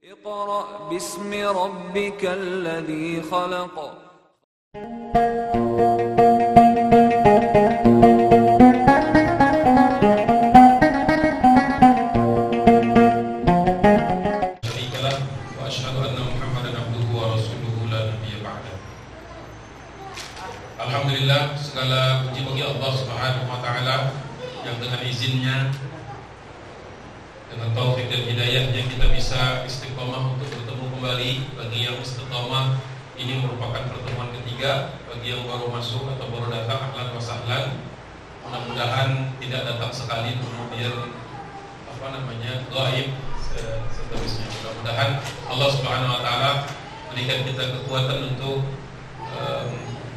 اقرأ باسم ربك الذي خلق. Alhamdulillah, segala puji bagi Allah Subhanahu wa taala yang dengan izinnya, dengan taufik dan hidayahnya kita bisa istiqomah untuk bertemu kembali. Bagi yang istiqomah, ini merupakan pertemuan ketiga. Bagi yang baru masuk atau baru datang, ahlan wa sahlan. Mudah-mudahan tidak datang sekali kemudian gaib seterusnya. Mudah-mudahan Allah Subhanahu wa taala berikan kita kekuatan untuk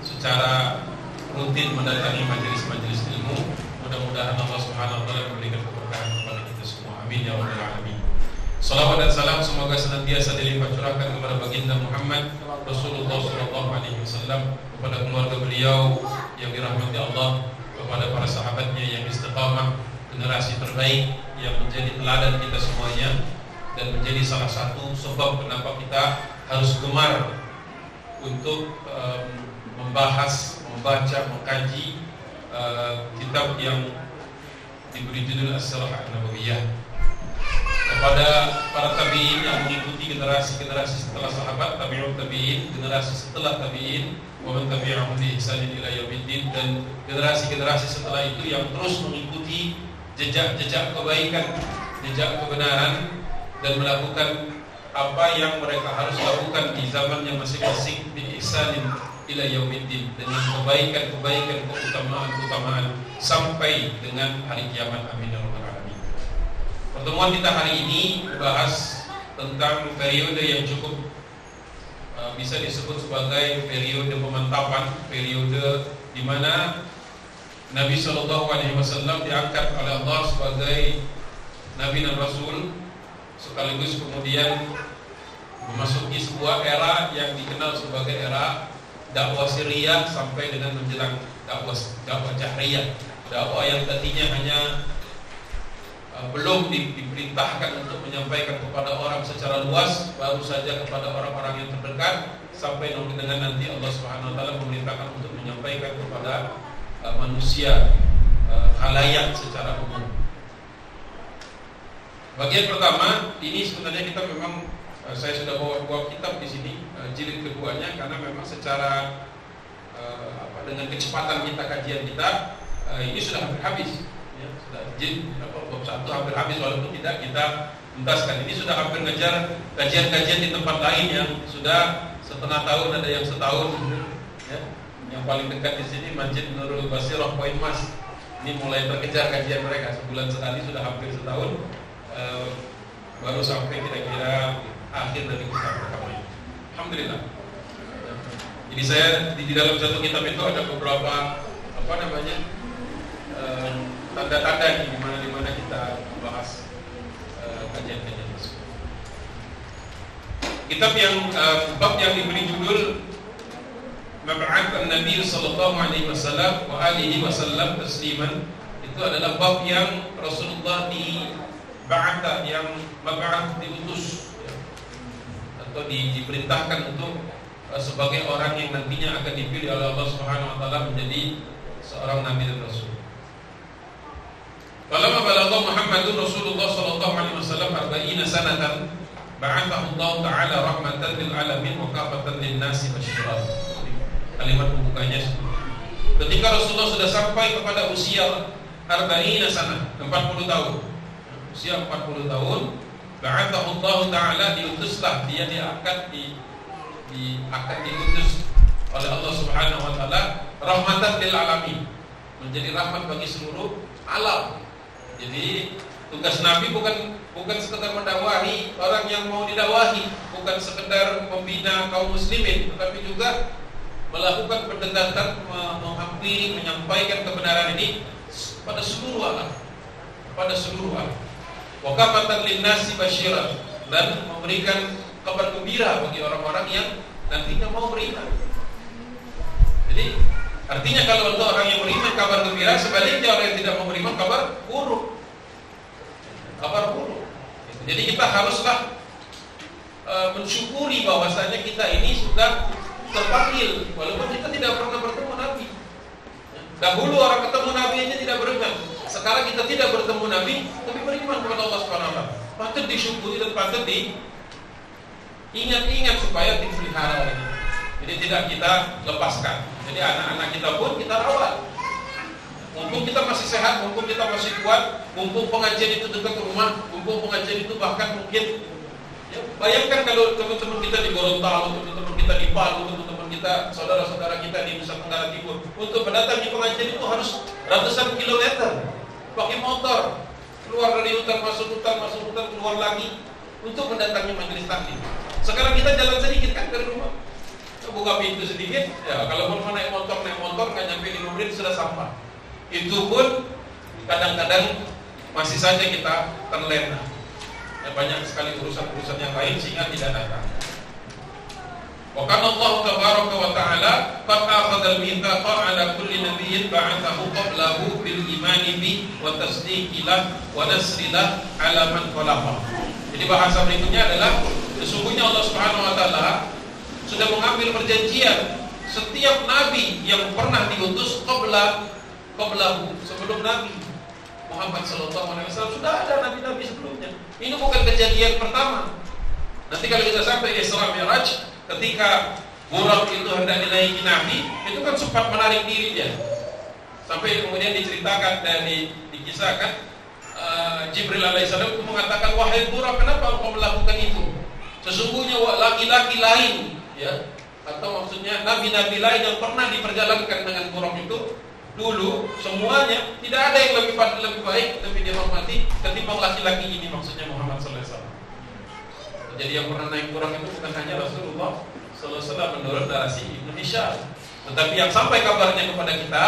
secara rutin mendatangi majelis-majelis ilmu. Mudah-mudahan Allah Subhanahu wa taala memberikan keberkahan kepada kita semua. Amin ya rabbal alamin. Salawat dan salam semoga senantiasa dilimpah curahkan kepada baginda Muhammad Rasulullah sallallahu alaihi wasallam, kepada keluarga beliau yang dirahmati Allah, kepada para sahabatnya yang istiqamah, generasi terbaik yang menjadi teladan kita semuanya dan menjadi salah satu sebab kenapa kita harus gemar untuk membahas, membaca, mengkaji kitab yang diberi judul As-Sirah An-Nabawiyah. Kepada para tabi'in yang mengikuti generasi-generasi setelah sahabat, tabi'ut tabi'in, generasi setelah tabi'in, wa man tabi'ahum bi ihsanin ila yaumiddin, dan generasi-generasi setelah itu yang terus mengikuti jejak-jejak kebaikan, jejak kebenaran, dan melakukan apa yang mereka harus lakukan di zamannya masing-masing, bi ihsanin ila yaumiddin, dengan kebaikan-kebaikan, keutamaan-keutamaan sampai dengan hari kiamat. Amin ya rabbal alamin. Pertemuan kita hari ini membahas tentang periode yang cukup bisa disebut sebagai periode pemantapan, periode di mana Nabi sallallahu alaihi wasallam diangkat oleh Allah sebagai nabi dan rasul, sekaligus kemudian memasuki sebuah era yang dikenal sebagai era dakwah sirriyah sampai dengan menjelang dakwah jahriyah. Dakwah yang tadinya hanya belum diperintahkan untuk menyampaikan kepada orang secara luas, baru saja kepada orang-orang yang terdekat, sampai dengan nanti Allah Subhanahu wa taala memerintahkan untuk menyampaikan kepada manusia, khalayak secara umum. Bagian pertama ini sebenarnya kita memang saya sudah bawa kitab di sini, jilid keduanya, karena memang secara dengan kecepatan kita kajian kita ini sudah hampir habis, ya, sudah jilid bab 1 hampir habis, walaupun tidak kita tuntaskan. Ini sudah hampir ngejar kajian-kajian di tempat lain yang sudah setengah tahun, ada yang setahun, ya. Yang paling dekat di sini Masjid Nurul Basirah Poin Mas. Ini mulai terkejar kajian mereka, sebulan sekali, sudah hampir setahun, baru sampai kira-kira akhir dari kitab pertama ini. Alhamdulillah. Jadi saya di dalam satu kitab itu ada beberapa tanda-tanda di mana kita bahas kajian-kajian tersebut. Kitab yang bab yang diberi judul Mab'ath an-Nabi sallallahu alaihi wasallam wa alihi wasallam tasliman, itu adalah bab yang Rasulullah diba'atha, yang mab'ath diutus atau diperintahkan untuk sebagai orang yang nantinya akan dipilih oleh Allah Subhanahu wa taala menjadi seorang nabi dan rasul. Falamma balagha Muhammadun Rasulullah sallallahu alaihi wasallam 40 sanatan ba'athahu Allah taala rahmatan lil alamin wa kafatan lin nasi basyiran. Kalimat pembukanya, ketika Rasulullah sudah sampai kepada usia 40 sanah, 40 tahun. Usia 40 tahun, ba'athahu Allah taala, diutuslah dia, diutus oleh Allah Subhanahu wa taala rahmatan lil alamin, menjadi rahmat bagi seluruh alam. Jadi tugas Nabi bukan sekedar mendakwahi orang yang mau didakwahi, bukan sekedar membina kaum muslimin, tetapi juga melakukan pendekatan, menghampiri, menyampaikan kebenaran ini pada seluruh alam, pada seluruh alam. Wa kafatan lin nasi basyiran, dan memberikan kabar gembira bagi orang-orang yang nantinya mau beriman. Jadi artinya kalau untuk orang yang beriman kabar gembira, sebaliknya orang yang tidak mau beriman kabar buruk. Jadi kita haruslah mensyukuri bahwasanya kita ini sudah terpanggil, walaupun kita tidak pernah bertemu Nabi. Dahulu orang ketemu Nabi aja tidak beriman. Sekarang kita tidak bertemu Nabi, tapi beriman kepada Allah Subhanahu wa taala. Patut disyukuri dan patut diingat-ingat supaya dipelihara ini. Jadi tidak kita lepaskan. Jadi anak-anak kita pun kita rawat. Mumpung kita masih sehat, mumpung kita masih kuat, mumpung pengajian itu dekat rumah, mumpung pengajian itu bahkan mungkin ya, bayangkan kalau teman-teman kita di Gorontalo, teman-teman kita di Palu, teman-teman kita, saudara-saudara kita di Nusa Tenggara Timur, untuk mendatangi pengajian itu harus ratusan kilometer, pakai motor, keluar dari hutan, masuk hutan, keluar lagi untuk mendatangi majelis taklim. Sekarang kita jalan sedikit kan dari rumah, buka pintu sedikit, ya kalau mau naik motor nggak nyampe 5 menit sudah sampai. Itu pun kadang-kadang masih saja kita terlena. Ya, banyak sekali urusan-urusan yang lain sehingga tidak datang. Wa kana Allah tabaraka wa ta'ala qad akhadha al-mithaqa 'ala kulli nabiyyin ba'athahu qablahu bil imani bi wa tasdiqi lahu wa nasri lahu 'ala man khalafa. Jadi bahasa berikutnya adalah sesungguhnya Allah Subhanahu wa taala sudah mengambil perjanjian setiap nabi yang pernah diutus qablahu sebelum Nabi Muhammad SAW sudah ada nabi-nabi sebelumnya. Ini bukan kejadian pertama. Nanti kalau kita sampai Isra Mi'raj, ketika Buraq itu hendak dinaiki Nabi, itu kan sempat menarik diri dia. Sampai kemudian diceritakan dan dikisahkan Jibril alaihissalam itu mengatakan, wahai Buraq, kenapa engkau melakukan itu? Sesungguhnya laki-laki lain, ya, atau maksudnya nabi-nabi lain yang pernah diperjalankan dengan Buraq itu dulu semuanya tidak ada yang lebih baik, lebih dihormati ketimbang laki-laki ini, maksudnya Muhammad sallallahu alaihi wasallam. Jadi yang pernah naik Buraq itu bukan hanya Rasulullah sallallahu alaihi wasallam menurut narasi Ibnu Hisham, tetapi yang sampai kabarnya kepada kita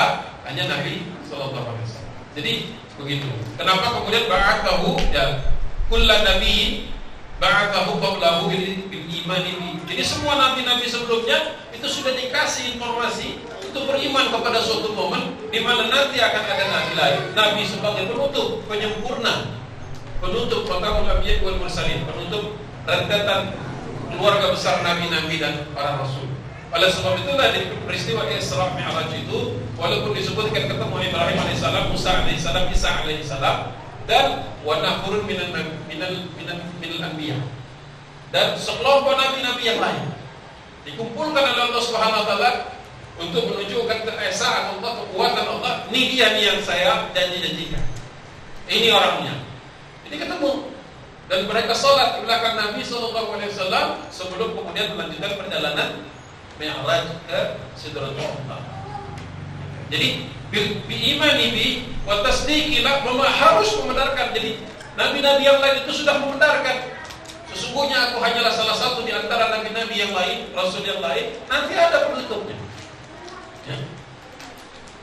hanya Nabi sallallahu alaihi wasallam. Jadi begitu. Kenapa kemudian ba'athahu ya kullu nabi ba'athahu qablahu bil iman ini. Jadi semua nabi-nabi sebelumnya itu sudah dikasih informasi untuk beriman kepada suatu momen di mana nanti akan ada nabi lain, nabi sebagai penutup, penyempurna, penutup khatamul anbiya wal mursalin, penutup rentetan keluarga besar nabi-nabi dan para rasul. Oleh sebab itulah di peristiwa Isra Mi'raj itu walaupun disebutkan ketemu Ibrahim alaihissalam, Musa alaihissalam, Isa alaihissalam dan wa nahurun minal anbiya dan sekelompok nabi-nabi yang lain dikumpulkan oleh Allah Subhanahu wa taala untuk menunjukkan keesaan Allah, kekuatan Allah. Ini dia nih yang saya janji-janjikan. Ini orangnya. Ini ketemu dan mereka sholat di belakang Nabi SAW sebelum kemudian melanjutkan perjalanan Mi'raj ke Sidratul Muntaha. Jadi biimani bi wa tasdiqi la harus membenarkan. Jadi nabi-nabi yang lain itu sudah membenarkan. Sesungguhnya aku hanyalah salah satu di antara nabi-nabi yang lain, rasul yang lain. Nanti ada penutupnya. Ya.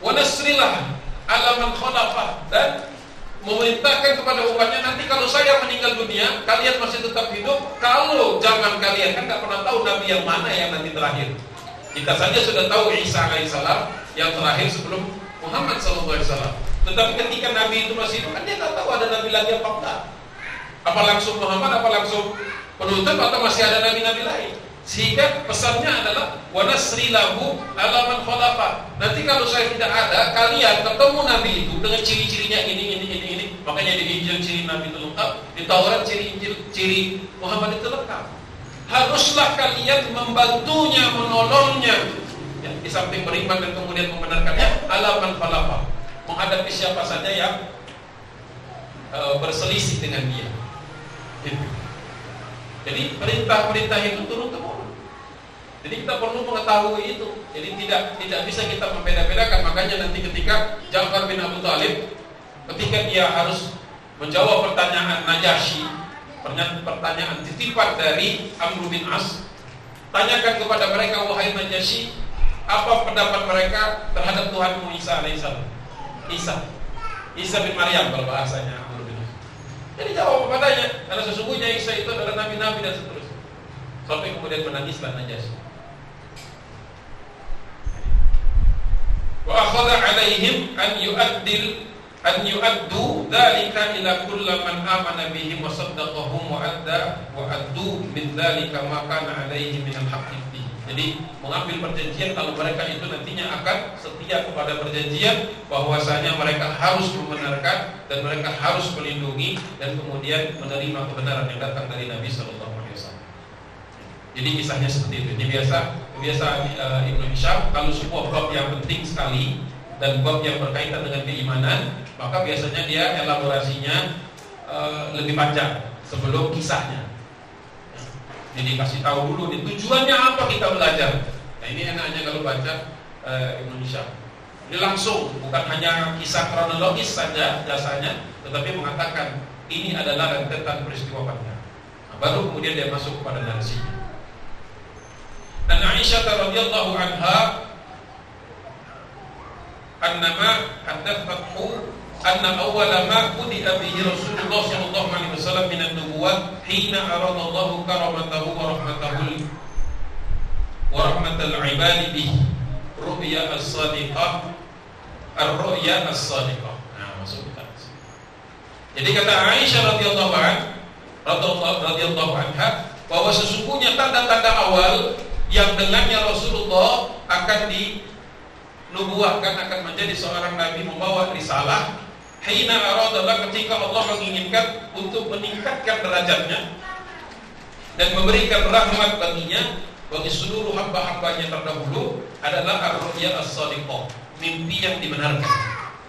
Wa nasrilah ala man khalafa dan memerintahkan kepada umatnya nanti kalau saya meninggal dunia kalian masih tetap hidup. Kalau zaman kalian kan nggak pernah tahu nabi yang mana yang nanti terakhir. Kita saja sudah tahu Isa alaihissalam yang terakhir sebelum Muhammad sallallahu alaihi wasallam. Tetapi ketika nabi itu masih hidup kan dia nggak tahu ada nabi lagi apa enggak. Apa langsung Muhammad, apa langsung penutup, atau masih ada nabi-nabi lain. Sehingga pesannya adalah wa nasri lahu ala man khalafa. Nanti kalau saya tidak ada, kalian ketemu nabi itu dengan ciri-cirinya ini. Makanya di Injil ciri nabi itu lengkap, di Taurat ciri Muhammad itu lengkap. Haruslah kalian membantunya, menolongnya. Ya, di samping beriman dan kemudian membenarkannya, ala man khalafa. Menghadapi siapa saja yang berselisih dengan dia. Jadi perintah-perintah itu turun-temurun. Jadi kita perlu mengetahui itu. Jadi tidak bisa kita membeda-bedakan. Makanya nanti ketika Ja'far bin Abu Thalib, ketika dia harus menjawab pertanyaan Najasyi, pertanyaan titipan dari Amr bin As, tanyakan kepada mereka, wahai Najasyi, apa pendapat mereka terhadap Tuhanmu Isa alaihissalam? Isa bin Maryam kalau bahasanya. Jadi jawab kepadanya, karena sesungguhnya Isa itu adalah nabi-nabi dan seterusnya. Sampai kemudian menangislah Najasyi. Wa akhadha alaihim an yu'addil an yu'addu dzalika ila kulli man amana bihim wa saddaqahum wa addu min dzalika ma kana alaihi min al-haqqi. Jadi mengambil perjanjian kalau mereka itu nantinya akan setia kepada perjanjian, bahwasanya mereka harus membenarkan dan mereka harus melindungi dan kemudian menerima kebenaran yang datang dari Nabi sallallahu alaihi wasallam. Jadi kisahnya seperti itu. Ini kebiasaan Ibnu Hisham, kalau sebuah bab yang penting sekali dan bab yang berkaitan dengan keimanan, maka biasanya dia elaborasinya lebih panjang sebelum kisahnya. Jadi kasih tahu dulu nih tujuannya apa kita belajar. Nah ini enaknya kalau baca Ibnu Hisham. Ini langsung, bukan hanya kisah kronologis saja jasanya, tetapi mengatakan ini adalah rentetan peristiwa panjang. Nah, baru kemudian dia masuk kepada narasinya. Dan Aisyah radhiyallahu anha annama haddathathu anna awwala ma qudiya bihi Rasulullah sallallahu alaihi wasallam min an-nubuwwah hina arada Allahu karamatahu wa rahmatal ibadi bihi ru'ya as-sadiqah ar-ru'ya as-sadiqah. Nah, masuk kita. Jadi kata Aisyah radhiyallahu anha bahwa sesungguhnya tanda-tanda awal yang dengannya Rasulullah akan dinubuahkan, akan menjadi seorang nabi membawa risalah, hina aradallah, ketika Allah menginginkan untuk meningkatkan derajatnya dan memberikan rahmat baginya, bagi seluruh hamba-hambanya terdahulu, adalah ar-ru'ya as-sadiqah, mimpi yang dibenarkan.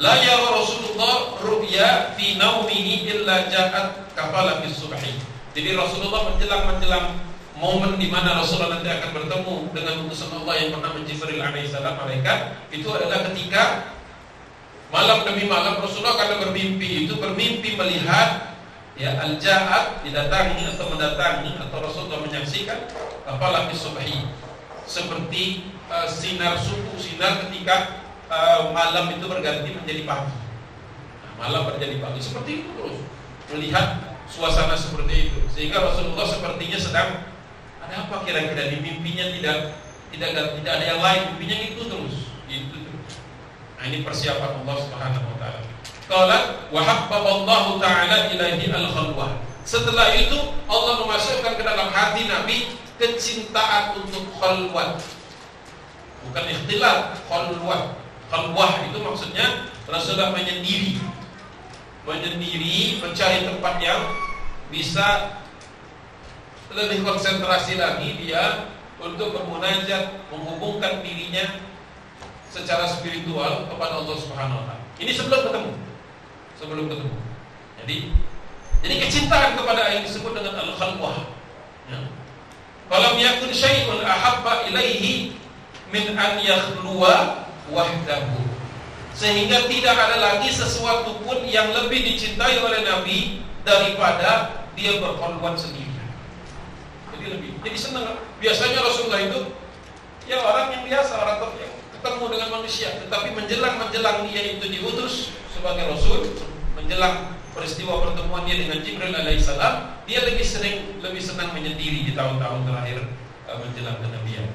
La yara Rasulullah ru'ya fi naumihi illa ja'at kafala bis subhi. Jadi Rasulullah menjelang momen di mana Rasulullah nanti akan bertemu dengan utusan Allah yang bernama Jibril alaihissalam, malaikat, itu adalah ketika malam demi malam Rasulullah karena bermimpi melihat ya al-ja'at, didatangi atau mendatangi atau Rasulullah menyaksikan apalagi subhi, seperti sinar subuh, sinar ketika malam itu berganti menjadi pagi. Nah, malam berjadi pagi, seperti itu terus melihat suasana seperti itu, sehingga Rasulullah sepertinya sedang ada apa kira-kira di mimpinya, tidak ada yang lain, mimpinya itu terus. Nah, ini persiapan Allah Subhanahu wa taala. Qala wa habbaballahu taala ilaihi al-khalwah. Setelah itu Allah memasukkan ke dalam hati Nabi kecintaan untuk khalwat. Bukan ikhtilat, khalwat. Khalwah itu maksudnya Rasulullah menyendiri, mencari tempat yang bisa lebih konsentrasi lagi dia untuk bermunajat, menghubungkan dirinya secara spiritual kepada Allah Subhanahu wa taala. Ini sebelum ketemu. Jadi kecintaan kepada yang disebut dengan al-khalwah. Ya. Falam yakun syai'un ahabba ilaihi min an yakhluwa wahdahu. Sehingga tidak ada lagi sesuatu pun yang lebih dicintai oleh Nabi daripada dia berkhalwat sendiri. Jadi senang. Biasanya Rasulullah itu ya orang yang biasa, orang yang ketemu dengan manusia, tetapi menjelang dia itu diutus sebagai Rasul, menjelang peristiwa pertemuan dia dengan Jibril alaihissalam, dia lebih senang menyendiri di tahun-tahun terakhir menjelang kenabian.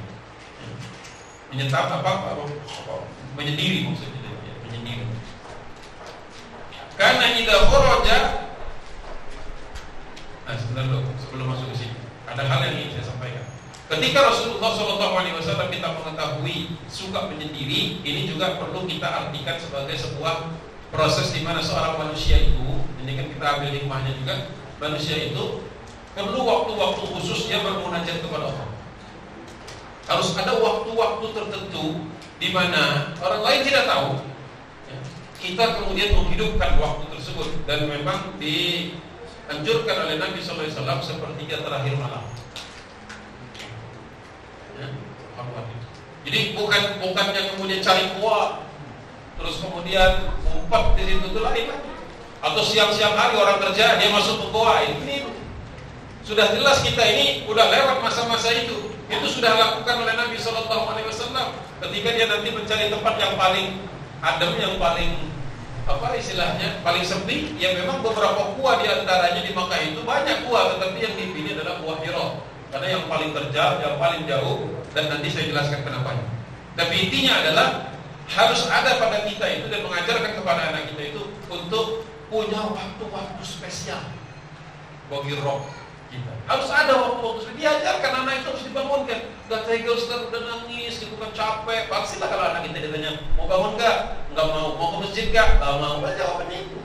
Menyendiri maksudnya, menyendiri. Karena idza kharaja, sebentar dulu sebelum masuk ke sini, ada hal yang ingin saya sampaikan. Ketika Rasulullah SAW kita mengetahui suka menyendiri, ini juga perlu kita artikan sebagai sebuah proses di mana seorang manusia itu, ini kan kita ambil hikmahnya juga, manusia itu perlu waktu-waktu khusus dia bermunajat kepada Allah. Harus ada waktu-waktu tertentu di mana orang lain tidak tahu, ya, kita kemudian menghidupkan waktu tersebut, dan memang dianjurkan oleh Nabi SAW sepertiga terakhir malam. Ya, jadi bukannya kemudian cari kuat, terus kemudian ngumpet di situ, itu lain lagi. Atau siang-siang hari orang kerja dia masuk ke goa, ini sudah jelas kita ini udah lewat masa-masa itu. Itu sudah dilakukan oleh Nabi SAW ketika dia nanti mencari tempat yang paling adem, yang paling paling sepi. Ya memang beberapa gua di antaranya di Makkah itu banyak gua, tetapi yang dipilih adalah gua Hira karena yang paling terjal, yang paling jauh, dan nanti saya jelaskan kenapanya. Tapi intinya adalah harus ada pada kita itu dan mengajarkan kepada anak kita itu untuk punya waktu-waktu spesial bagi roh kita. Harus ada waktu-waktu spesial. Diajarkan anak itu harus dibangunkan. Gak tega Ustaz, udah nangis, gitu kan capek. Pastilah kalau anak kita ditanya, mau bangun gak? Enggak mau. Mau ke masjid gak? Enggak mau. Jawabannya itu.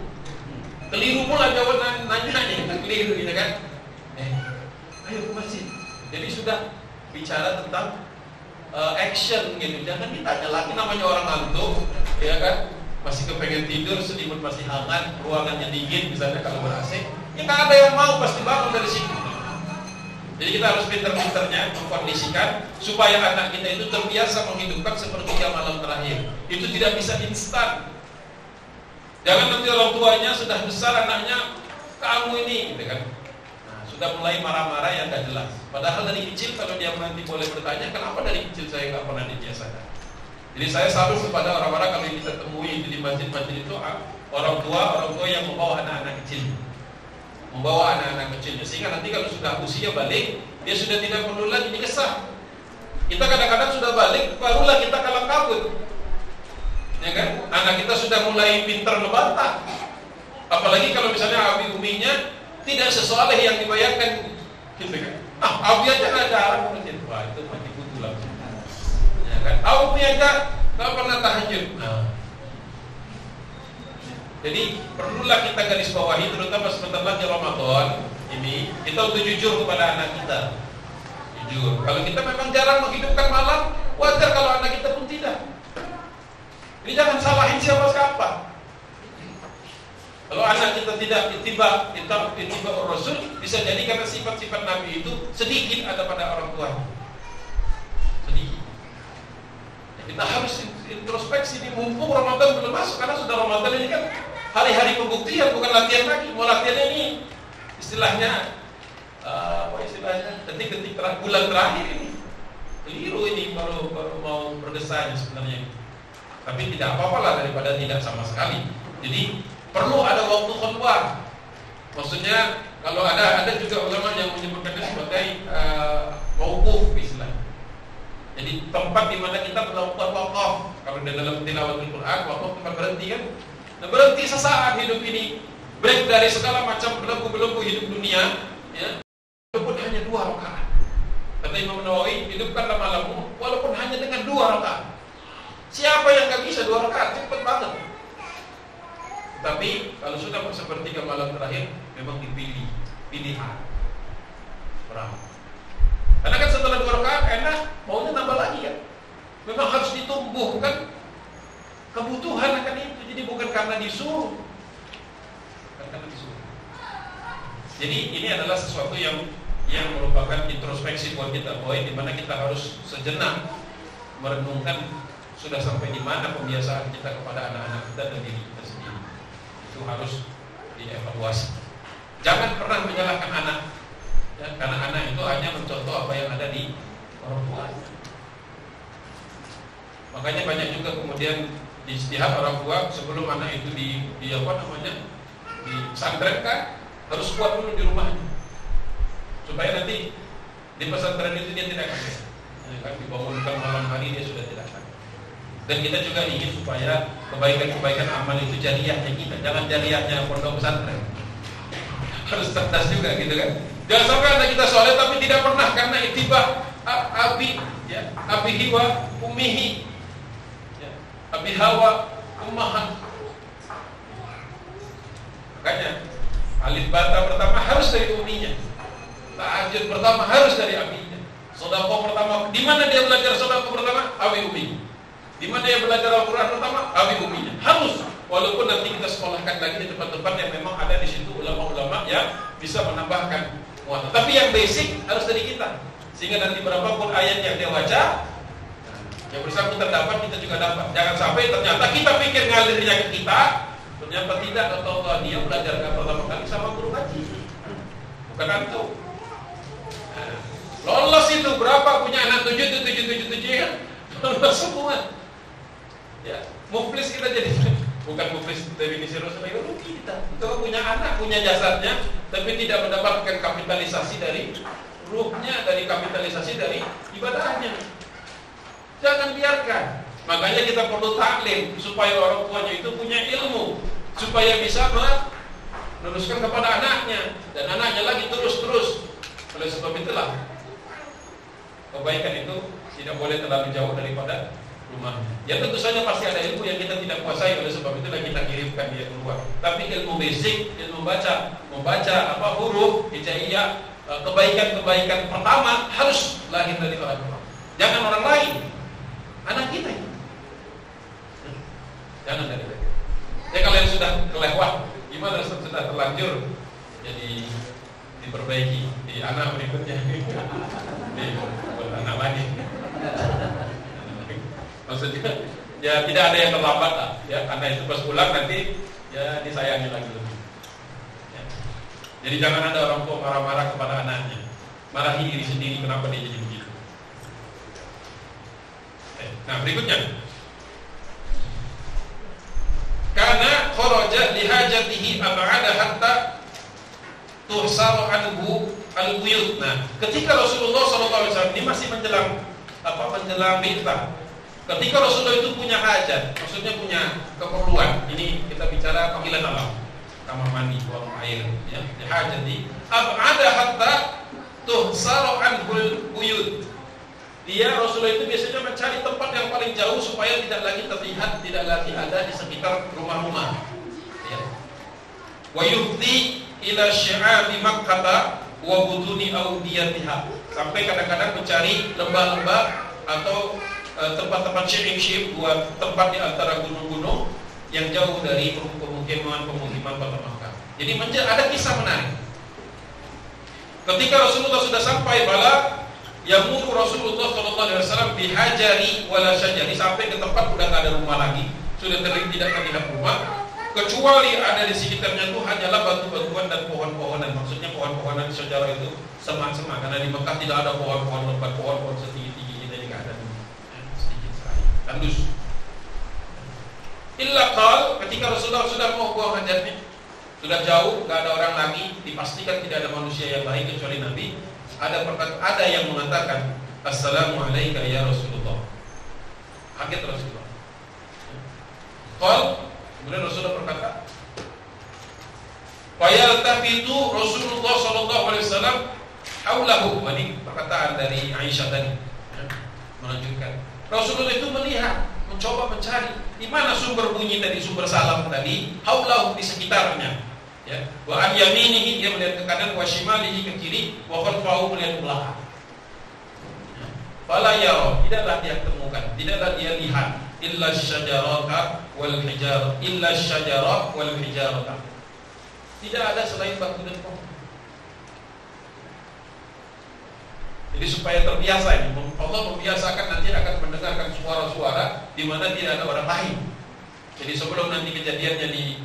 Keliru pula jawaban nanya kita keliru gitu kan. Ayo ke masjid. Jadi sudah bicara tentang action gitu. Jangan ditanya lagi, namanya orang ngantuk, ya kan? Masih kepengen tidur, selimut masih hangat, ruangannya dingin misalnya kalau ber-AC. Ya nggak ada yang mau pasti bangun dari situ. Jadi kita harus pinter-pinternya mengkondisikan supaya anak kita itu terbiasa menghidupkan sepertiga malam terakhir. Itu tidak bisa instan. Jangan nanti orang tuanya sudah besar anaknya, kamu ini, gitu kan? Nah, sudah mulai marah-marah yang nggak jelas. Padahal dari kecil kalau dia nanti boleh bertanya, kenapa dari kecil saya nggak pernah dibiasakan? Jadi saya selalu kepada orang-orang kalau kita temui di masjid-masjid itu orang tua yang membawa anak-anak kecil. Membawa anak-anak kecilnya sehingga nanti kalau sudah usia balik dia sudah tidak perlu lagi dikesah. Kita kadang-kadang sudah balik barulah kita kalang kabut, ya kan? Anak kita sudah mulai pintar membantah. Apalagi kalau misalnya abi uminya tidak sesoleh yang dibayangkan, gitu kan? Abi aja nggak jarang masjid, wah itu mati kutu lah, ya kan? Abi aja nggak pernah tahajud. Jadi perlulah kita garis bawahi, terutama sebentar lagi Ramadan ini, kita untuk jujur kepada anak kita. Jujur. Kalau kita memang jarang menghidupkan malam, wajar kalau anak kita pun tidak. Jadi jangan salahin siapa-siapa. Kalau anak kita tidak ittiba Rasul, bisa jadi karena sifat-sifat Nabi itu sedikit ada pada orang tua. Sedikit. Kita harus introspeksi nih, mumpung Ramadan belum masuk, karena sudah Ramadan ini kan hari-hari pembuktian, bukan latihan lagi. Mau latihannya ini istilahnya detik-detik bulan terakhir ini. Keliru ini, baru mau berdesanya sebenarnya. Tapi tidak apa-apa lah daripada tidak sama sekali. Jadi perlu ada waktu keluar. Maksudnya kalau ada juga ulama yang menyebutkannya sebagai mauquf istilahnya. Jadi tempat di mana kita melakukan wakaf. Kalau di dalam tilawatul Quran, wakaf tempat berhenti kan. Nah, berhenti sesaat hidup ini, break dari segala macam belenggu-belenggu hidup dunia, ya. Walaupun hanya 2 rakaat. Kata Imam Nawawi, hidupkanlah malammu walaupun hanya dengan 2 rakaat. Siapa yang nggak bisa 2 rakaat? Cepat banget. Tapi kalau sudah sepertiga malam terakhir, memang dipilih pilihan. Berapa? Karena kan setelah 2 rakaat enak, maunya tambah lagi kan. Memang harus ditumbuhkan kebutuhan akan itu. Jadi bukan karena disuruh. Karena disuruh. Jadi ini adalah sesuatu yang merupakan introspeksi buat kita, bahwa di mana kita harus sejenak merenungkan sudah sampai di mana pembiasaan kita kepada anak-anak kita dan diri kita sendiri. Itu harus dievaluasi. Jangan pernah menyalahkan anak, ya, karena anak itu hanya mencontoh apa yang ada di orang tua. Makanya banyak juga kemudian di istihad orang tua sebelum anak itu disantrenkan, harus kuat dulu di rumahnya supaya nanti di pesantren itu dia tidak kaget, kan dibangunkan malam hari dia sudah tidak kaget. Dan kita juga ingin supaya kebaikan-kebaikan amal itu jariyahnya kita, jangan jariyahnya pondok pesantren. Harus cerdas juga gitu kan. Jangan sampai anak kita soleh tapi tidak pernah karena ittiba abi hiwa umihi, abi hawa ummahan. Makanya alif bata pertama harus dari uminya, tahajud pertama harus dari abinya, sedekah pertama, di mana dia belajar sedekah pertama? Abi umi. Di mana dia belajar Al-Quran pertama? Abi uminya. Harus, walaupun nanti kita sekolahkan lagi di tempat-tempat yang memang ada di situ ulama-ulama yang bisa menambahkan muatan. Tapi yang basic harus dari kita, sehingga nanti berapapun ayat yang dia baca, yang bersangkutan dapat, kita juga dapat. Jangan sampai ternyata kita pikir ngalirnya ke kita, ternyata tidak, atau dia belajar pertama kali sama guru ngaji, bukan antum. Lolos itu berapa punya anak 7 ya, lolos semua. Ya, muflis kita jadi, bukan muflis definisi Rasulullah, rugi kita. Kita punya anak, punya jasadnya, tapi tidak mendapatkan kapitalisasi dari ruhnya, dari kapitalisasi dari ibadahnya. Jangan biarkan. Makanya kita perlu taklim supaya orang tuanya itu punya ilmu, supaya bisa meneruskan kepada anaknya, dan anaknya lagi terus. Oleh sebab itulah kebaikan itu tidak boleh terlalu jauh daripada rumah. Ya tentu saja pasti ada ilmu yang kita tidak kuasai, oleh sebab itulah kita kirimkan dia keluar. Tapi ilmu basic, ilmu membaca huruf, hijaiyah, kebaikan pertama harus lahir dari orang tua. Jangan orang lain, anak kita ini. Jangan dari mereka. Ya kalian sudah kelewat, gimana sudah terlanjur, jadi diperbaiki di anak berikutnya, anak lagi. Maksudnya ya tidak ada yang terlambat lah, ya karena itu pas pulang nanti ya disayangi lagi lebih. Ya. Jadi jangan ada orang tua marah-marah kepada anaknya, marahi diri sendiri kenapa dia jadi begitu. Nah berikutnya, karena kharaja lihajatihi ab'ada hatta tuhsar anhu al-buyut. Nah, ketika Rasulullah SAW ini masih menjelang mi'tah. Ketika Rasulullah itu punya hajat, maksudnya punya keperluan. Ini kita bicara panggilan alam, kamar mandi, buang air, ya. Hajati ab'ada hatta tuhsar anhu al-buyut. Dia Rasulullah itu biasanya mencari tempat yang paling jauh supaya tidak lagi terlihat, tidak lagi ada di sekitar rumah-rumah. Ya. Wa yufdi ila syi'abi Makkah wa butuni awdiyatiha. Sampai kadang-kadang mencari lembah-lembah atau tempat-tempat syi'ib buat tempat di antara gunung-gunung yang jauh dari pemukiman kota Makkah. Jadi ada kisah menarik. Ketika Rasulullah sudah sampai bala yamuru Rasulullah SAW bihajari wala syajari, sampai ke tempat sudah tidak ada rumah lagi, sudah tidak terlihat rumah, kecuali ada di sekitarnya itu hanyalah batu-batuan dan pohon-pohonan. Maksudnya pohon-pohonan sejarah itu semak-semak, karena di Mekah tidak ada pohon-pohon lebat, pohon-pohon setinggi-tinggi kita tidak ada, sedikit sekali, tandus. Illa qal, ketika Rasulullah sudah mau buang hajatnya, sudah jauh, tidak ada orang lagi, dipastikan tidak ada manusia yang lain kecuali Nabi. Ada yang mengatakan Assalamualaikum ya Rasulullah. Kaget Rasulullah. Kemudian Rasulullah berkata, fayaltafitu Rasulullah sallallahu alaihi wasallam haulahu. Ini perkataan dari Aisyah tadi, ya, menunjukkan Rasulullah itu melihat, mencoba mencari di mana sumber bunyi tadi, sumber salam tadi, haulahu, di sekitarnya. Ya, wa an yaminihi, dia melihat ke kanan, wa shimalihi, ke kiri, wa khalfahu, melihat ke belakang. Fala yara, tidaklah dia temukan, tidaklah dia lihat illa syajarata wal hijarah, illa syajarah wal hijarah. Tidak ada selain batu dan pohon. Jadi supaya terbiasa ini, Allah membiasakan nanti akan mendengarkan suara-suara di mana tidak ada orang lain. Jadi sebelum nanti kejadiannya di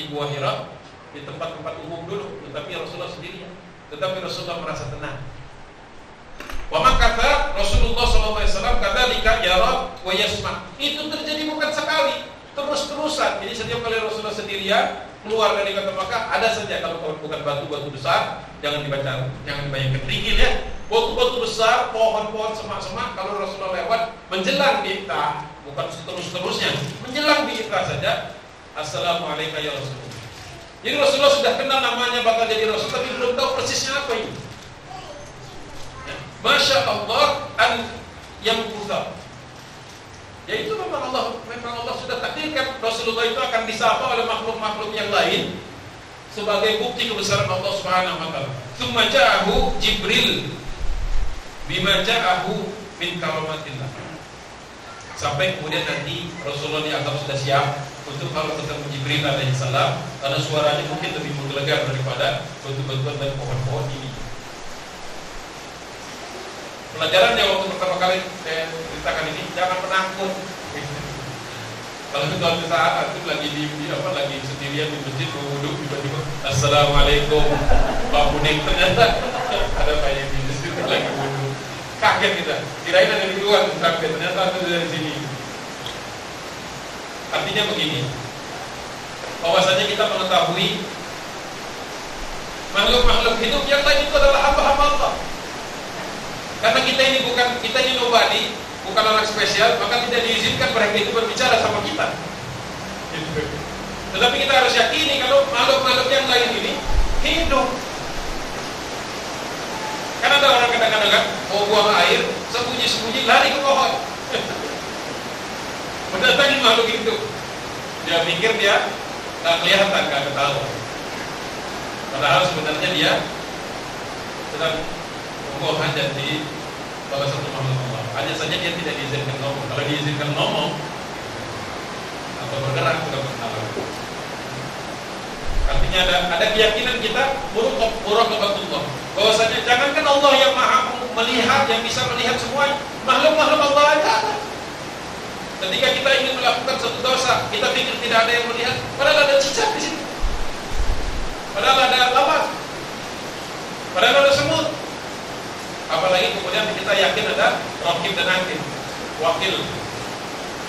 Gua Hira, di tempat-tempat umum dulu, tetapi Rasulullah sendirian. Tetapi Rasulullah merasa tenang. Wa makatha Rasulullah SAW kadzalika yara wa yasma. Itu terjadi bukan sekali, terus-terusan. Jadi setiap kali Rasulullah sendirian keluar dari kota Makkah, ada saja, kalau bukan batu-batu besar, jangan dibayangkan tinggi ya. Batu-batu besar, pohon-pohon, semak-semak, kalau Rasulullah lewat menjelang bi'tah, bukan terus-terusnya, menjelang bi'tah saja, Assalamualaikum ya Rasulullah. Jadi Rasulullah sudah kenal namanya bakal jadi Rasul, tapi belum tahu persisnya apa ini. Masya Allah yang kutha. Ya itu memang Allah sudah takdirkan Rasulullah itu akan disapa oleh makhluk-makhluk yang lain sebagai bukti kebesaran Allah Subhanahu wa taala. Tsumma ja'ahu Jibril bima ja'ahu min karamatillah. Sampai kemudian nanti Rasulullah dianggap sudah siap untuk kalau ketemu Jibril alaihi salam, karena suaranya mungkin lebih menggelegar daripada batu-batuan dan pohon-pohon ini. Pelajarannya waktu pertama kali saya ceritakan ini, jangan penakut. Kalau suatu saat itu lagi lagi sendirian di masjid berwudu, tiba-tiba Assalamualaikum Pak Budik, ternyata ada Pak yang di masjid lagi wudu. Kaget kita, kirain ada di luar, kaget, ternyata ada dari sini. Artinya begini, bahwasanya kita mengetahui makhluk-makhluk hidup yang lain itu adalah hamba-hamba Allah. Karena kita ini nobody, bukan bukan orang spesial, maka tidak diizinkan mereka itu berbicara sama kita. Tetapi kita harus yakini kalau makhluk-makhluk yang lain ini hidup. Kan ada orang kadang-kadang kan mau buang air, sembunyi-sembunyi lari ke pohon. Mendatangi makhluk itu. Dia pikir dia nggak kelihatan, nggak ketahuan. Padahal sebenarnya dia sedang membuang hajat di salah satu makhluk Allah. Hanya saja dia tidak diizinkan ngomong. Kalau diizinkan ngomong atau bergerak sudah bersalah. Artinya ada keyakinan kita muraqabatullah. Bahwasanya jangankan Allah yang maha melihat, yang bisa melihat semua, makhluk-makhluk Allah ada. Ketika kita ingin melakukan satu dosa, kita pikir tidak ada yang melihat, padahal ada cicak di situ. Padahal ada lalat. Padahal ada semut. Apalagi kemudian kita yakin ada Raqib dan Atid, wakil.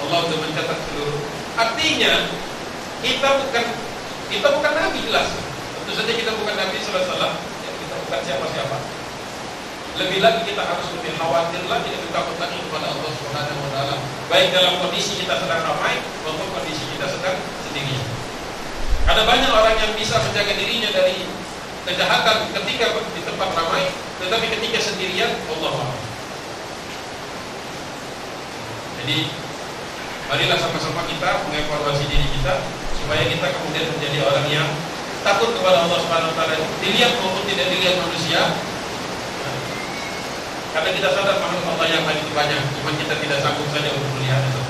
Allah sudah mencatat seluruh. Artinya kita bukan nabi, jelas. Tentu saja kita bukan nabi sallallahu alaihi wasallam. Kita bukan siapa-siapa. Lebih lagi kita harus lebih khawatir lagi, lebih takut lagi kepada Allah Subhanahu wa taala. Baik dalam kondisi kita sedang ramai maupun kondisi kita sedang sendirian. Ada banyak orang yang bisa menjaga dirinya dari kejahatan ketika di tempat ramai, tetapi ketika sendirian, Allah a'lam. Jadi, marilah sama-sama kita mengevaluasi diri kita supaya kita kemudian menjadi orang yang takut kepada Allah Subhanahu wa taala, dilihat maupun tidak dilihat manusia. Karena kita sadar makhluk Allah yang lain itu banyak, cuma kita tidak sanggup saja untuk melihat itu.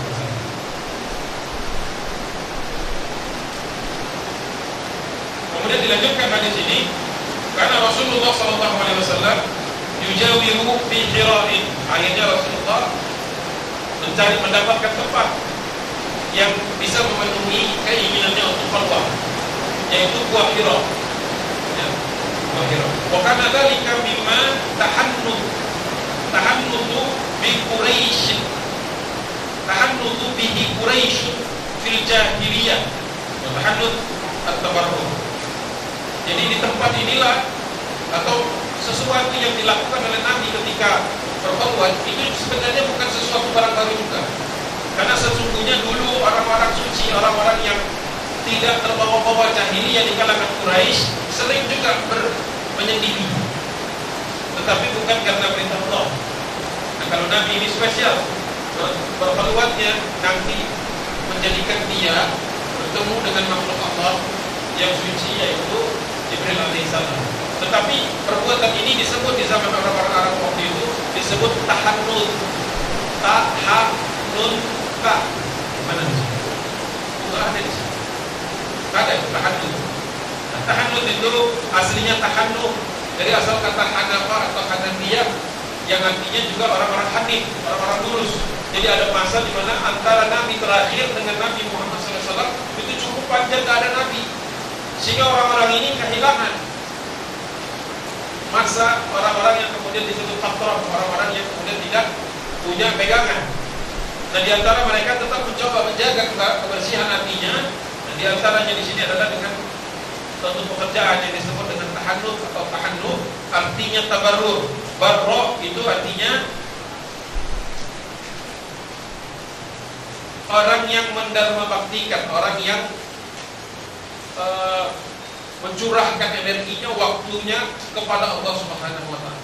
Kemudian dilanjutkan hadis ini, karena Rasulullah SAW yujawiru fi hira'in. Akhirnya Rasulullah mendapatkan tempat yang bisa memenuhi keinginannya untuk keluar, yaitu Gua Hira. Ya, Gua Hira. Wa kana dzalika mimma tahannutu bi Quraisy. Tahannutu bihi Quraisy fil jahiliyah. Wa tahannut at-tabarruk. Jadi di tempat inilah atau sesuatu yang dilakukan oleh Nabi ketika berkhutbah itu sebenarnya bukan sesuatu barang baru juga. Karena sesungguhnya dulu orang-orang suci, orang-orang yang tidak terbawa-bawa jahiliyah di kalangan Quraisy sering juga menyendiri. Tetapi bukan karena perintah Allah. Nah, kalau Nabi ini spesial, berkhutbahnya nanti menjadikan dia bertemu dengan makhluk Allah yang suci, yaitu Jibril alaihissalam. Tetapi perbuatan ini disebut di zaman orang-orang Arab waktu itu disebut tahannut. Mana di sini? Enggak ada di sini. Ada tahannut. Nah, tahannut itu aslinya tahannut dari asal kata Hanafa atau Hanafiyah yang artinya juga orang-orang hanif, orang-orang lurus. Jadi ada masa di mana antara Nabi terakhir dengan Nabi Muhammad SAW itu cukup panjang, tidak ada Nabi. Sehingga orang-orang ini kehilangan masa orang-orang yang kemudian disebut fatrah, orang-orang yang kemudian tidak punya pegangan. Nah, di antara mereka tetap mencoba menjaga kebersihan hatinya. Dan di antaranya di sini adalah dengan suatu pekerjaan yang disebut dengan tahannut atau tahannut, artinya tabarrur. Barro itu artinya orang yang mendharma baktikan, orang yang mencurahkan energinya, waktunya kepada Allah Subhanahu wa taala.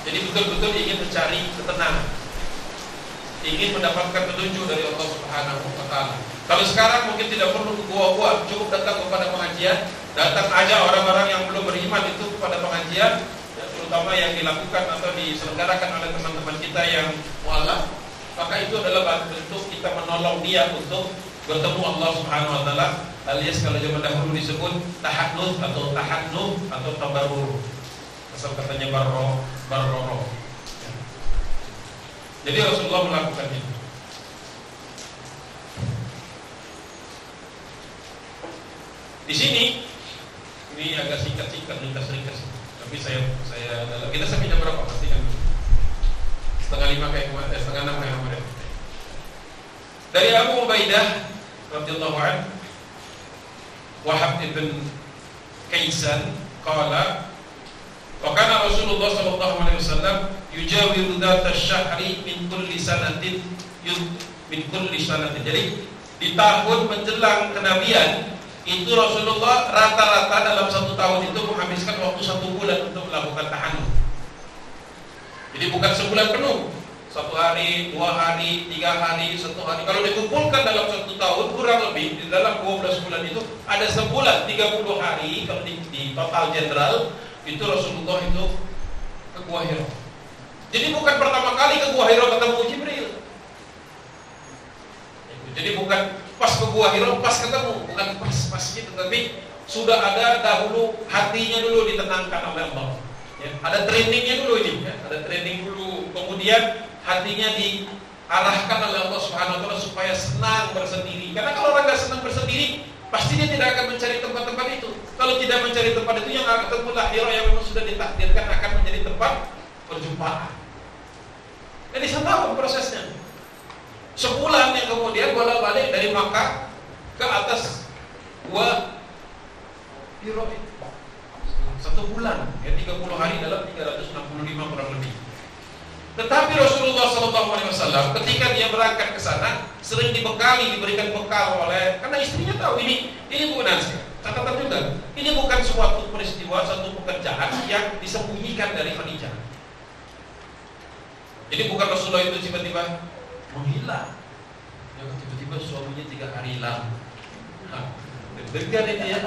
Jadi betul-betul ingin mencari ketenangan, ingin mendapatkan petunjuk dari Allah Subhanahu wa taala. Kalau sekarang mungkin tidak perlu ke gua-gua, cukup datang kepada pengajian, datang aja orang-orang yang belum beriman itu kepada pengajian, ya, terutama yang dilakukan atau diselenggarakan oleh teman-teman kita yang mualaf, maka itu adalah bentuk kita menolong dia untuk bertemu Allah Subhanahu wa taala, alias kalau zaman dahulu disebut tahannut atau tahannuf atau tabarrur. Asal katanya barro. Jadi Rasulullah melakukan itu. Di sini ini agak singkat-singkat, ringkas. Tapi kita sampai jam berapa? Pasti kan 4:30 kayak kemarin, 5:30 kayak kemarin. Dari Abu Ubaidah radhiyallahu anhu, Wahab ibn Kaisan qala wa kana Rasulullah sallallahu alaihi wasallam yujawiru dzata syahri min kulli sanatin Jadi di tahun menjelang kenabian itu Rasulullah rata-rata dalam 1 tahun itu menghabiskan waktu 1 bulan untuk melakukan tahanun. Jadi bukan sebulan penuh, 1 hari, 2 hari, 3 hari, 1 hari. Kalau dikumpulkan dalam 1 tahun kurang lebih di dalam 12 bulan itu ada sebulan 30 hari. Kalau di total general itu Rasulullah itu ke Gua Hira. Jadi bukan pertama kali ke Gua Hira ketemu Jibril. Jadi bukan pas ke Gua Hira pas ketemu, bukan pas gitu, tapi sudah ada dahulu, hatinya dulu ditenangkan oleh Allah. Ya, ada trainingnya dulu ini, ya, ada training dulu. Kemudian hatinya diarahkan oleh Allah Subhanahu Wa Taala supaya senang bersendiri. Karena kalau orang nggak senang bersendiri, pasti dia tidak akan mencari tempat-tempat itu. Kalau tidak mencari tempat itu, yang akan ketemu Hira yang memang sudah ditakdirkan akan menjadi tempat perjumpaan. Jadi 1 tahun prosesnya. Sebulan yang kemudian bolak-balik dari Makkah ke atas Gua Hira itu 1 bulan, ya 30 hari dalam 365 kurang lebih. Tetapi Rasulullah SAW ketika dia berangkat ke sana sering diberikan bekal oleh, karena istrinya tahu ini bukan catatan juga. Ini bukan suatu peristiwa, satu pekerjaan yang disembunyikan dari Khadijah. Jadi bukan Rasulullah itu tiba-tiba menghilang. Ya tiba-tiba suaminya 3 hari hilang. Deg-degan ini ya.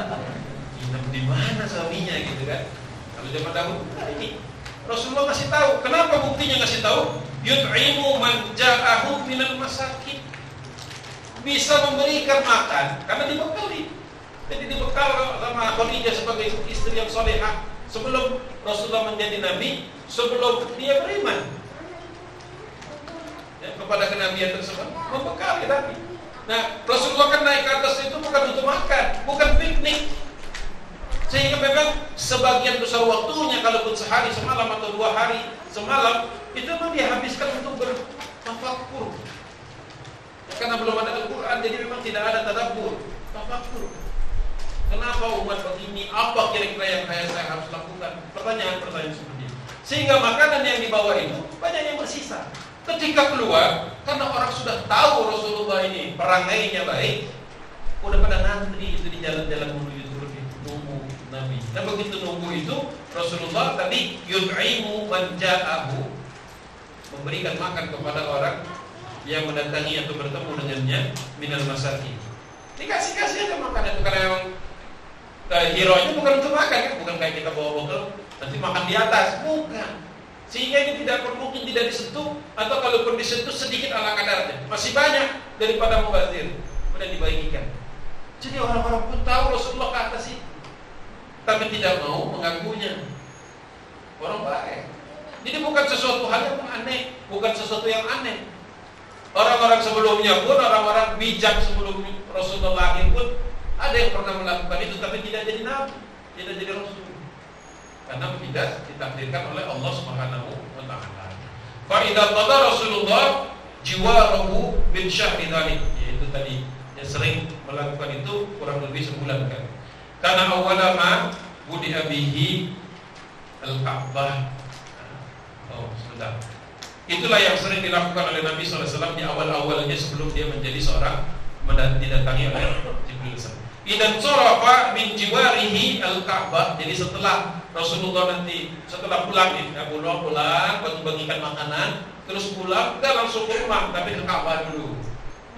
Nginep di mana suaminya gitu kan? Kalau zaman dahulu ini Rasulullah kasih tahu. Kenapa buktinya kasih tahu? Yut'imu man ja'ahu minal masakin. Bisa memberikan makan karena dibekali. Jadi dibekal sama Khadijah sebagai istri yang salehah sebelum Rasulullah menjadi nabi, sebelum dia beriman. Ya, kepada kenabian tersebut membekali Nabi. Nah, Rasulullah kan naik ke atas itu bukan untuk makan, bukan piknik. Sehingga memang sebagian besar waktunya, kalaupun sehari semalam atau 2 hari semalam, itu memang dihabiskan untuk bertafakkur. Karena belum ada Al-Quran, jadi memang tidak ada tadabbur, tafakkur. Kenapa umat begini? Apa kira-kira yang saya harus lakukan? Pertanyaan-pertanyaan seperti itu. Sehingga makanan yang dibawa itu banyak yang bersisa. Ketika keluar, karena orang sudah tahu Rasulullah ini perangainya baik, udah pada ngantri itu di jalan-jalan menuju turun itu, nunggu Nabi. Dan begitu nunggu itu, Rasulullah tadi yud'imu man ja'ahu, memberikan makan kepada orang yang mendatangi atau bertemu dengannya minal masakin. Dikasih-kasih aja makan itu, karena memang Hira itu bukan untuk makan kan, bukan kayak kita bawa bekal nanti makan di atas, bukan. Sehingga ini mungkin tidak disentuh, atau kalaupun disentuh sedikit ala kadarnya, masih banyak daripada mubazir, kemudian dibagikan. Jadi orang-orang pun tahu Rasulullah ke atas itu, tapi tidak mau mengakuinya. Orang baik. Jadi bukan sesuatu hal yang aneh, bukan sesuatu yang aneh. Orang-orang sebelumnya pun, orang-orang bijak sebelum Rasulullah lahir pun ada yang pernah melakukan itu, tapi tidak jadi nabi, tidak jadi rasul. Karena tidak ditakdirkan oleh Allah Subhanahu wa taala. Fa idza qada Rasulullah jiwarahu min syahri dzalik, yaitu tadi yang sering melakukan itu kurang lebih sebulan kan. Karena awalama budi abihi al-Ka'bah. Oh, sebentar. Itulah yang sering dilakukan oleh Nabi SAW di awal-awalnya sebelum dia menjadi seorang didatangi oleh Jibril. Idan sarafa min jiwarihi al-Ka'bah. Jadi setelah Rasulullah nanti setelah pulang pulang bagi-bagikan makanan, terus pulang enggak langsung ke rumah tapi ke Ka'bah dulu.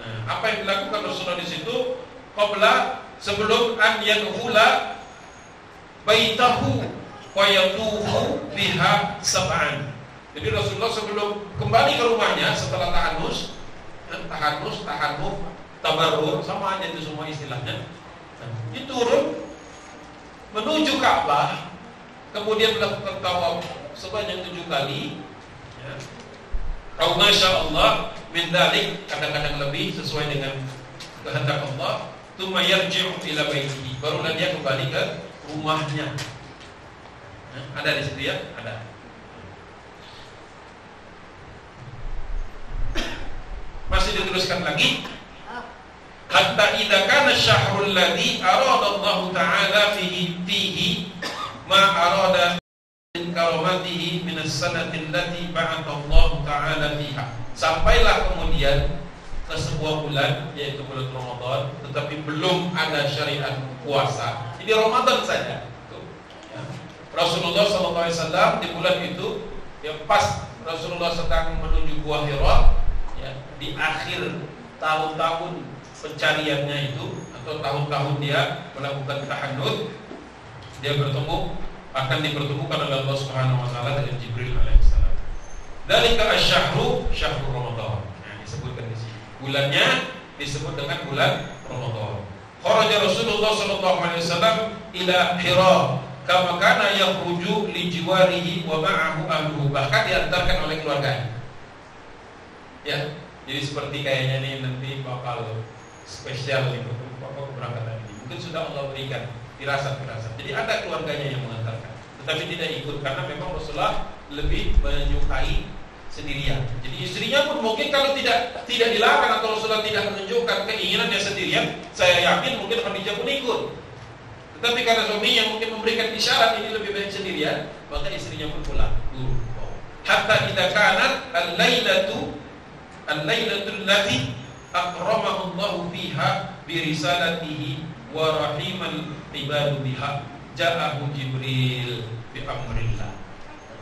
Nah, apa yang dilakukan Rasulullah di situ? Qabla, sebelum an yadkhula baitahu wa yatufu biha sab'an. Jadi Rasulullah sebelum kembali ke rumahnya setelah tahanus, tabarrur, sama aja itu semua istilahnya. Dia turun menuju Ka'bah, kemudian melakukan tawaf sebanyak 7 kali. Ya. Au masya Allah min dzalik, kadang-kadang lebih sesuai dengan kehendak Allah. Tsumma yarji'u ila baitihi, barulah dia kembali ke rumahnya. Nah, ada di situ ya, ada. Masih diteruskan lagi. Hatta idza kana asy-syahrul ladzi arada Allah Ta'ala fihi ma arada min karamatihi min minas sanati allati ba'atha Allah Ta'ala fiha. Sampailah kemudian ke sebuah bulan, yaitu bulan Ramadan, tetapi belum ada syariat puasa. Jadi Ramadan saja. Rasulullah SAW di bulan itu, ya pas Rasulullah sedang menuju Gua Hira, ya, di akhir tahun-tahun pencariannya itu, atau tahun-tahun dia melakukan tahannut, dia akan dipertemukan oleh Allah Subhanahu Wa Taala dengan Jibril alaihissalam. Dzalika asy-syahru syahrul Ramadan. Nah, disebutkan di sini. Bulannya disebut dengan bulan Ramadan. Kharaja Rasulullah sallallahu alaihi wasallam ila Hira kama kana yakhruju li jiwarihi wa ma'ahu ahluhu. Bahkan diantarkan oleh keluarganya. Ya, jadi seperti kayaknya nih nanti bakal spesial nih Bapak keberangkatan ini. Mungkin sudah Allah berikan firasat-firasat. Jadi ada keluarganya yang mengantarkan, tetapi tidak ikut karena memang Rasulullah lebih menyukai sendirian. Jadi istrinya pun mungkin kalau tidak dilarang atau Rasulullah tidak menunjukkan keinginannya sendirian, saya yakin mungkin Khadijah pun ikut. Tetapi karena suaminya mungkin memberikan isyarat ini lebih baik sendirian, maka istrinya pun pulang. Hatta idza kanat al-lailatu allati akramahu Allah fiha bi risalatihi wa rahimal ibadu biha ja'ahu Jibril bi amrillah.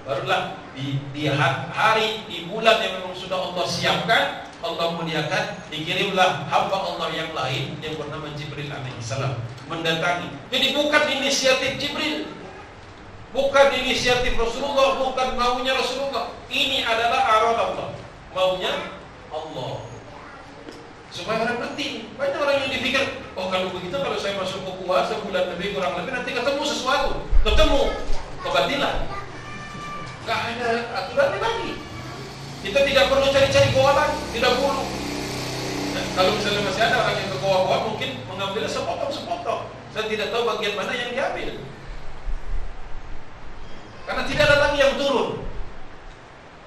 Barulah di hari di bulan yang memang sudah Allah siapkan, Allah muliakan, dikirimlah hamba Allah yang lain yang bernama Jibril alaihissalam mendatangi. Jadi bukan inisiatif Jibril, bukan inisiatif Rasulullah, bukan maunya Rasulullah. Ini adalah arat Allah, maunya Allah. Supaya orang penting. Banyak orang yang dipikir, oh kalau begitu kalau saya masuk ke puasa bulan lebih kurang lebih nanti ketemu sesuatu, ketemu kebatilan. Gak ada aturannya lagi. Kita tidak perlu cari-cari goa lagi, tidak perlu. Nah, kalau misalnya masih ada orang yang ke goa-goa, mungkin mengambilnya sepotong-sepotong. Saya tidak tahu bagian mana yang diambil. Karena tidak ada lagi yang turun.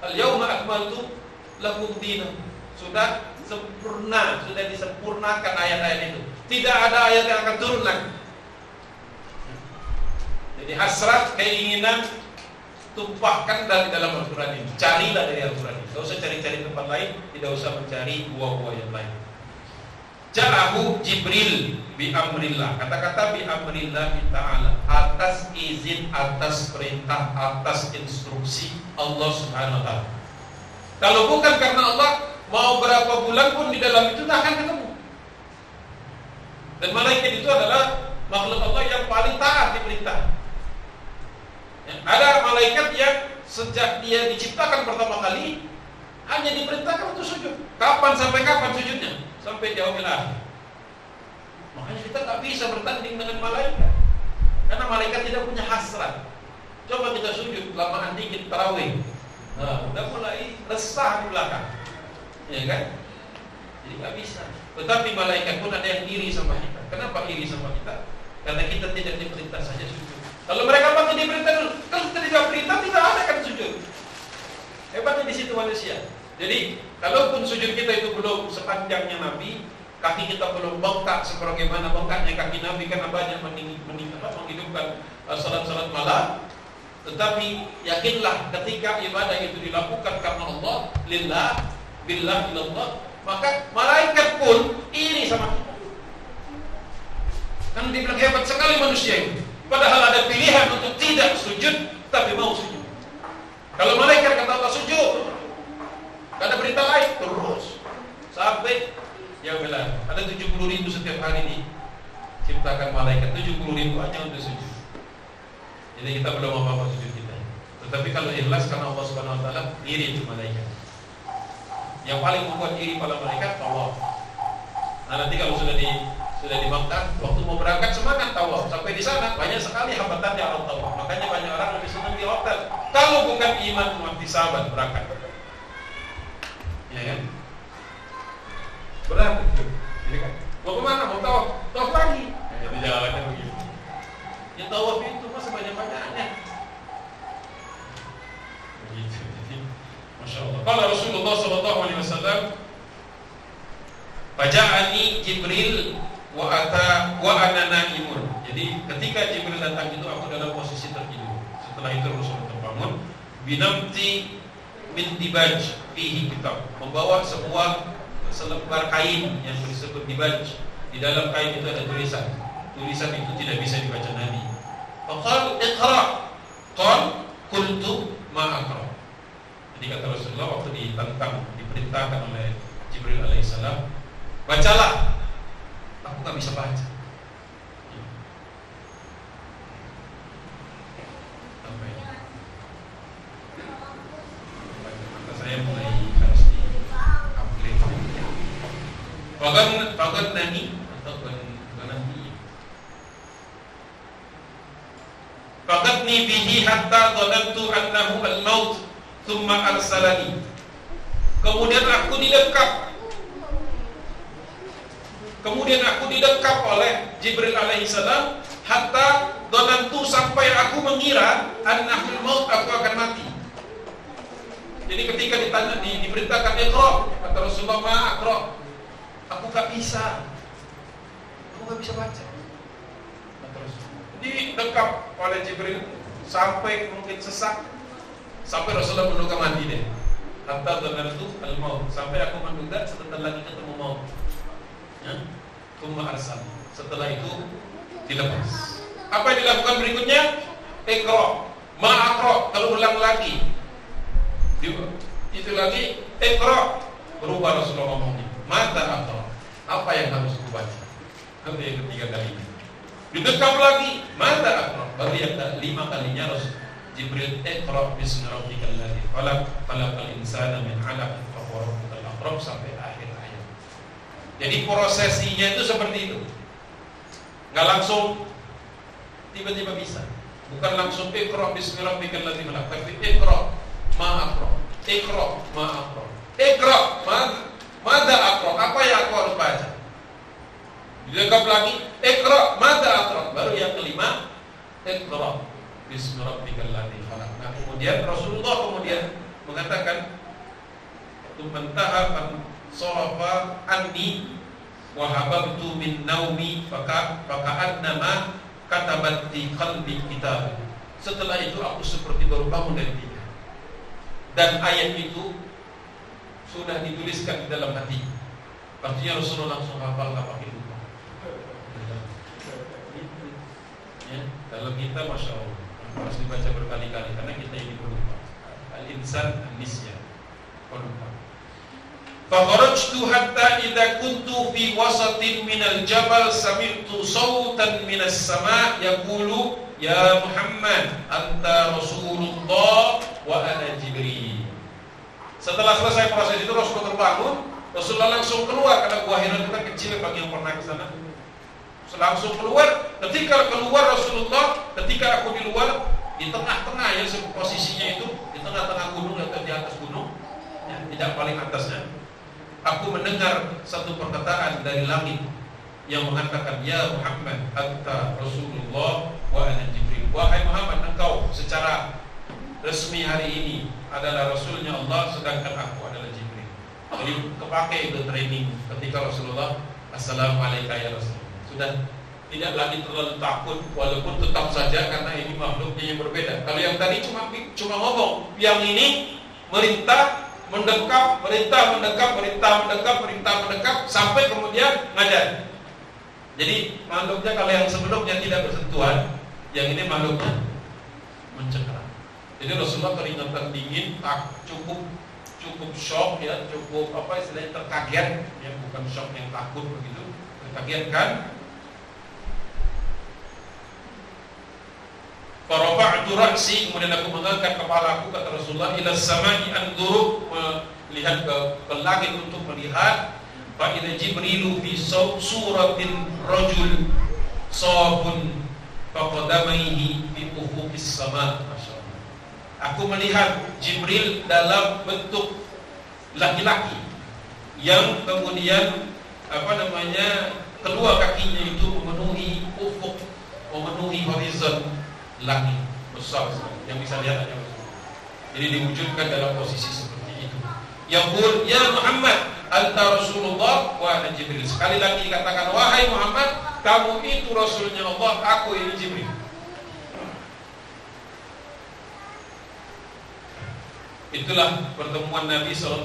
Al-yawma akmaltu lakum dinakum. Sudah sempurna, sudah disempurnakan ayat-ayat itu. Tidak ada ayat yang akan turun lagi. Jadi hasrat, keinginan tumpahkan dari dalam Al-Quran ini. Carilah dari Al-Quran ini. Tidak usah cari-cari tempat lain, tidak usah mencari gua-gua yang lain. Ja'ahu Jibril bi amrillah. Kata-kata bi amrillah ta'ala, atas izin, atas perintah, atas instruksi Allah Subhanahu wa taala. Kalau bukan karena Allah, mau berapa bulan pun di dalam itu tak akan ketemu. Dan malaikat itu adalah makhluk Allah yang paling taat diperintah. Ya, ada malaikat yang sejak dia diciptakan pertama kali hanya diperintahkan untuk sujud. Kapan sampai kapan sujudnya? Sampai yaumil akhir. Makanya kita tak bisa bertanding dengan malaikat, karena malaikat tidak punya hasrat. Coba kita sujud lamaan dikit tarawih, nah, udah mulai resah di belakang, ya kan? Jadi tak bisa. Tetapi malaikat pun ada yang iri sama kita. Kenapa iri sama kita? Karena kita tidak diperintah saja sujud. Kalau mereka pasti diperintah dulu, kalau kita tidak perintah tidak ada kan sujud. Hebatnya di situ manusia. Jadi kalaupun sujud kita itu belum sepanjangnya Nabi, kaki kita belum bengkak sebagaimana bengkaknya kaki Nabi, karena banyak menghidupkan salat-salat malam. Tetapi yakinlah ketika ibadah itu dilakukan karena Allah, lillah, billah, ilallah, maka malaikat pun iri sama kita. Kan dibilang hebat sekali manusia itu. Padahal ada pilihan untuk tidak sujud, tapi mau sujud. Kalau malaikat kata Allah sujud, gak ada berita lain, terus sampai ya benar. Ada 70.000 setiap hari diciptakan malaikat, 70.000 hanya untuk sujud. Jadi kita belum apa-apa sujud kita. Tetapi kalau ikhlas karena Allah Subhanahu Wa Taala, iri itu malaikat. Yang paling membuat iri para malaikat tawaf. Nah nanti kalau sudah di Makkah, waktu mau berangkat semangat tawaf. Sampai di sana banyak sekali hambatan di alam tawaf. Makanya banyak orang lebih senang di hotel. Kalau bukan iman mati sahabat berangkat, ya kan? Berangkat, jadi kan? Mau kemana? Mau tawaf? Tawaf lagi. Jadi jalannya begitu. Ya tawaf itu masa banyak-banyaknya. Begitu. Jadi, masya Allah. Kalau Rasulullah SAW, Faja'ani Jibril wa ana naimun. Jadi ketika Jibril datang itu aku dalam posisi tertidur. Setelah itu Rasulullah terbangun binamti min dibaj fihi kitab, membawa sebuah selembar kain yang disebut dibaj. Di dalam kain itu ada tulisan. Tulisan itu tidak bisa dibaca Nabi. Faqal iqra. Qal qultu ma aqra. Jadi kata Rasulullah waktu ditantang, diperintahkan oleh Jibril alaihissalam, bacalah. Aku nggak bisa baca. Maka saya mulai harus di-upgrade. Bagan nani atau gananti. Faqadni bihi hatta dhanantu annahu al-maut, thumma arsalani. Kemudian aku didekap oleh Jibril alaihissalam hatta dhanantu, sampai aku mengira annahul maut, aku akan mati. Jadi ketika diperintahkan iqra, kata Rasulullah ma aqra, aku gak bisa baca. Didekap oleh Jibril sampai mungkin sesak, sampai Rasulullah menduga mati deh. Hatta dhanantu al-maut, sampai aku menduga sebentar lagi ketemu maut. Thumma arsal, setelah itu dilepas. Apa yang dilakukan berikutnya? Iqra, ma aqra, terulang lagi. Itu lagi iqra, berubah Rasulullah ngomongnya. Mata aqra, apa yang harus kubaca? Itu yang ketiga kalinya. Didekap lagi, mata aqra, baru yang 5 kalinya Jibril iqra bismi rabbikal ladzi khalaq, khalaqal insana min 'alaq, wa rabbukal akram, sampai akhir ayat. Jadi prosesinya itu seperti itu. Enggak langsung tiba-tiba bisa. Bukan langsung iqra bismi rabbikal ladzi khalaq, tapi iqra ma aqra, iqra ma aqra, iqra mada aqra, apa yang aku harus baca? Dilengkap lagi, iqra mada aqra, baru yang kelima iqra bismi rabbikal ladzi khalaq. Nah, kemudian Rasulullah mengatakan, "Tumantaha sarafa anni wa hababtu min naumi faka'annama katabat di qalbi kitab." Setelah itu aku seperti baru bangun dari tidur, dan ayat itu sudah dituliskan di dalam hati. Artinya Rasulullah langsung hafal apa itu. Ya, dalam kita Masya Allah harus dibaca berkali-kali karena kita ini pelupa. Al-insan an-nisyan, pelupa. Fakharajtu hatta idza kuntu fi wasatin minal jabal sami'tu sautan minas sama' yaqulu ya Muhammad anta Rasulullah wa ana Jibril. Setelah selesai proses itu Rasulullah terbangun, Rasulullah langsung keluar karena Gua Hira itu kan kecil bagi yang pernah ke sana. Langsung keluar. Ketika keluar Rasulullah, ketika aku di luar, di tengah-tengah ya posisinya itu, di tengah-tengah gunung atau di atas gunung, ya, tidak paling atasnya. Aku mendengar satu perkataan dari langit yang mengatakan, ya Muhammad anta Rasulullah wa ana Jibril. Wahai Muhammad, engkau secara resmi hari ini adalah Rasulnya Allah, sedangkan aku adalah Jibril. Jadi kepake itu training ketika Rasulullah Assalamualaikum ya Rasul. Sudah tidak lagi terlalu takut, walaupun tetap saja karena ini makhluknya yang berbeda. Kalau yang tadi cuma ngomong, yang ini merintah, mendekat, perintah mendekat, sampai kemudian ngajar. Jadi makhluknya kalau yang sebelumnya tidak bersentuhan, yang ini makhluknya mencekram. Jadi Rasulullah keringatan dingin, cukup shock ya, cukup apa istilahnya terkaget, ya bukan shock yang takut begitu, terkaget kan? Farafa'tu ra'si, kemudian aku mengangkat kepalaku, kata Rasulullah, ila samai anzuru, melihat ke langit untuk melihat. Fa idza Jibrilu fi suratin rajul sawabun faqadamaihi fi ufuqis sama. Masyaallah. Aku melihat Jibril dalam bentuk laki-laki yang kemudian kedua kakinya itu memenuhi ufuk, memenuhi horizon langit besar yang bisa lihat hanya Rasulullah. Jadi diwujudkan dalam posisi seperti itu. Yaqul ya Muhammad anta Rasulullah wa ana Jibril. Sekali lagi dikatakan, wahai Muhammad, kamu itu Rasulnya Allah, aku ini Jibril. Itulah pertemuan Nabi SAW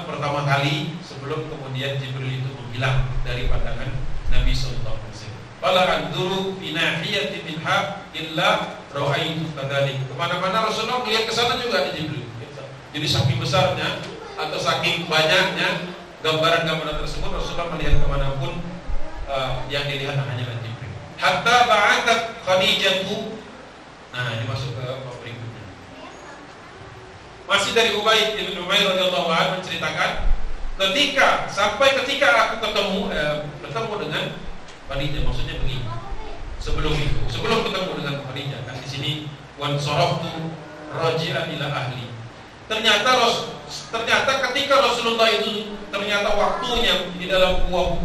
pertama kali sebelum kemudian Jibril itu menghilang dari pandangan Nabi SAW. Fala anzuru fi nahiyatin minha illa ra'aitu kadzalik. Kemana-mana Rasulullah melihat ke sana juga ada Jibril. Jadi saking besarnya atau saking banyaknya gambaran-gambaran tersebut, Rasulullah melihat kemanapun yang dilihat hanyalah Jibril. Hatta ba'athat Khadijatu. Nah, ini masuk ke bab berikutnya. Masih dari Ubaid bin Umair radhiyallahu anhu menceritakan, sampai ketika aku ketemu dengan Khadijah, maksudnya begini. Sebelum ketemu dengan Khadijah, kan di sini wan saraftu raji'an ila ahli. Ternyata ketika Rasulullah itu ternyata waktunya di dalam gua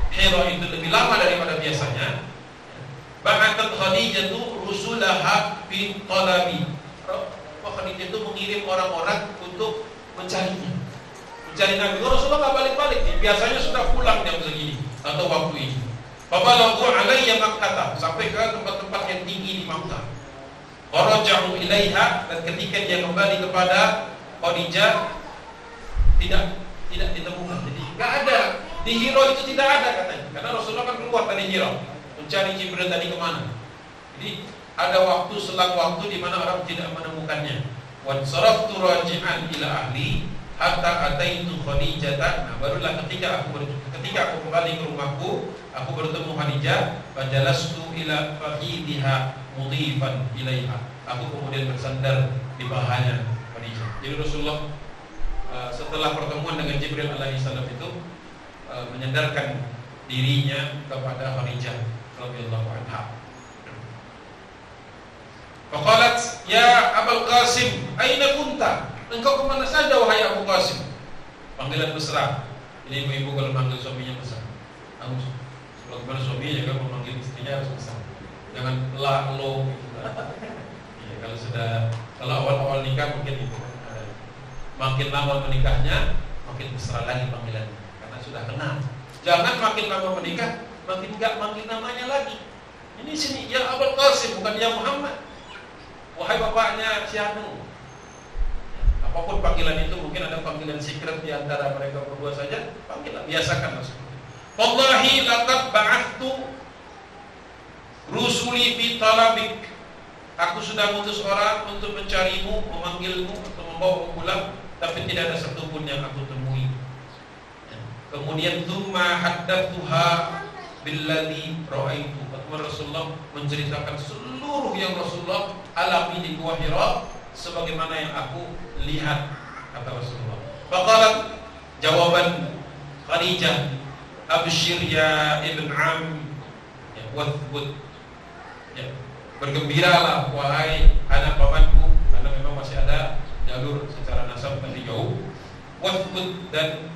Hira itu lebih lama daripada biasanya. Ba'atat Khadijah itu rusulaha fi talabi. Khadijah itu mengirim orang-orang untuk mencarinya. Mencari Nabi. Rasulullah enggak balik-balik nih. Biasanya sudah pulang jam segini atau waktu ini. Fabalaghu alayya Makkah, sampai ke tempat-tempat yang tinggi di Makkah. Waraja'u ilaiha, dan ketika dia kembali kepada Khadijah tidak ditemukan. Jadi enggak ada. Di Hira itu tidak ada katanya. Karena Rasulullah kan keluar dari Hira mencari Jibril tadi kemana. Jadi ada waktu selang waktu di mana orang tidak menemukannya. Wan saraftu raji'an ila ahli hatta ataitu Khadijah. Nah, barulah ketika aku kembali ke rumahku, aku bertemu Khadijah, fajalastu ila fahidiha mudhifan ilaiha. Aku kemudian bersandar di pahanya Khadijah. Jadi Rasulullah setelah pertemuan dengan Jibril alaihi salam itu menyandarkan dirinya kepada Khadijah radhiyallahu anha. Faqalat ya Abul Qasim, aina kunta? Engkau kemana saja wahai Abu Qasim? Panggilan mesra. Ini ibu-ibu kalau manggil suaminya mesra. Kalau kemana suaminya juga memanggil istrinya harus mesra. Jangan lo gitu. Ya, kalau awal-awal nikah mungkin itu. Makin lama menikahnya makin mesra lagi panggilannya, karena sudah kenal. Jangan makin lama menikah makin enggak manggil namanya lagi. Ini sini ya Abul Qasim, bukan ya Muhammad. Wahai bapaknya si Anu. Apapun panggilan itu, mungkin ada panggilan secret di antara mereka berdua saja, panggillah, biasakan seperti itu. Wallahi laqad ba'athtu rusuli fi talabik. Aku sudah mengutus orang untuk mencarimu, memanggilmu, untuk membawa pulang, tapi tidak ada satupun yang aku temui. Kemudian tsumma haddatsuha billadzi ra'aitu. Rasulullah menceritakan seluruh yang Rasulullah alami di Gua Hira sebagaimana yang aku lihat, kata Rasulullah. Faqalat, jawaban Khadijah, abshir ya ibn am, ya, wathbut, ya, bergembiralah wahai anak pamanku, karena memang masih ada jalur secara nasab masih jauh. Wathbut, dan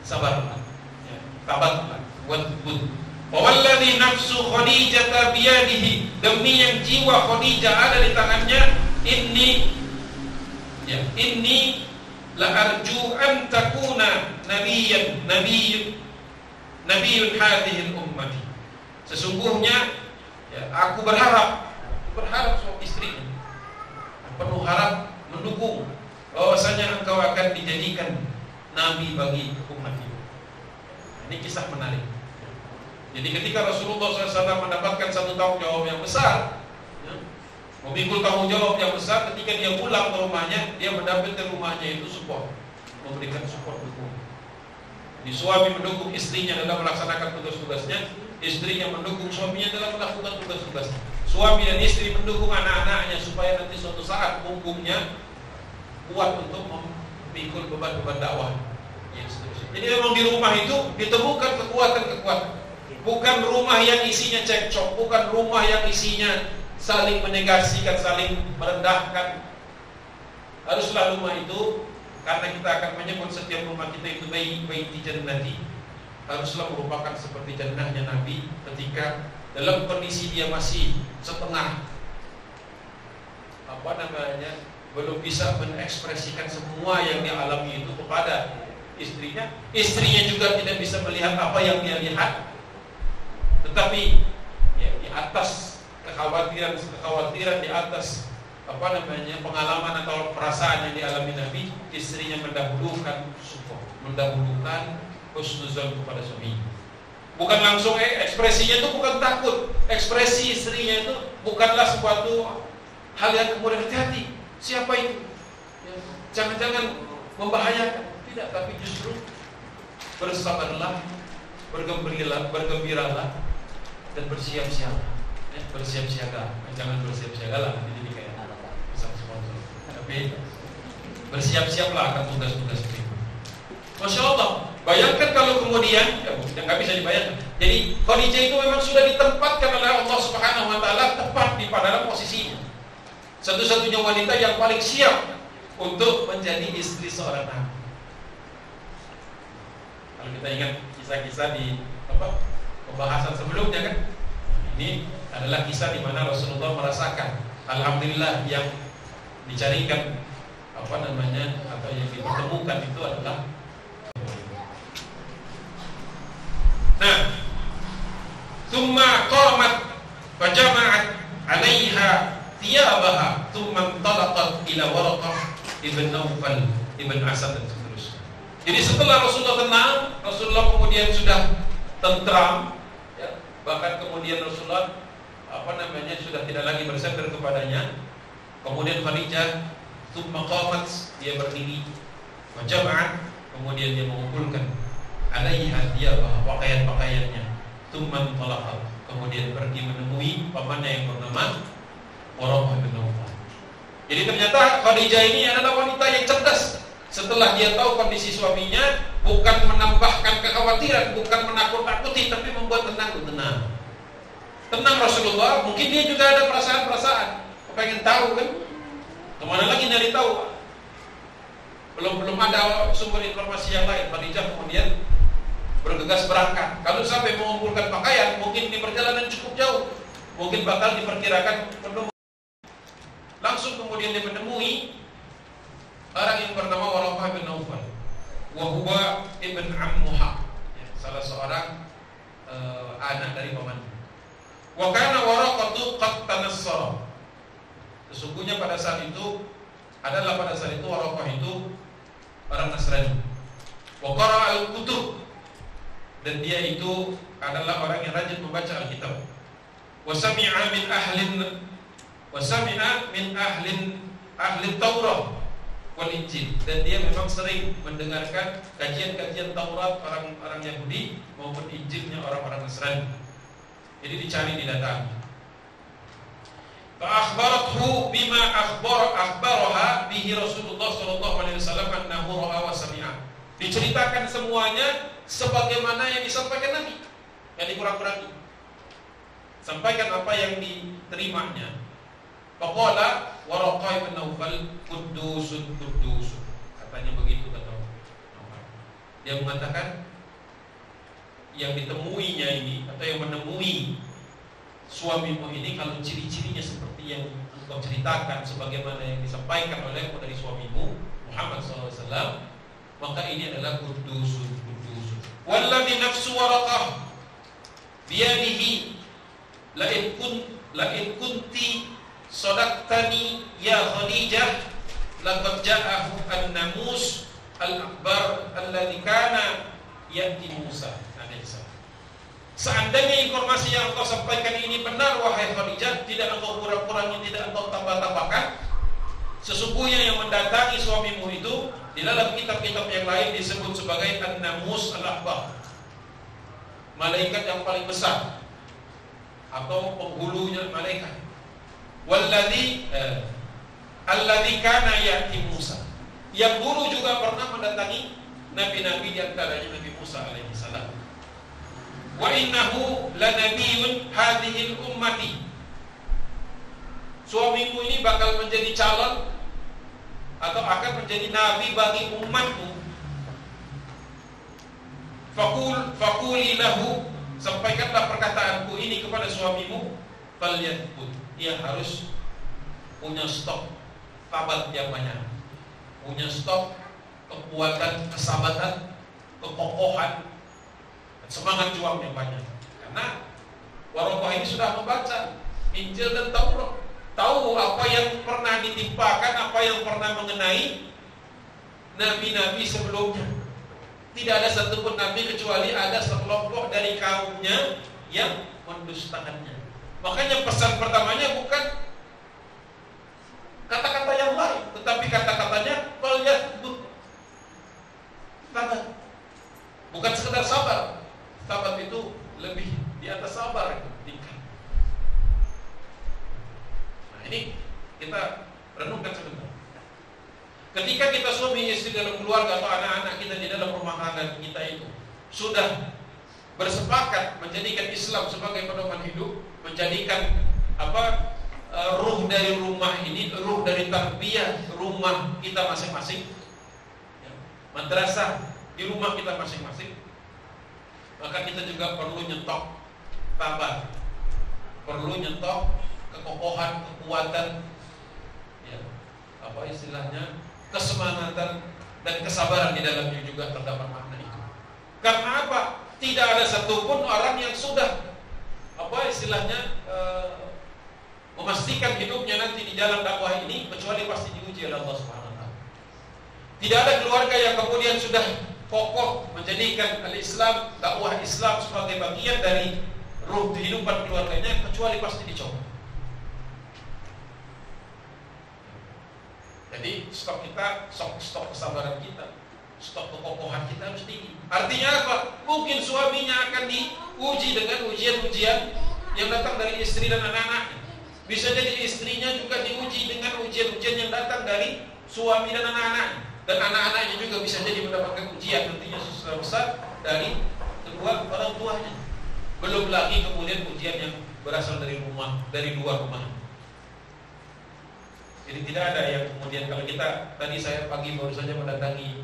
sabarlah, ya, tabatlah. Wathbut. Walladzi nafsu Khadijah biyadihi, demi yang jiwa Khadijah ada di tangannya, inni la arju an takuna nabiyyun hadhihi ummati. Sesungguhnya ya, aku berharap suami istrinya penuh harap, mendukung bahwasanya engkau akan dijadikan nabi bagi umat ini. Ini kisah menarik. Jadi ketika Rasulullah SAW mendapatkan satu tanggung jawab yang besar, ya, memikul tanggung jawab yang besar, ketika dia pulang ke rumahnya, dia mendapatkan rumahnya itu support, memberikan support dukung. Jadi suami mendukung istrinya dalam melaksanakan tugas-tugasnya, istrinya mendukung suaminya dalam melakukan tugas-tugasnya. Suami dan istri mendukung anak-anaknya supaya nanti suatu saat punggungnya kuat untuk memikul beban-beban dakwah. Ya, seterusnya. Jadi memang di rumah itu ditemukan kekuatan-kekuatan. Bukan rumah yang isinya cekcok, bukan rumah yang isinya saling menegasikan, saling merendahkan. Haruslah rumah itu, karena kita akan menyebut setiap rumah kita itu baiti jannati, haruslah merupakan seperti jannahnya Nabi ketika dalam kondisi dia masih setengah belum bisa mengekspresikan semua yang dia alami itu kepada istrinya. Istrinya juga tidak bisa melihat apa yang dia lihat. Tetapi ya, di atas kekhawatiran, di atas pengalaman atau perasaan yang dialami Nabi, istrinya mendahulukan husnuzon kepada suami. Bukan langsung ekspresinya itu bukan takut. Ekspresi istrinya itu bukanlah suatu hal yang kemudian hati-hati. Siapa itu? Jangan-jangan membahayakan. Tidak, tapi justru bersabarlah, bergembiralah dan bersiap-siaplah. Bersiap-siaga. Jangan bersiap-siagalah. Jadi kayak sponsor. Tapi bersiap-siaplah akan tugas-tugas itu. Masya Allah. Bayangkan kalau kemudian nggak bisa dibayangkan. Jadi Khadijah itu memang sudah ditempatkan oleh Allah Subhanahu Wa Taala tepat di pada posisinya. Satu-satunya wanita yang paling siap untuk menjadi istri seorang nabi. Kalau kita ingat kisah-kisah di pembahasan sebelumnya kan, ini adalah kisah di mana Rasulullah merasakan, alhamdulillah yang dicarikan atau yang dipertemukan itu adalah. Nah, thumma qamat wa jama'at 'alaiha thiyabaha thumma talaqat ila Waraqah ibn Naufal ibn Asad dan seterusnya. Jadi setelah Rasulullah tenang, Rasulullah kemudian sudah tentram, ya, bahkan kemudian Rasulullah sudah tidak lagi bersandar kepadanya. Kemudian Khadijah thumma qamat, dia berdiri, wa jama'at, kemudian dia mengumpulkan alaiha thiyabah, pakaian-pakaiannya, thumma talaqat, kemudian pergi menemui pamannya yang bernama Waraqah bin Naufal. Jadi ternyata Khadijah ini adalah wanita yang cerdas. Setelah dia tahu kondisi suaminya, bukan menambahkan kekhawatiran, bukan menakut-nakuti, tapi membuat tenang. Tenang Rasulullah. Mungkin dia juga ada perasaan-perasaan, pengen tahu kan, kemana lagi nyari tahu. Belum ada sumber informasi yang lain. Khadijah kemudian bergegas berangkat. Kalau sampai mengumpulkan pakaian, mungkin di perjalanan cukup jauh, mungkin bakal diperkirakan penuh. Langsung kemudian dia menemui orang yang bernama Waraqah bin Naufal, wa huwa ibn ammuha, salah seorang anak dari pamannya. Wa kana Waraqatu qad tanassara. Sesungguhnya pada saat itu Waraqah itu orang Nasrani. Wa qara'a al-kutub, dan dia itu adalah orang yang rajin membaca Alkitab. Wa sami'a min ahli Taurat wal Injil, dan dia memang sering mendengarkan kajian-kajian Taurat orang-orang Yahudi maupun Injilnya orang-orang Nasrani. Jadi dicari, didatangi. Fa akhbarathu bima akhbaraha bihi Rasulullah sallallahu alaihi wasallam annahu ra'a wa sami'a. Diceritakan semuanya sebagaimana yang disampaikan Nabi, yang dikurang-kurangi. Sampaikan apa yang diterimanya. Faqala Waraqah bin Naufal quddusun. Katanya begitu kata Naufal. Dia mengatakan yang ditemuinya ini, atau yang menemui suamimu ini, kalau ciri-cirinya seperti yang engkau ceritakan sebagaimana yang disampaikan olehmu dari suamimu Muhammad SAW, maka ini adalah quddusun. Walladhi nafsu Waraqah biyadihi la'in kunti sadaqtani ya Khadijah laqad ja'ahu an-namus al-akbar alladhi kana ya'ti Musa alaihi salam. Seandainya informasi yang engkau sampaikan ini benar wahai Khadijah, tidak engkau kurang-kurangi, tidak engkau tambah-tambahkan, sesungguhnya yang mendatangi suamimu itu di dalam kitab-kitab yang lain disebut sebagai an-namus al-akbar, malaikat yang paling besar atau penghulunya malaikat. Alladzi kana ya'ti Musa, yang dulu juga pernah mendatangi nabi-nabi, di antaranya Nabi Musa alaihi salam. Wa innahu lanabiyyun hadhil ummati, suamimu ini bakal menjadi calon atau akan menjadi nabi bagi umatmu. Faquli lahu, sampaikanlah perkataanku ini kepada suamimu. Falyakut, dia harus punya stok tabat yang banyak, punya stok kekuatan, kesabaran, kekokohan, semangat juang yang banyak. Karena Waraqah ini sudah membaca Injil dan Taurat, tahu apa yang pernah ditimpakan, apa yang pernah mengenai nabi-nabi sebelumnya. Tidak ada satupun nabi kecuali ada sekelompok dari kaumnya yang mendustakannya. Makanya pesan pertamanya bukan kata-kata yang lain, tetapi kata-katanya falyasbut, sabar. Bukan sekedar sabar. Sabar itu lebih di atas sabar itu tingkat. Nah, ini kita renungkan sebentar. Ketika kita suami istri dalam keluarga atau anak-anak kita di dalam rumah tangga kita itu sudah bersepakat menjadikan Islam sebagai pedoman hidup, menjadikan ruh dari rumah ini, ruh dari tarbiyah rumah kita masing-masing, madrasah di rumah kita masing-masing, maka kita juga perlu nyetok sabar, perlu nyetok kekokohan, kekuatan, istilahnya kesemangatan dan kesabaran di dalamnya juga terdapat makna itu. Karena apa? Tidak ada satupun orang yang sudah memastikan hidupnya nanti di jalan dakwah ini kecuali pasti diuji oleh Allah Subhanahu wa taala. Tidak ada keluarga yang kemudian sudah kokoh menjadikan al-Islam, dakwah Islam sebagai bagian dari ruh kehidupan keluarganya kecuali pasti dicoba. Jadi stok kesabaran kita, stok kekokohan kita harus tinggi. Artinya apa? Mungkin suaminya akan diuji dengan ujian-ujian yang datang dari istri dan anak-anaknya. Bisa jadi istrinya juga diuji dengan ujian-ujian yang datang dari suami dan anak-anaknya. Dan anak-anaknya juga bisa jadi mendapatkan ujian nantinya secara besar dari kedua orang tuanya. Belum lagi kemudian ujian yang berasal dari luar rumah. Jadi tidak ada yang kemudian, kalau kita tadi saya pagi baru saja mendatangi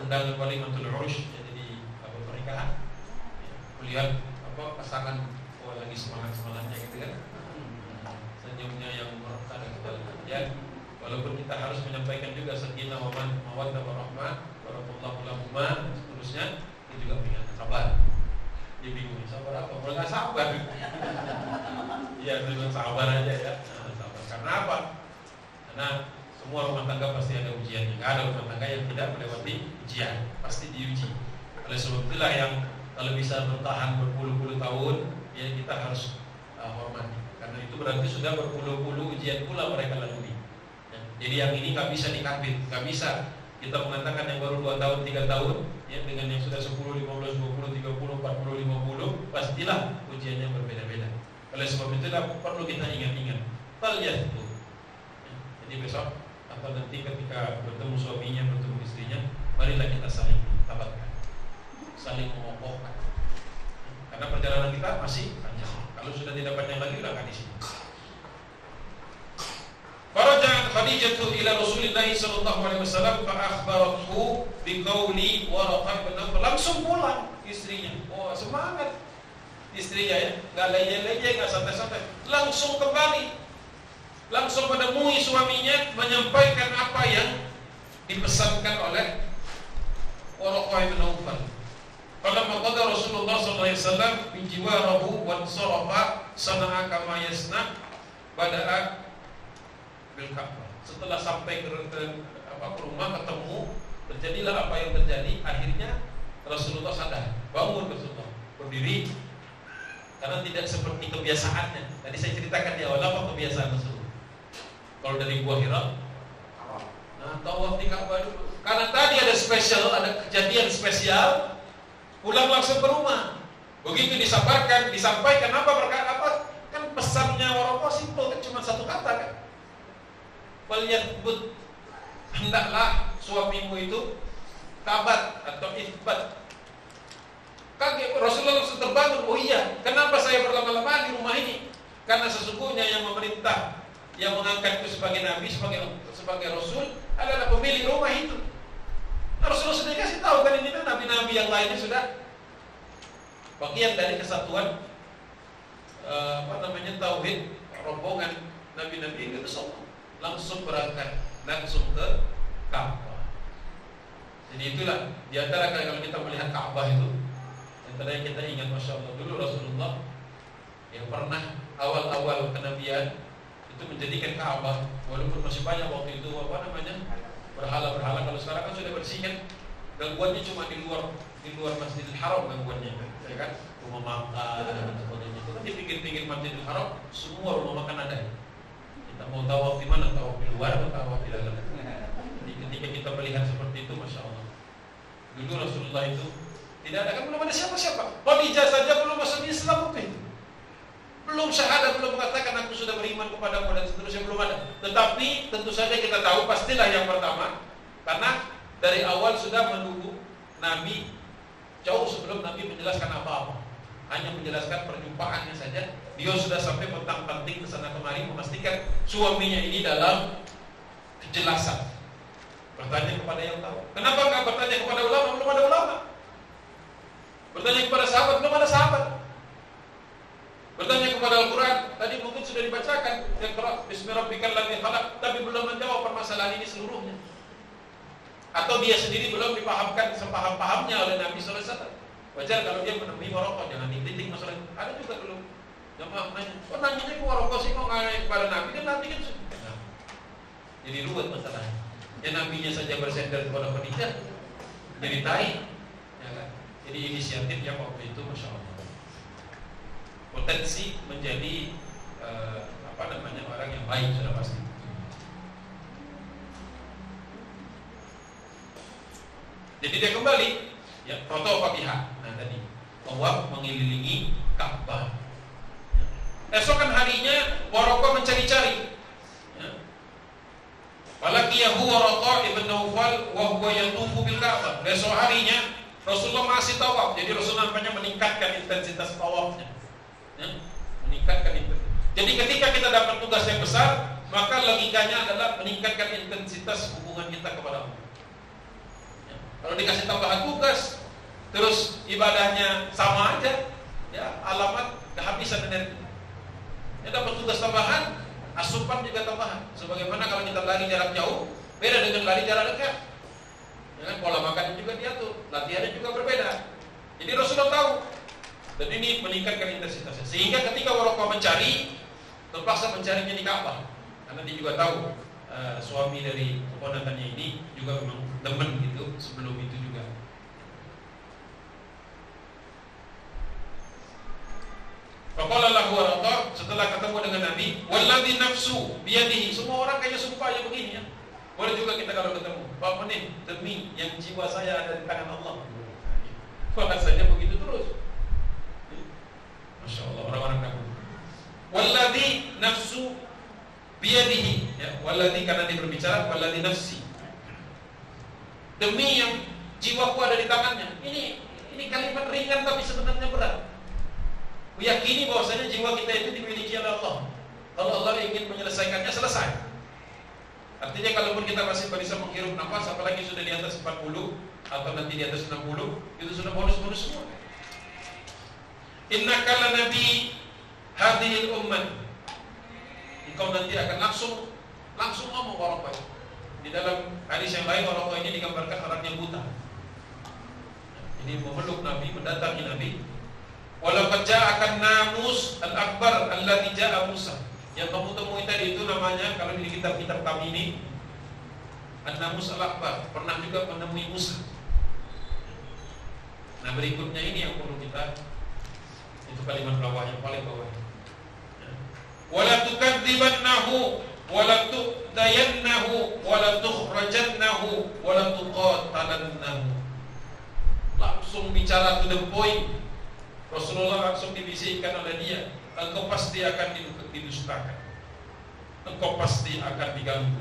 undangan Walimatul Urush, jadi di pernikahan, melihat pasangan lagi semangatnya gitu kan, senyumnya yang merekah dan kebahagiaan. Walaupun kita harus menyampaikan juga sakinah wa mawaddah warahmah barakallahu lahuma dan seterusnya, itu juga mengingatkan sabar. Dia bingung, sabar apa? Kalau nggak sabar, ya memang sabar aja ya. Sabar. Karena apa? Karena semua rumah tangga pasti ada ujiannya. Nggak ada rumah tangga yang tidak melewati ujian, pasti diuji. Oleh sebab itulah yang kalau bisa bertahan berpuluh-puluh tahun, ya kita harus hormati. Karena itu berarti sudah berpuluh-puluh ujian pula mereka lalui. Jadi yang ini nggak bisa dikabit, nggak bisa kita mengatakan yang baru 2 tahun, 3 tahun, ya dengan yang sudah 10, 15, 20, 30, 40, 50, pastilah ujiannya berbeda-beda. Oleh sebab itulah perlu kita ingat-ingat. Falyasbut. Jadi besok atau nanti ketika bertemu suaminya, bertemu istrinya, marilah kita saling tabatkan, saling mengokohkan. Karena perjalanan kita masih panjang. Kalau sudah tidak panjang lagi, udah kan di sini. Faraja'at Khadijah ila Rasulillah sallallahu alaihi wasallam fa akhbarathu biqauli Waraqah bin Nawfal. Langsung pulang istrinya. Oh, semangat istrinya ya, enggak leye-leye, enggak santai-santai. Langsung kembali. Langsung menemui suaminya menyampaikan apa yang dipesankan oleh Waraqah bin Nawfal. Falamma qada Rasulullah sallallahu alaihi wasallam bi jiwarahu wa sarafa sana'a kama yasna bada'a bil Ka'bah. Setelah sampai ke rumah ketemu, terjadilah apa yang terjadi. Akhirnya Rasulullah sadar, bangun Rasulullah, berdiri, karena tidak seperti kebiasaannya. Tadi saya ceritakan di awal apa kebiasaan Rasulullah. Kalau dari Gua Hira, tawaf di Ka'bah dulu. Karena tadi ada spesial, ada kejadian spesial, pulang langsung ke rumah. Begitu disabarkan, disampaikan apa? Kan pesannya Waraqah simpel, kan cuma satu kata kan. Falyasbut, hendaklah suamimu itu tabat atau isbat. Kaget Rasulullah langsung terbangun. Oh iya, kenapa saya berlama-lama di rumah ini? Karena sesungguhnya yang memerintah, yang mengangkatku sebagai nabi, sebagai rasul adalah pemilik rumah itu. Rasulullah sudah kasih tahu kan, ini kan nabi-nabi yang lainnya sudah bagian dari kesatuan tauhid rombongan nabi-nabi itu semua. Langsung berangkat, langsung ke Ka'bah. Jadi itulah diantara kalau kita melihat Ka'bah itu, antara yang kita ingat, Masya Allah, dulu Rasulullah yang pernah awal-awal kenabian itu menjadikan Ka'bah, walaupun masih banyak waktu itu berhala-berhala. Kalau sekarang kan sudah bersih kan, gangguannya cuma di luar Masjidil Haram gangguannya, ya kan? Rumah makan dan sebagainya itu kan di pinggir-pinggir Masjidil Haram semua rumah makan ada. Kita mau tawaf di mana? Tawaf di luar atau tawaf di dalam? Jadi ketika kita melihat seperti itu, masya Allah. Dulu Rasulullah itu tidak ada, kan belum ada siapa-siapa. Khadijah saja belum masuk Islam waktu itu. Belum syahadat, belum mengatakan aku sudah beriman kepadamu dan seterusnya, belum ada. Tetapi tentu saja kita tahu pastilah yang pertama, karena dari awal sudah menunggu Nabi jauh sebelum Nabi menjelaskan apa-apa. Hanya menjelaskan perjumpaannya saja. Dia sudah sampai petang-penting kesana kemari memastikan suaminya ini dalam kejelasan. Bertanya kepada yang tahu. Kenapa enggak bertanya kepada ulama? Belum ada ulama. Bertanya kepada sahabat, belum ada sahabat. Bertanya kepada Al-Quran, tadi mungkin sudah dibacakan, Iqra bismi rabbikal ladzi khalaq, tapi belum menjawab permasalahan ini seluruhnya. Atau dia sendiri belum dipahamkan sepaham-pahamnya oleh Nabi sallallahu alaihi wasallam. Wajar kalau dia menemui Warokoh, jangan dititik masalah. Ada juga belum. Jamaah nanya, kok nanyanya ke Warokoh sih, kok nanya kepada Nabi? Kan Nabi kan sudah. Jadi ruwet masalahnya. Ya nabinya saja bersender kepada Khadijah, jadi tai, ya kan? Jadi inisiatif yang waktu itu, masya Allah, potensi menjadi orang yang baik sudah pasti. Jadi dia kembali, ya, foto Fatihah. Nah tadi, tawaf mengelilingi Ka'bah. Esokan harinya Warokoh mencari-cari. Walakiyahu Warokoh ibn Naufal wa huwa yatufu bil Ka'bah. Besok harinya Rasulullah masih tawaf. Jadi Rasulullah nampaknya meningkatkan intensitas tawafnya, ya, meningkatkan itu. Jadi ketika kita dapat tugas yang besar, maka logikanya adalah meningkatkan intensitas hubungan kita kepada Allah. Ya. Kalau dikasih tambahan tugas, terus ibadahnya sama aja, ya, alamat kehabisan energi. Ya, dapat tugas tambahan, asupan juga tambahan. Sebagaimana kalau kita lari jarak jauh, beda dengan lari jarak dekat. Ya kan, pola makan juga diatur, latihannya juga berbeda. Jadi Rasulullah tahu, dan ini meningkatkan intensitasnya. Sehingga ketika Warokoh mencari, terpaksa mencarinya di Ka'bah, karena dia juga tahu suami dari keponakannya ini juga memang demen gitu sebelum itu juga. Faqala lahu Warokoh, setelah ketemu dengan Nabi, walladzi nafsu biyadihi. Semua orang kayaknya sumpah ya begini ya. Boleh juga kita kalau ketemu, Pak Menit, demi yang jiwa saya ada di tangan Allah. Bahasanya begitu terus. Masya Allah, orang-orang kabur. Walladzi nafsu biyadihi, ya, walladzi karena dia berbicara, walladzi nafsi. Demi yang jiwaku ada di tangannya. Ini kalimat ringan tapi sebenarnya berat. Yakini bahwasanya jiwa kita itu dimiliki oleh Allah. Kalau Allah ingin menyelesaikannya, selesai. Artinya kalaupun kita masih bisa menghirup nafas, apalagi sudah di atas 40 atau nanti di atas 60, itu sudah bonus-bonus semua. Innaka lanabi hadhil ummah. Engkau nanti akan langsung ngomong Warokoh. Di dalam hadis yang lain Warokoh ini digambarkan orang yang buta. Ini memeluk Nabi, mendatangi Nabi. Walaqad ja'akan namus al-akbar alladzi ja'a Musa. Yang kamu temui tadi itu namanya, kalau di kitab-kitab kami ini, An-Namus al-Akbar, pernah juga menemui Musa. Nah berikutnya ini yang perlu kita, itu kalimat bawah yang paling bawah. Wala tukadzibannahu wala tudayannahu wala tukhrajannahu wala tuqatalannahu. Langsung bicara to the point. Rasulullah langsung dibisikkan oleh dia, engkau pasti akan didustakan, engkau pasti akan diganggu,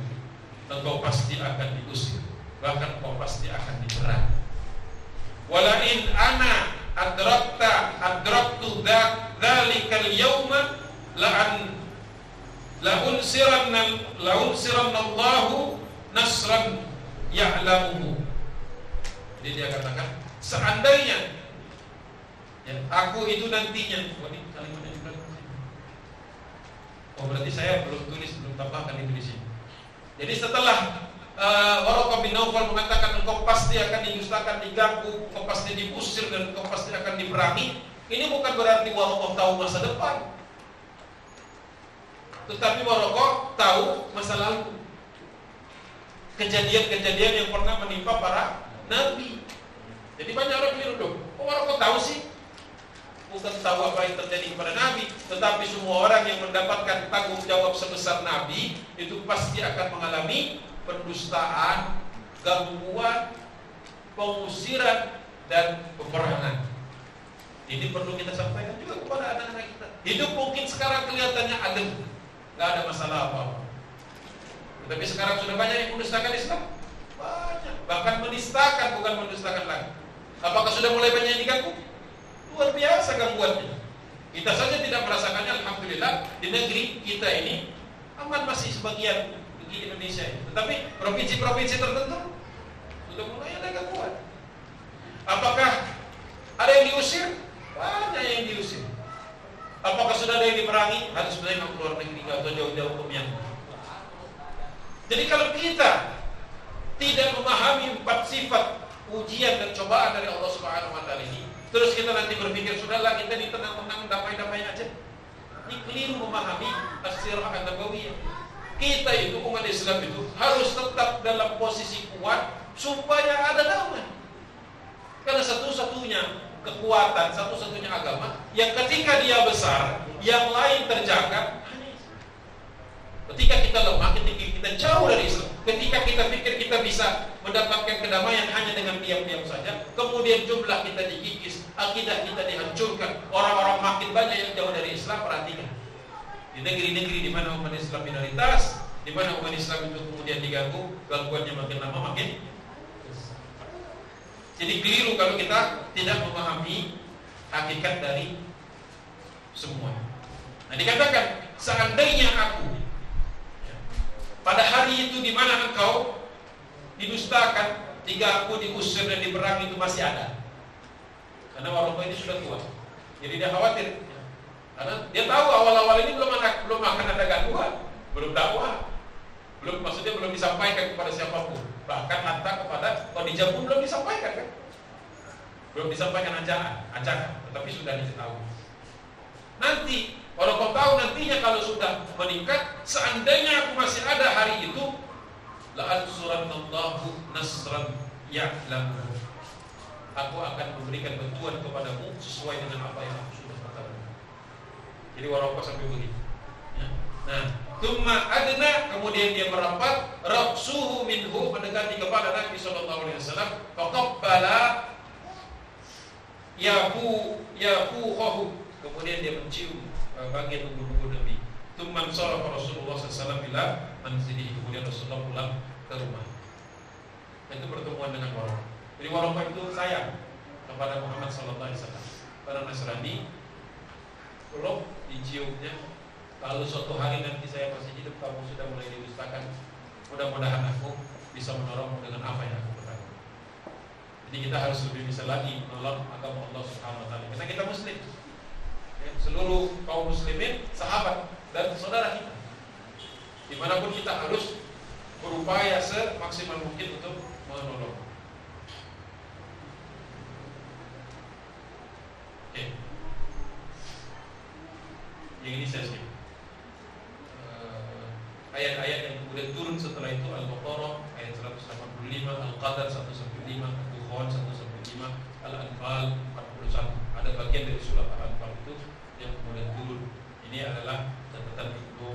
engkau pasti akan diusir, bahkan engkau pasti akan diperangi. Wala in ana adraktu dzalikal yawma la unsiranna Allahu nasran ya'lamuhu. Jadi dia katakan, seandainya ya, aku itu nantinya. Ini kalimatnya juga. Oh berarti saya belum tulis, belum tambahkan itu di sini. Jadi setelah Warokoh bin Naufal mengatakan engkau pasti akan didustakan, diganggu, engkau pasti diusir dan engkau pasti akan diperangi, ini bukan berarti Warokoh tahu masa depan. tetapi merokok tahu masa lalu, kejadian-kejadian yang pernah menimpa para nabi. Jadi banyak orang keliru dong. Kok merokok tahu sih? Bukan tahu apa yang terjadi kepada nabi, tetapi semua orang yang mendapatkan tanggung jawab sebesar nabi itu pasti akan mengalami pendustaan, gangguan, pengusiran, dan peperangan. Ini perlu kita sampaikan juga kepada anak-anak kita. Hidup mungkin sekarang kelihatannya adem, gak ada masalah apa-apa, tapi sekarang sudah banyak yang mendustakan Islam. Banyak, bahkan menistakan, bukan mendustakan lagi. Apakah sudah mulai banyak yang diganggu? Luar biasa gangguannya. Kita saja tidak merasakannya, alhamdulillah. Di negeri kita ini aman masih sebagian di Indonesia ini. Tetapi provinsi-provinsi tertentu sudah mulai ada gangguan. Apakah ada yang diusir? Banyak yang diusir. Apakah sudah ada yang diperangi? Harus sebenarnya keluar negeri atau jauh-jauh ke Myanmar. Jadi kalau kita tidak memahami 4 sifat ujian dan cobaan dari Allah Subhanahu wa taala ini, terus kita nanti berpikir sudahlah kita tenang-tenang damai-damai aja. Ini keliru memahami as-sirah an-nabawiyah. Kita itu umat Islam itu harus tetap dalam posisi kuat supaya ada damai. Karena satu-satunya kekuatan, satu-satunya agama yang ketika dia besar, yang lain terjaga. Ketika kita lemah, ketika kita jauh dari Islam, ketika kita pikir kita bisa mendapatkan kedamaian hanya dengan diam-diam saja, kemudian jumlah kita dikikis, akidah kita dihancurkan, orang-orang makin banyak yang jauh dari Islam. Perhatikan, di negeri-negeri di mana umat Islam minoritas, di mana umat Islam itu kemudian diganggu, gangguannya makin lama makin. Jadi keliru kalau kita tidak memahami hakikat dari semua. Nah, dikatakan seandainya aku pada hari itu di mana engkau didustakan, diganggu, diusir dan diperangi, itu masih ada. Karena walaupun ini sudah tua, jadi dia khawatir. Karena dia tahu awal-awal ini belum akan ada gangguan, belum dakwah, maksudnya belum disampaikan kepada siapapun. Bahkan hatta kepada Khadijah pun belum disampaikan kan? Belum disampaikan ajakan, tetapi sudah diketahui. Nanti kalau kau tahu nantinya kalau sudah meningkat, seandainya aku masih ada hari itu, la ansurannallahu nasran ya'lamu. Aku akan memberikan bantuan kepadamu sesuai dengan apa yang aku sudah katakan. Jadi warokah sampai begini. Ya. Nah, thumma adna, kemudian dia merapat, raqsuhu minhu, mendekati kepala Nabi sallallahu alaihi wasallam, faqabbala yafuhu, kemudian dia mencium bagian tubuh Nabi. Thumma sarafa Rasulullah sallallahu alaihi wasallam ila manzilihi, kemudian Rasulullah pulang ke rumah. Itu pertemuan dengan Waraqah. Jadi Waraqah itu sayang kepada Muhammad sallallahu alaihi wasallam. Para Nasrani belum diciumnya. Kalau suatu hari nanti saya masih hidup, kamu sudah mulai didustakan, mudah-mudahan aku bisa menolongmu dengan apa yang aku ketahui. Jadi kita harus lebih bisa lagi menolong agama Allah Subhanahu wa taala. Karena kita muslim. Ya, seluruh kaum muslimin sahabat dan saudara kita. Dimanapun kita harus berupaya semaksimal mungkin untuk menolong. Oke. Yang ini saya skip. Ayat-ayat yang kemudian turun setelah itu Al-Baqarah ayat 185, Al-Qadar 115, Al-Dukhan 115, Al-Anfal 41. Ada bagian dari surah Al-Anfal itu yang kemudian turun. Ini adalah catatan Ibnu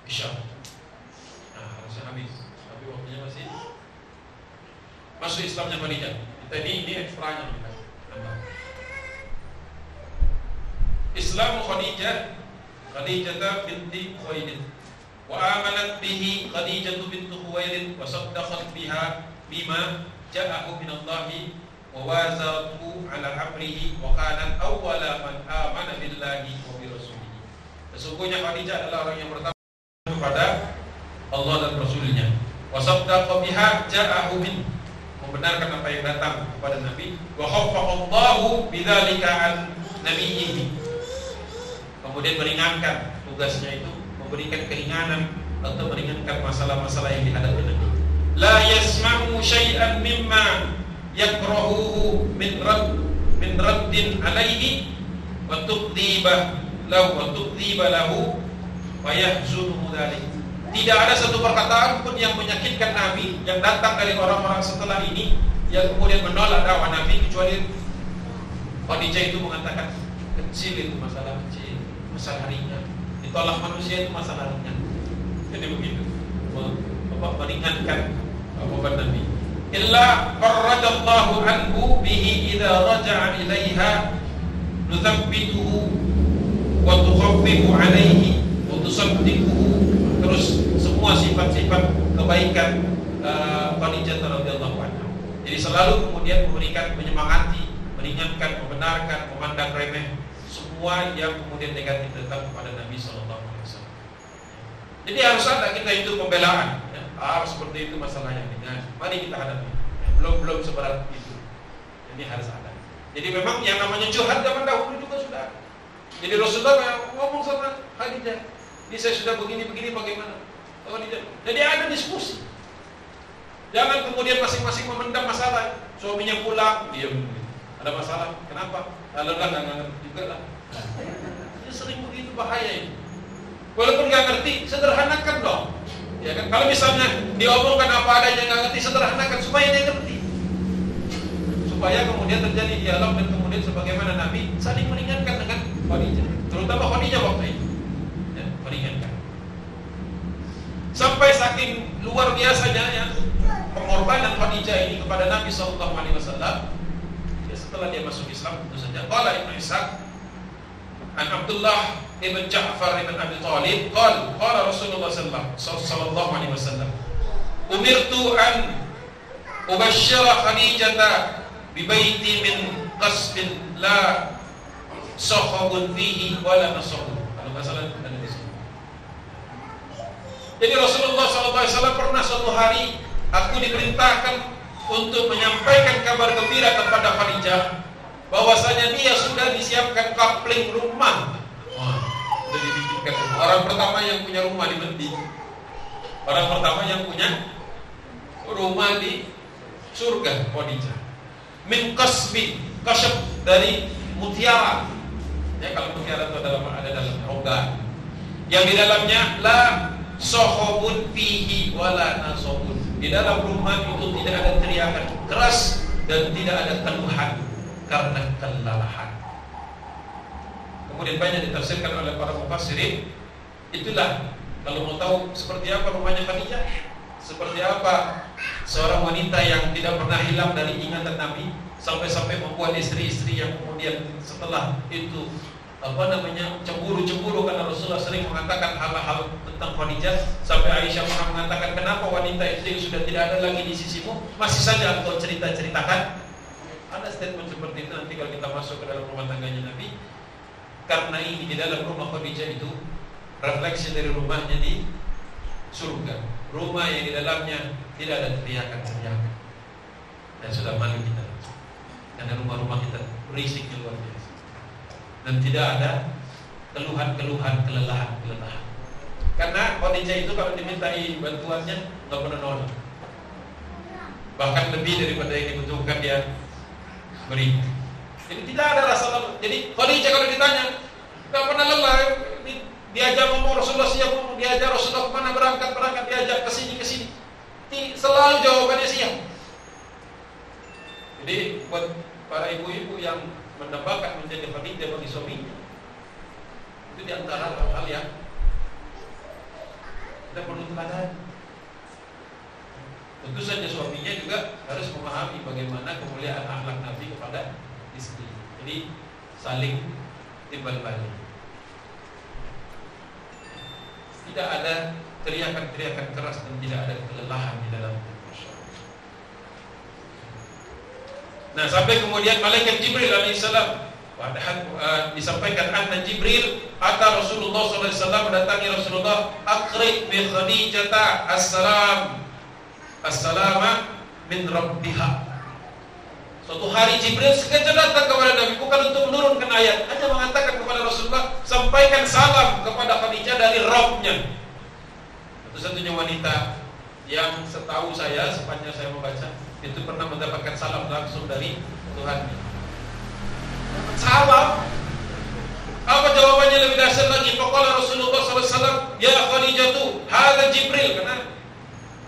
Hisham. Nah, harusnya habis, tapi waktunya masih. Masuk Islamnya Khadijah. Ini ekstranya kita tambah. Islam Khadijah binti Khuwailid. Wa amanat bihi Khadijah binti Khuwailid wa saddaqat biha bima ja'ahu min Allah wa wazaratuhu ala amrihi wa kanat awwala man amana billahi wa bi rasulihi. Sesungguhnya Khadijah adalah orang yang pertama kepada Allah dan Rasulnya. Wa saddaqa biha ja'ahu min, membenarkan apa yang datang kepada Nabi. Wa khaffaqallahu bidzalika an nabiyhi, kemudian meringankan tugasnya itu, memberikan keringanan atau meringankan masalah-masalah yang dihadapi Nabi. La yasma'u syai'an mimma yakrahuhu min raddin alaihi wa tuqdiba lahu Fayahzunuhu dzalik. Tidak ada satu perkataan pun yang menyakitkan Nabi yang datang dari orang-orang setelah ini yang kemudian menolak dakwah Nabi, kecuali Khadijah itu mengatakan kecil itu masalah kecil, masalah ringan. Ditolak manusia itu masalah ringan. Jadi begitu, meringankan beban Nabi. Illa farrajallahu anhu bihi idza raja'a ilaiha nuthabbituhu wa tukhaffifu alaihi wa tusaddiquhu. Terus semua sifat-sifat kebaikan Khadijah radhiyallahu anha. Jadi selalu kemudian memberikan, menyemangati, meringankan, membenarkan, memandang remeh semua yang kemudian negatif datang kepada Nabi sallallahu alaihi wasallam. Jadi harus ada kita itu pembelaan, ya. Seperti itu masalahnya dengan mari kita hadapi. Belum seberat itu. Ini harus ada. Jadi memang yang namanya curhat zaman dahulu juga sudah ada. Jadi Rasulullah ngomong sama Khadijah, ini saya sudah begini bagaimana? Jadi ada diskusi. Jangan kemudian masing-masing memendam masalah. Suaminya pulang, diam. Ada masalah, kenapa? Lalu nggak ngerti juga lah. Ini sering begitu, bahaya ini. Walaupun nggak ngerti, sederhanakan dong. Ya kan? Kalau misalnya diomongkan apa adanya nggak ngerti, sederhanakan supaya dia ngerti. Supaya kemudian terjadi dialog dan kemudian sebagaimana Nabi saling meringankan dengan Khadijah, terutama Khadijah waktu itu. Ya, meringankan. Sampai saking luar biasanya ya pengorbanan Khadijah ini kepada Nabi sallallahu alaihi wasallam. Ya, setelah dia masuk Islam tentu saja. Qala Ibnu Ishaq an Abdullah ibn Ja'far ibn Abi Thalib qala Rasulullah sallallahu alaihi wasallam umirtu an ubashshira Khadijah bi baiti min qasbin la sakhabun fihi wala nasabun. Kalau enggak salah ada di sini. Jadi Rasulullah SAW pernah suatu hari aku diperintahkan untuk menyampaikan kabar gembira kepada Khadijah bahwasanya dia sudah disiapkan kapling rumah. Sudah dibikinkan rumah. Orang pertama yang punya rumah di Menti. Orang pertama yang punya rumah di surga Khadijah. Min kasbi, kasyaf dari mutiara. Ya, kalau mutiara itu ada dalam rongga. Yang di dalamnya la sohobun fihi wala nasobun. Di dalam rumah itu tidak ada teriakan keras dan tidak ada keluhan karena kelelahan. Kemudian banyak ditafsirkan oleh para mufassirin. Itulah kalau mau tahu seperti apa rumahnya Khadijah, seperti apa seorang wanita yang tidak pernah hilang dari ingatan Nabi, sampai-sampai membuat istri-istri yang kemudian setelah itu cemburu karena Rasulullah sering mengatakan hal-hal tentang Khadijah, sampai Aisyah pernah mengatakan, kenapa wanita itu yang sudah tidak ada lagi di sisimu masih saja engkau ceritakan. Ada statement seperti itu nanti kalau kita masuk ke dalam rumah tangganya Nabi. Karena ini di dalam rumah Khadijah itu refleksi dari rumahnya di surga, rumah yang di dalamnya tidak ada teriakan dan sudah malu kita karena rumah-rumah kita berisiknya luar biasa. Dan tidak ada keluhan, kelelahan. Karena Khadijah itu kalau dimintai bantuannya nggak pernah nolak. Bahkan lebih daripada yang dibutuhkan dia beri. Jadi tidak ada rasa lelah. Jadi Khadijah kalau ditanya nggak pernah lelah. Diajak ngomong Rasulullah siap ngomong, diajak Rasulullah kemana berangkat, diajak ke sini. Selalu jawabannya siap. Jadi buat para ibu-ibu yang mendambakan menjadi Khadijah bagi suaminya, itu diantara hal yang kita perlu teladan. Tentu saja suaminya juga harus memahami bagaimana kemuliaan akhlak Nabi kepada istri. Jadi saling timbal balik. Tidak ada teriakan keras dan tidak ada kelelahan di dalam. Nah, sampai kemudian malaikat Jibril alaihissalam disampaikan anna Jibril ata Rasulullah sallallahu alaihi wasallam, mendatangi Rasulullah, aqri bi Khadijah assalama min rabbiha. Suatu hari Jibril sengaja datang kepada Nabi bukan untuk menurunkan ayat, hanya mengatakan kepada Rasulullah, sampaikan salam kepada Khadijah dari Rabbnya. Satu-satunya wanita yang setahu saya, sepanjang saya membaca, itu pernah mendapatkan salam langsung dari Tuhan. Salam. Apa jawabannya lebih dahsyat lagi. Faqala Rasulullah SAW, ya Khadijatu, hadza Jibril. Karena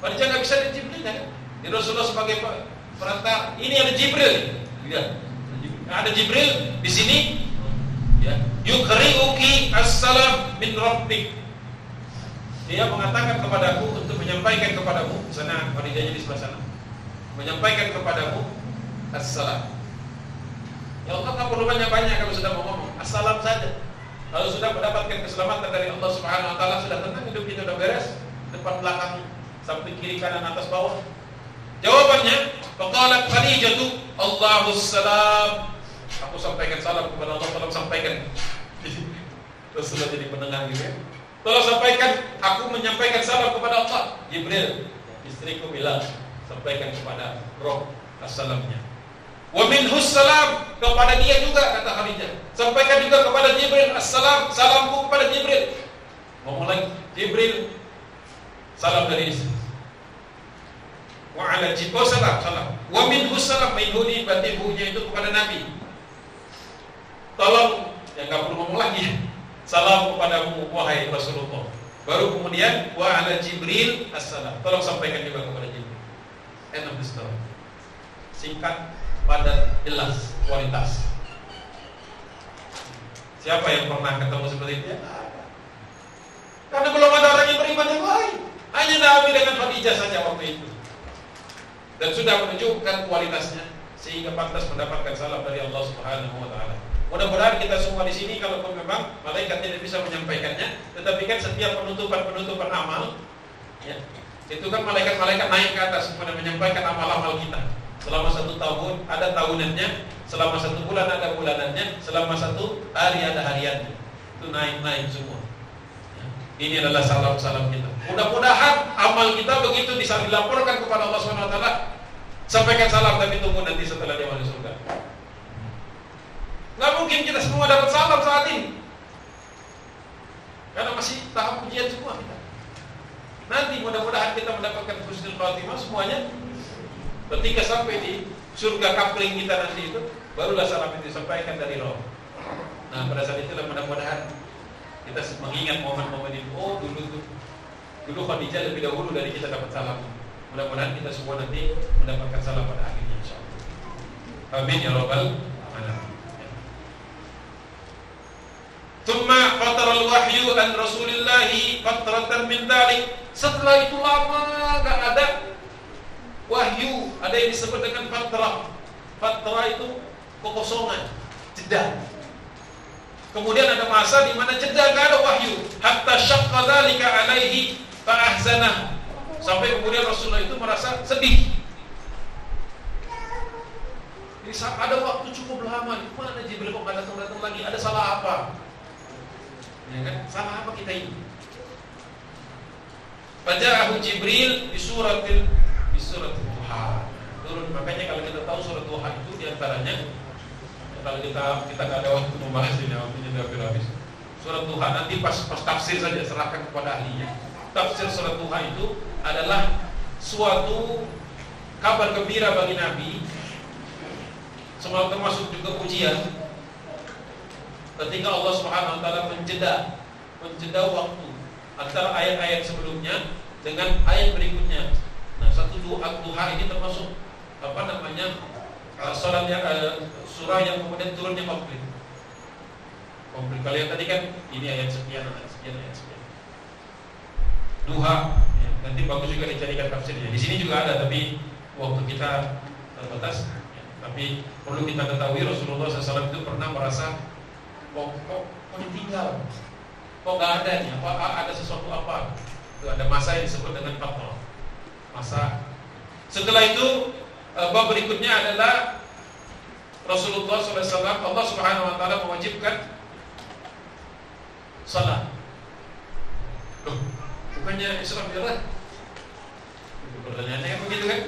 Khadijah nggak bisa di Jibril kan? Jadi Rasulullah sebagai perantara, ini ada Jibril. Lihat, ada Jibril di sini. Ya, yukri'uki assalam min rabbik. Dia mengatakan kepadaku untuk menyampaikan kepadamu, sana Khadijahnya di sebelah sana, menyampaikan kepadamu assalam. Ya Allah, tak perlu banyak-banyak kalau sudah mau ngomong assalam saja. Kalau sudah mendapatkan keselamatan dari Allah Subhanahu wa taala, sudah tenang, hidup kita udah beres, depan belakang samping kiri kanan atas bawah. Jawabannya, faqalat Khadijatu, Allahus salam. Aku sampaikan salam kepada Allah, tolong sampaikan. Rasulullah jadi pendengar gitu ya. Tolong sampaikan, aku menyampaikan salam kepada Allah. Jibril, istriku bilang, sampaikan kepada Roh assalamnya. Wa minhus salam, kepada dia juga, kata Khadijah. Sampaikan juga kepada Jibril assalam, salamku kepada Jibril. Ngomong lagi, Jibril, salam dari istri. Wa ala Jibril salam. Wa minhus salam, minhu ini berarti buhnya itu kepada Nabi. Tolong, ya nggak perlu ngomong lagi. Salam kepadamu wahai Rasulullah. Baru kemudian wa ala Jibril assalam. Tolong sampaikan juga kepada Jibril. End of the story. Singkat, padat, jelas, kualitas. Siapa yang pernah ketemu seperti itu? Karena belum ada orang yang beriman yang lain. Hanya Nabi dengan Khadijah saja waktu itu. Dan sudah menunjukkan kualitasnya sehingga pantas mendapatkan salam dari Allah Subhanahu wa taala. Mudah-mudahan kita semua di sini, kalaupun memang malaikat tidak bisa menyampaikannya, tetapi kan setiap penutupan amal, ya, itu kan malaikat-malaikat naik ke atas kemudian menyampaikan amal-amal kita. Selama 1 tahun ada tahunannya, selama 1 bulan ada bulanannya, selama 1 hari ada hariannya. Itu naik-naik semua. Ya, ini adalah salam-salam kita. Mudah-mudahan amal kita begitu bisa dilaporkan kepada Allah SWT. Sampaikan salam, tapi tunggu nanti setelah dia masuk surga. Nggak mungkin kita semua dapat salam saat ini, karena masih tahap ujian semua kita. Nanti mudah-mudahan kita mendapatkan husnul khatimah semuanya. Ketika sampai di surga kapling kita nanti itu, barulah salam itu disampaikan dari Roh. Nah, pada saat itulah mudah-mudahan kita mengingat momen-momen itu. Oh, dulu Khadijah lebih dahulu dari kita dapat salam. Mudah-mudahan kita semua nanti mendapatkan salam pada akhirnya, insyaallah. Amin ya rabbal alamin. Thumma fatara al-wahyu an Rasulillahi fatratan min dzalik. Setelah itu lama enggak ada wahyu, ada yang disebut dengan fatrah. Fatrah itu kekosongan, jeda. Kemudian ada masa di mana jeda enggak ada wahyu, hatta syaqqa dzalika alaihi fa ahzana. Sampai kemudian Rasulullah itu merasa sedih. Jadi ada waktu cukup lama, di mana Jibril kok enggak datang lagi? Ada salah apa? Ya kan? Salah apa kita ini? Faja'ahu Jibril di suratil Duha. Turun, makanya kalau kita tahu surat Duha itu diantaranya, kalau kita nggak ada waktu membahas ini, waktunya sudah habis. Surat Duha nanti pas tafsir saja, serahkan kepada ahlinya. Tafsir surat Duha itu adalah suatu kabar gembira bagi Nabi, semua termasuk juga ujian. Ketika Allah Subhanahu wa taala menjeda waktu antara ayat-ayat sebelumnya dengan ayat berikutnya. Nah, satu Duha ini termasuk surah yang kemudian turunnya komplit. Kalian tadi kan ini ayat sekian, ayat sekian. Duha, ya, nanti bagus juga dicarikan tafsirnya. Di sini juga ada, tapi waktu kita terbatas. Ya, tapi perlu kita ketahui Rasulullah SAW itu pernah merasa kok ditinggal, kok nggak ada nih, ada sesuatu apa? Itu ada masa yang disebut dengan fatrah. Masa. Setelah itu bab berikutnya adalah Rasulullah SAW, Allah Subhanahu Wa Taala mewajibkan salat. Bukannya Isra Mi'raj? Pertanyaannya kan begitu kan?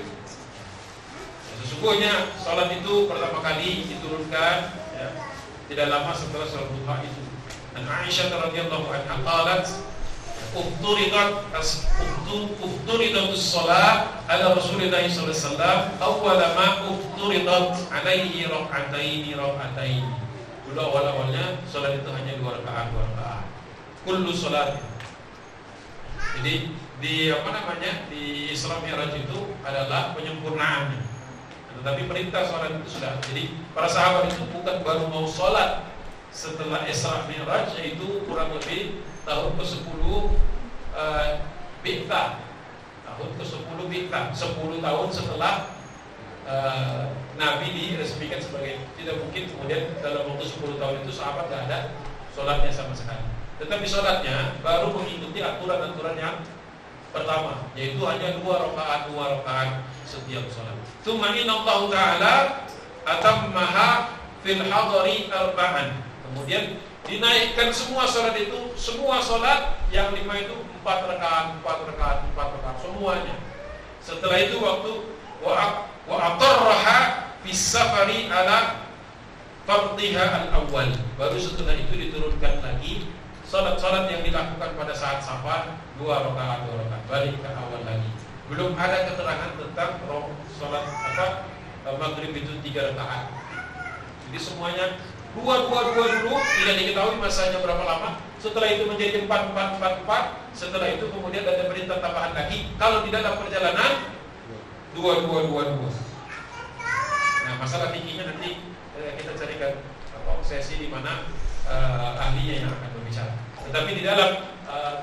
Sesungguhnya salat itu pertama kali diturunkan, ya, tidak lama setelah salat duha itu. Dan Aisyah radhiyallahu anha qalat, "Ufturidat as-salat ala Rasulillah sallallahu alaihi wasallam awwal ma ufturidat alaihi rak'ataini." Dulu awal-awalnya sholat itu hanya 2 rakaat. Kullu sholat. Jadi di Isra Mi'raj itu adalah penyempurnaannya. Tetapi perintah sholat itu sudah. Jadi para sahabat itu bukan baru mau sholat setelah Isra Mi'raj, yaitu kurang lebih tahun ke-10 Bi'tah. Tahun ke-10 Bi'tah, 10 tahun setelah Nabi diresmikan sebagai. Tidak mungkin kemudian dalam waktu 10 tahun itu sahabat tidak ada sholatnya sama sekali. Tetapi sholatnya baru mengikuti aturan-aturan yang pertama, yaitu hanya 2 rakaat setiap sholat. Tsumma innallaha ta'ala atammaha fil hadari arba'an. Kemudian dinaikkan semua sholat itu, semua sholat yang 5 itu 4 rakaat semuanya. Setelah itu waktu wa atarraha fis safari ala fardiha al-awwal. Baru setelah itu diturunkan lagi salat-salat yang dilakukan pada saat safar 2 rakaat balik ke awal lagi. Belum ada keterangan tentang salat maghrib itu 3 rakaat. Jadi semuanya 2 dulu, tidak diketahui masanya berapa lama. Setelah itu menjadi 4. Setelah itu kemudian ada perintah tambahan lagi kalau di dalam perjalanan 2. Nah, masalah fikihnya nanti kita carikan sesi di mana ahlinya yang akan berbicara. Tetapi di dalam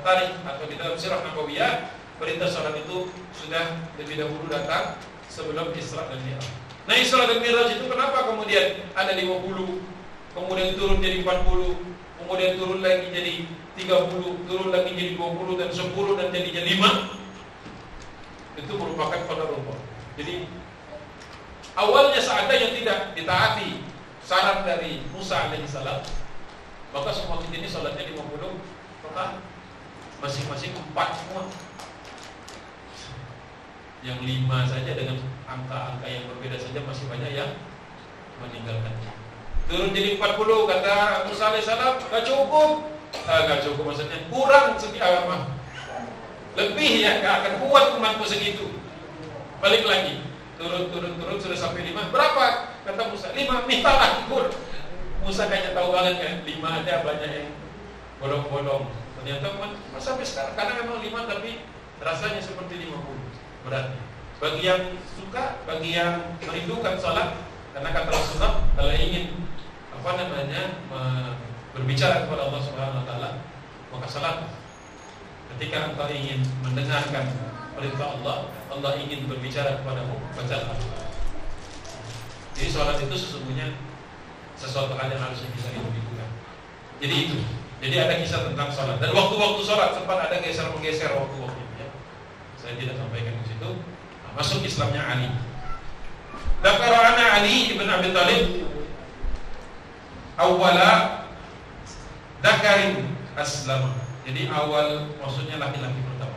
tarikh atau di dalam sirah Nabawiyah, perintah salat itu sudah lebih dahulu datang sebelum Isra dan Mi'raj. Nah, Isra dan Mi'raj itu kenapa kemudian ada 50, kemudian turun jadi 40, kemudian turun lagi jadi 30, turun lagi jadi 20 dan 10 dan jadinya 5? Itu merupakan qadarullah. Jadi awalnya seandainya tidak ditaati saran dari Musa alaihissalam, maka semua kita ini sholatnya 50 rakaat, masing-masing 4 semua. Yang 5 saja dengan angka-angka yang berbeda saja masih banyak yang meninggalkannya. Turun jadi 40, kata Musa alaihissalam, gak cukup. Gak cukup maksudnya kurang sekian, lebih ya, gak akan kuat umatku segitu. Balik lagi, turun sudah sampai 5. Berapa? Kata Musa, 5, mintalah kur. Musa kayaknya tahu banget kan, 5 ada banyak yang bolong-bolong. Ternyata sampai sekarang, karena memang 5 tapi rasanya seperti 50 beratnya. Bagi yang suka, bagi yang merindukan sholat, karena kata Rasulullah, kalau ingin berbicara kepada Allah Subhanahu Wa Taala, maka sholat. Ketika engkau ingin mendengarkan perintah Allah, Allah ingin berbicara kepadamu, bacalah. Jadi sholat itu sesungguhnya sesuatu hal yang harus kita rindukan. Jadi itu. Jadi ada kisah tentang sholat dan waktu-waktu sholat sempat ada geser-menggeser waktu-waktunya. Saya tidak sampaikan di situ. Nah, masuk Islamnya Ali. Dakarana Ali ibn Abi Thalib awala dakarin aslam. Jadi awal maksudnya laki-laki pertama.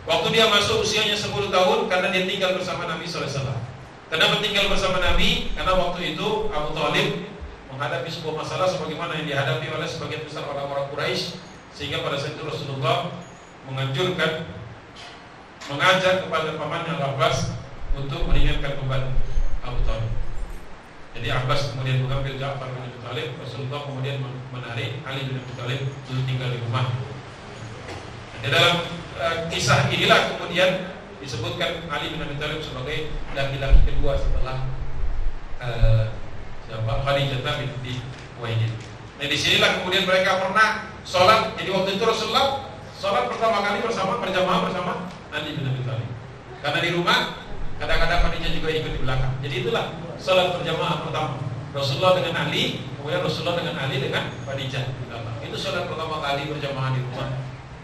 Waktu dia masuk usianya 10 tahun karena dia tinggal bersama Nabi SAW. Kenapa tinggal bersama Nabi? Karena waktu itu Abu Thalib menghadapi sebuah masalah sebagaimana yang dihadapi oleh sebagian besar orang-orang Quraisy, sehingga pada saat itu Rasulullah mengajak kepada pamannya Abbas untuk meringankan beban Abu Thalib. Jadi Abbas kemudian mengambil Ja'far bin Abi Thalib, Rasulullah kemudian menarik Ali bin Abi Thalib untuk tinggal di rumah. Di dalam kisah inilah kemudian disebutkan Ali bin Abi Thalib sebagai laki-laki kedua setelah Khadijah binti Khuwailid. Nah, di sinilah kemudian mereka pernah sholat. Jadi waktu itu Rasulullah sholat pertama kali berjamaah bersama Ali bin Abi Thalib. Karena di rumah kadang-kadang Khadijah juga ikut di belakang. Jadi itulah sholat berjamaah pertama. Rasulullah dengan Ali, kemudian Rasulullah dengan Ali dengan Khadijah di belakang. Itu sholat pertama kali berjamaah di rumah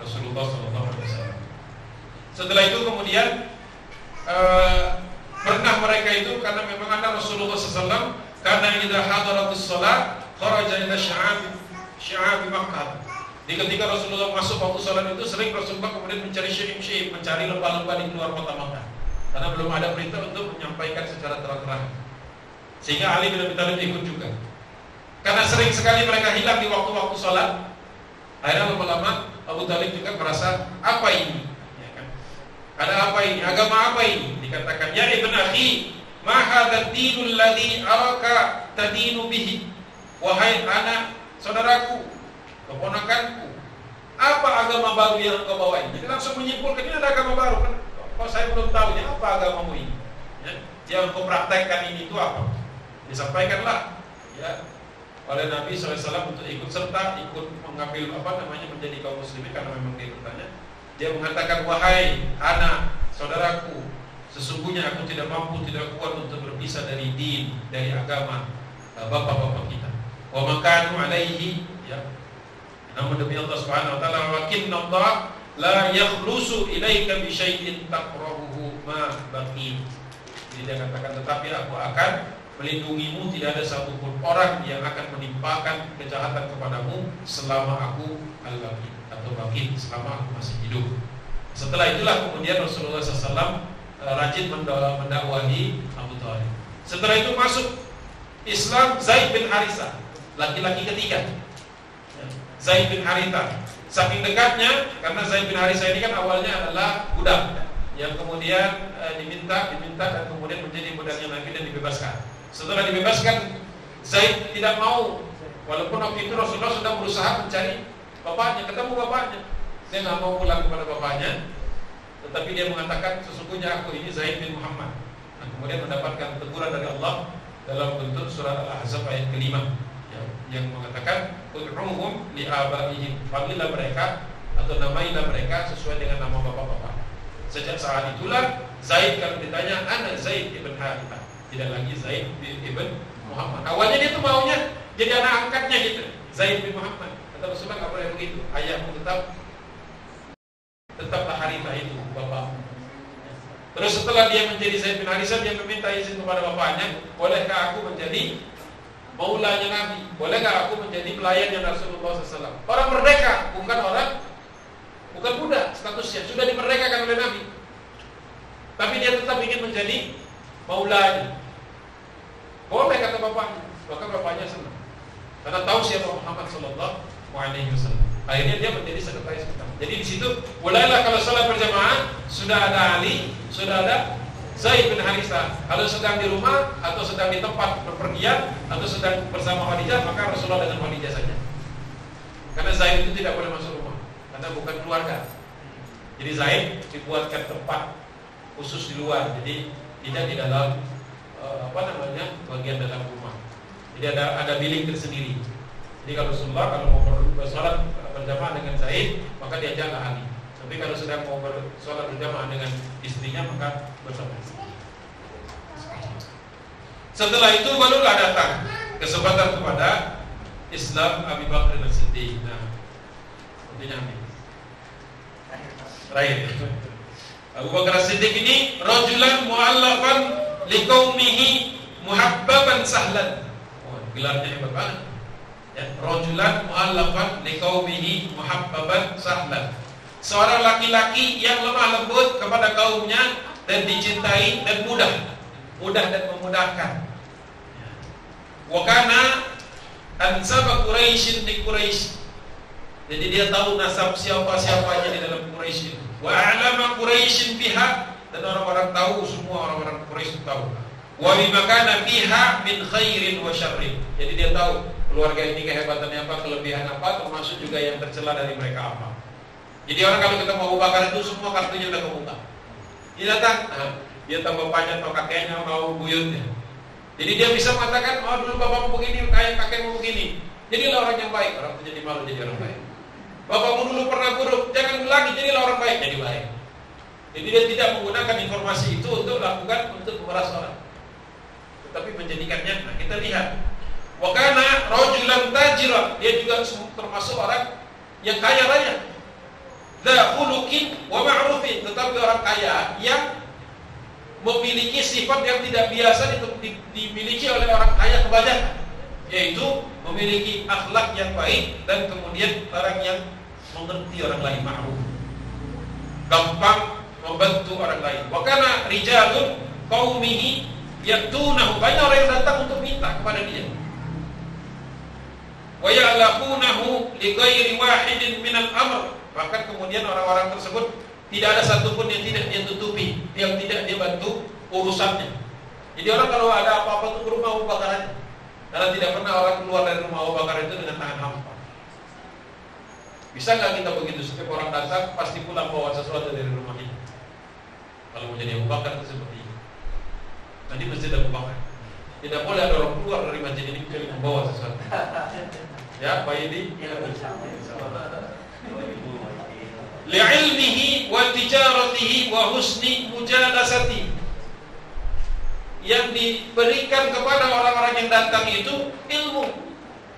Rasulullah SAW. Setelah itu kemudian pernah mereka itu karena memang ada Rasulullah SAW karena idza hadaratus shalah kharaja ila sya'ab Makkah. Di ketika Rasulullah masuk waktu salat itu sering Rasulullah kemudian mencari syi'ib, mencari lembah-lembah di luar kota Makkah. Karena belum ada perintah untuk menyampaikan secara terang-terangan. Sehingga Ali bin Abi Thalib ikut juga. Karena sering sekali mereka hilang di waktu-waktu salat, akhirnya lama-lama Abu Thalib juga merasa apa ini? Ya kan? Ada apa ini? Agama apa ini? Dikatakan, ya ibn akhi, ma hadzal dinul ladzi araka tadinu bihi. wahai anak saudaraku, keponakanku, apa agama baru yang engkau bawa ini? Jadi langsung menyimpulkan ini ada agama baru kan? Kalau saya belum tahu ya, apa agamamu ini? Ya, yang engkau praktekkan ini itu apa? Disampaikanlah ya oleh Nabi SAW untuk ikut serta, ikut mengambil menjadi kaum muslimin karena memang dia bertanya. Dia mengatakan, wahai anak saudaraku, sesungguhnya aku tidak mampu, tidak kuat untuk berpisah dari din, dari agama bapak-bapak kita. Wa makanu alaihi ya. Namun demi Allah Subhanahu wa taala, wakinna Allah la yakhlusu ilaika bi syai'in takrahuhu ma baqi. Jadi dia katakan, tetapi aku akan melindungimu, tidak ada satupun orang yang akan menimpakan kejahatan kepadamu selama aku al-baqi atau baqi, selama aku masih hidup. Setelah itulah kemudian Rasulullah SAW rajin mendakwahi Abu Thalib. Setelah itu masuk Islam Zaid bin Haritha, laki-laki ketiga. Zaid bin Haritha, saking dekatnya karena Zaid bin Haritha ini kan awalnya adalah budak yang kemudian diminta dan kemudian menjadi budaknya Nabi dan dibebaskan. Setelah dibebaskan, Zaid tidak mau, walaupun waktu itu Rasulullah sudah berusaha mencari bapaknya, ketemu bapaknya, dia nggak mau pulang kepada bapaknya, tetapi dia mengatakan sesungguhnya aku ini Zaid bin Muhammad. Nah, kemudian mendapatkan teguran dari Allah dalam bentuk surat Al-Ahzab ayat ke-5 yang mengatakan ud'uhum li'abaihim, panggillah mereka atau namailah mereka sesuai dengan nama bapak-bapak. Sejak saat itulah Zaid kalau ditanya ana Zaid ibn Harithah, tidak lagi Zaid ibn Muhammad. Awalnya dia tuh maunya jadi anak angkatnya gitu, Zaid bin Muhammad. Kata Rasulullah nggak boleh begitu, ayahmu tetaplah Harithah itu bapakmu. Terus setelah dia menjadi Zaid bin Harithah, dia meminta izin kepada bapaknya, bolehkah aku menjadi maulanya Nabi, bolehkah aku menjadi pelayannya Rasulullah SAW? Orang merdeka, bukan budak, statusnya sudah dimerdekakan oleh Nabi, tapi dia tetap ingin menjadi maulanya. Boleh kata bapaknya, maka bapaknya senang karena tahu siapa Muhammad SAW. Akhirnya dia menjadi sekretaris utama. Jadi di situ mulailah kalau sholat berjamaah sudah ada Ali, sudah ada Zaid bin Haritha. Kalau sedang di rumah atau sedang di tempat berpergian atau sedang bersama Khadijah, maka Rasulullah dengan Khadijah saja. Karena Zaid itu tidak boleh masuk rumah karena bukan keluarga. Jadi Zaid dibuatkan tempat khusus di luar. Jadi tidak di dalam bagian dalam rumah. Jadi ada bilik tersendiri. Jadi kalau Rasulullah kalau mau bersolat berjamaah dengan Zaid, maka dia jaga Ali. Tapi kalau sedang mau bersolat berjamaah dengan istrinya, maka bersama. Setelah itu barulah datang kesempatan kepada Islam Abu Bakar As-Siddiq. Nah, sepertinya ini terakhir. Abu Bakar As-Siddiq ini rajulan mu'allafan liqaumihi muhabbaban sahlan. Gelarnya hebat banget. Ya, rajulan mu'allafan liqaumihi muhabbaban sahlan. Seorang laki-laki yang lemah lembut kepada kaumnya dan dicintai dan mudah dan memudahkan. Wa kana ansaba Quraisyin di Quraisy. Jadi dia tahu nasab siapa-siapanya di dalam Quraisy itu. Wa a'lama Quraisyin biha, dan orang-orang tahu, semua orang-orang Quraisy tahu. Wa bima kana fiha min khairin wa syarrin. Jadi dia tahu keluarga ini kehebatannya apa, kelebihan apa, termasuk juga yang tercela dari mereka apa. Jadi orang kalau ketemu Abu Bakar itu semua kartunya udah kebuka. Dia datang, dia tahu bapaknya atau kakeknya mau buyutnya. Jadi dia bisa mengatakan, oh dulu bapakmu begini, kakekmu begini. Jadilah orang yang baik, orang itu jadi malu jadi orang baik. Bapakmu dulu pernah buruk, jangan lagi, jadilah orang baik, jadi baik. Jadi dia tidak menggunakan informasi itu untuk memeras orang, tetapi menjadikannya. Nah, kita lihat, wa kana rajulan tajira, dia juga termasuk orang yang kaya raya. Dza khuluqin wa ma'rufin, tetapi orang kaya yang memiliki sifat yang tidak biasa dimiliki oleh orang kaya kebanyakan, yaitu memiliki akhlak yang baik dan kemudian orang yang mengerti orang lain, ma'ruf, gampang membantu orang lain. Wa kana rijalun qaumihi yatunahu, banyak orang yang datang untuk minta kepada dia. Wa ya'laqunahu li ghairi wahidin min al-amr, bahkan kemudian orang-orang tersebut tidak ada satupun yang tidak dia tutupi, yang tidak dia bantu urusannya. Jadi orang kalau ada apa-apa tuh ke rumah Abu Bakar aja. Karena tidak pernah orang keluar dari rumah Abu Bakar itu dengan tangan hampa. Bisa nggak kita begitu? Setiap orang datang pasti pulang bawa sesuatu dari rumah kita. Kalau mau jadi Abu Bakar itu seperti ini. Tadi masjid Abu Bakar. Tidak boleh ada orang keluar dari masjid ini kecuali membawa sesuatu. Ya, Pak Yedi. Li'ilmihi wa tijaratihi wa husni mujalasati. Yang diberikan kepada orang-orang yang datang itu ilmu.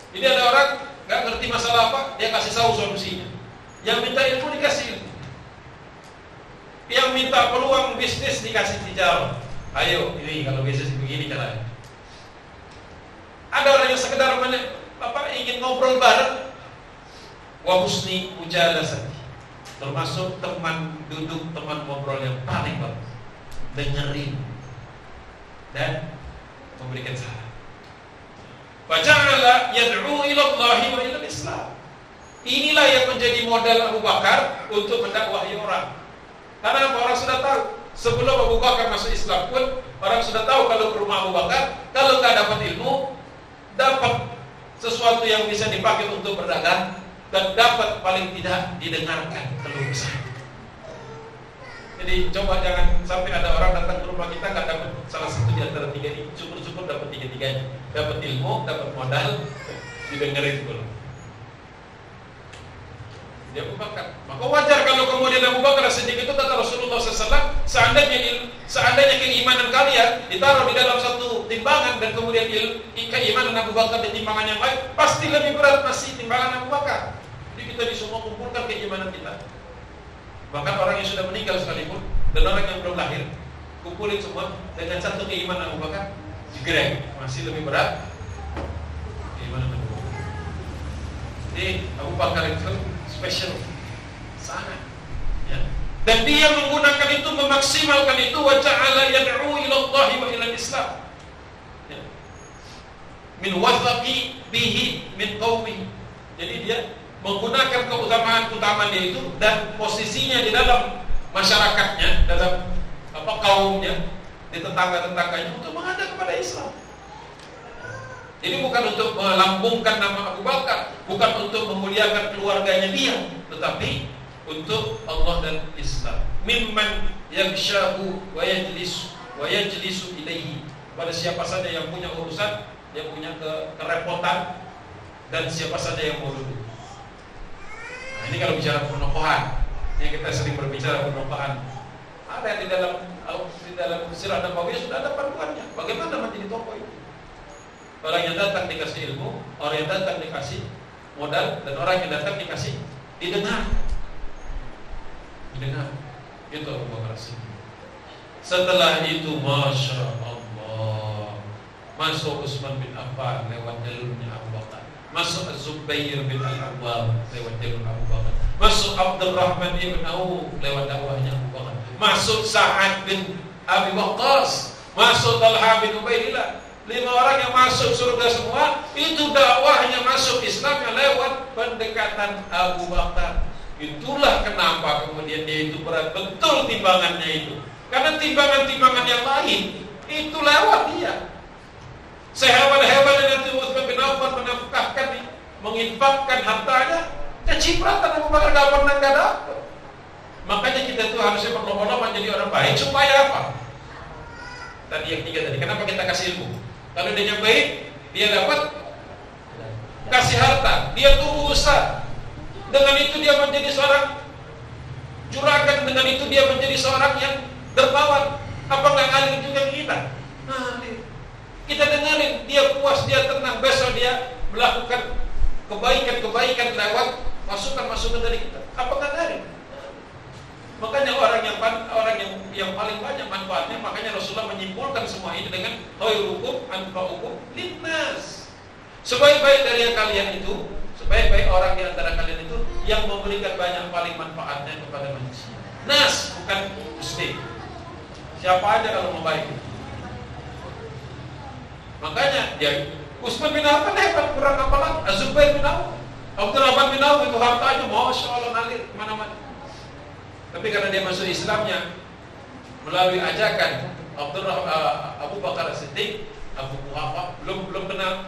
Jadi ada orang nggak ngerti masalah apa, dia kasih tahu solusinya. Yang minta ilmu dikasih ilmu. Yang minta peluang bisnis dikasih tijarah. Ayo, ini kalau bisnis begini caranya. Ada orang yang sekedar ingin ngobrol bareng. Wa husni mujalasati. Termasuk teman duduk, teman ngobrol yang paling bagus. Dengerin dan memberikan saran. Waja'ala yad'u ila Allahi wa ila Islam. Inilah yang menjadi modal Abu Bakar untuk mendakwahi orang. Karena orang sudah tahu sebelum Abu Bakar masuk Islam pun orang sudah tahu kalau ke rumah Abu Bakar, kalau nggak dapat ilmu, dapat sesuatu yang bisa dipakai untuk berdagang dan dapat paling tidak didengarkan keluh kesah. Jadi coba jangan sampai ada orang datang ke rumah kita nggak dapat salah satu di antara tiga ini. Syukur-syukur dapat tiga-tiganya. Dapat ilmu, dapat modal, didengerin dulu. Dia Abu Bakar. Maka wajar kalau kemudian Abu Bakar Siddiq itu kata Rasulullah SAW, seandainya keimanan kalian ditaruh di dalam satu timbangan dan kemudian keimanan Abu Bakar di timbangan yang lain, pasti lebih berat masih timbangan Abu Bakar. Jadi kita semua kumpulkan keimanan kita. Bahkan orang yang sudah meninggal sekalipun dan orang yang belum lahir, kumpulin semua dengan satu keimanan Abu Bakar, digerek masih lebih berat keimanan Abu Bakar. Jadi Abu Bakar itu spesial sangat, ya. Dan dia menggunakan itu, memaksimalkan itu, wa ja'ala yad'u ila Allahi wa ila Islam. Ya. Min wathaqi bihi min qaumihi. Jadi dia menggunakan keutamaan dia itu dan posisinya di dalam masyarakatnya, dalam kaumnya, di tetangga-tetangganya untuk mengajak kepada Islam. Jadi bukan untuk melambungkan nama Abu Bakar, bukan untuk memuliakan keluarganya dia, tetapi untuk Allah dan Islam. Mimman yaghshahu wa yajlisu ilaihi. Pada siapa saja yang punya urusan, yang punya kerepotan, dan siapa saja yang mau duduk. Nah, ini kalau bicara penokohan, ini kita sering berbicara penokohan. Ada di dalam Sirah Nabawiyah sudah ada panduannya. Bagaimana menjadi tokoh itu? Orang yang datang dikasih ilmu, orang yang datang dikasih modal, dan orang yang datang dikasih didengar. Itu Abu Bakar Siddiq. Setelah itu, Masya Allah, masuk Utsman bin Affan lewat jalurnya Abu Bakar. Masuk Az-Zubair bin Al-Awwam lewat jalur Abu Bakar. Masuk Abdurrahman bin Auf lewat dakwahnya Abu Bakar. Masuk Sa'ad bin Abi Waqqas. Masuk Talha bin Ubaidillah. 5 orang yang masuk surga semua, itu dakwahnya masuk Islamnya lewat pendekatan Abu Bakar. Itulah kenapa kemudian dia itu berat betul timbangannya itu. Karena timbangan-timbangan yang lain itu lewat dia. Sehebat-hebat Nabi Utsman bin Affan menafkahkan, menginfakkan hartanya, kecipratan Abu Bakar gak pernah gak dapat. Makanya kita tuh harusnya berlomba-lomba menjadi orang baik supaya apa? Tadi yang 3 tadi, kenapa kita kasih ilmu? Kalau dia yang baik, dia dapat kasih harta, dia tumbuh besar. Dengan itu dia menjadi seorang juragan, dengan itu dia menjadi seorang yang dermawan. Apakah ngalir juga kita? Ngalir. Kita dengerin, dia puas, dia tenang. Besok dia melakukan kebaikan-kebaikan lewat masukan-masukan dari kita. Apakah ngalir? Makanya orang yang paling banyak manfaatnya, makanya Rasulullah menyimpulkan semua ini dengan khairukum anfa'ukum linnas. Sebaik-baik dari kalian itu, sebaik-baik orang di antara kalian itu yang memberikan banyak paling manfaatnya kepada manusia. Nas, bukan mesti. Siapa aja kalau mau baik. Makanya ya Utsman bin Affan hebat, kurang apa lagi? Az-Zubair bin Auf, Abdurrahman bin Auf itu hartanya Masya Allah ngalir mana-mana. Tapi karena dia masuk Islamnya melalui ajakan Abu Bakar Siddiq, Abu Quhafah belum kenal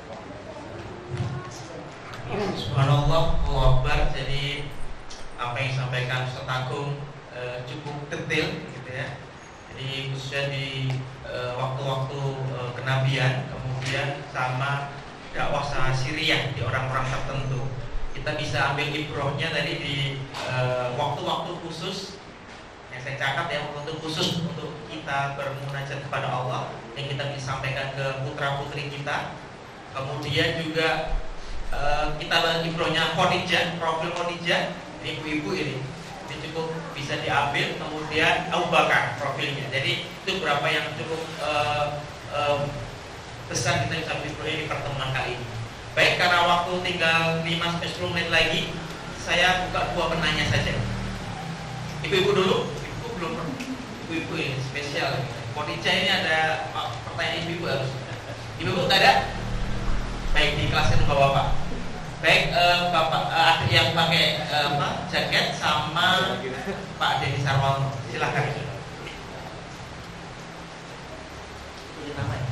Agung cukup detail gitu ya. Jadi khususnya di waktu-waktu kenabian, kemudian sama dakwah Syriah di orang-orang tertentu. Kita bisa ambil ibrohnya tadi di waktu-waktu khusus yang saya catat ya, waktu khusus untuk kita bermunajat kepada Allah yang kita bisa sampaikan ke putra-putri kita. Kemudian juga kita ibrohnya Khadijah, profil Khadijah, ibu-ibu ini cukup bisa diambil. Kemudian Abu Bakar profilnya. Jadi itu berapa yang cukup besar kita bisa ibrohnya di pertemuan kali ini. Baik, karena waktu tinggal 5-10 menit lagi, saya buka 2 penanya saja. Ibu-ibu dulu, ibu belum pernah. Ibu-ibu ini spesial. Khadijah ini ada pertanyaan ibu-ibu harus. Ibu-ibu tak ada? Baik, di kelas itu bapak-bapak. Baik, bapak yang pakai jaket sama Pak Denny Sarwono, silakan. Ini namanya.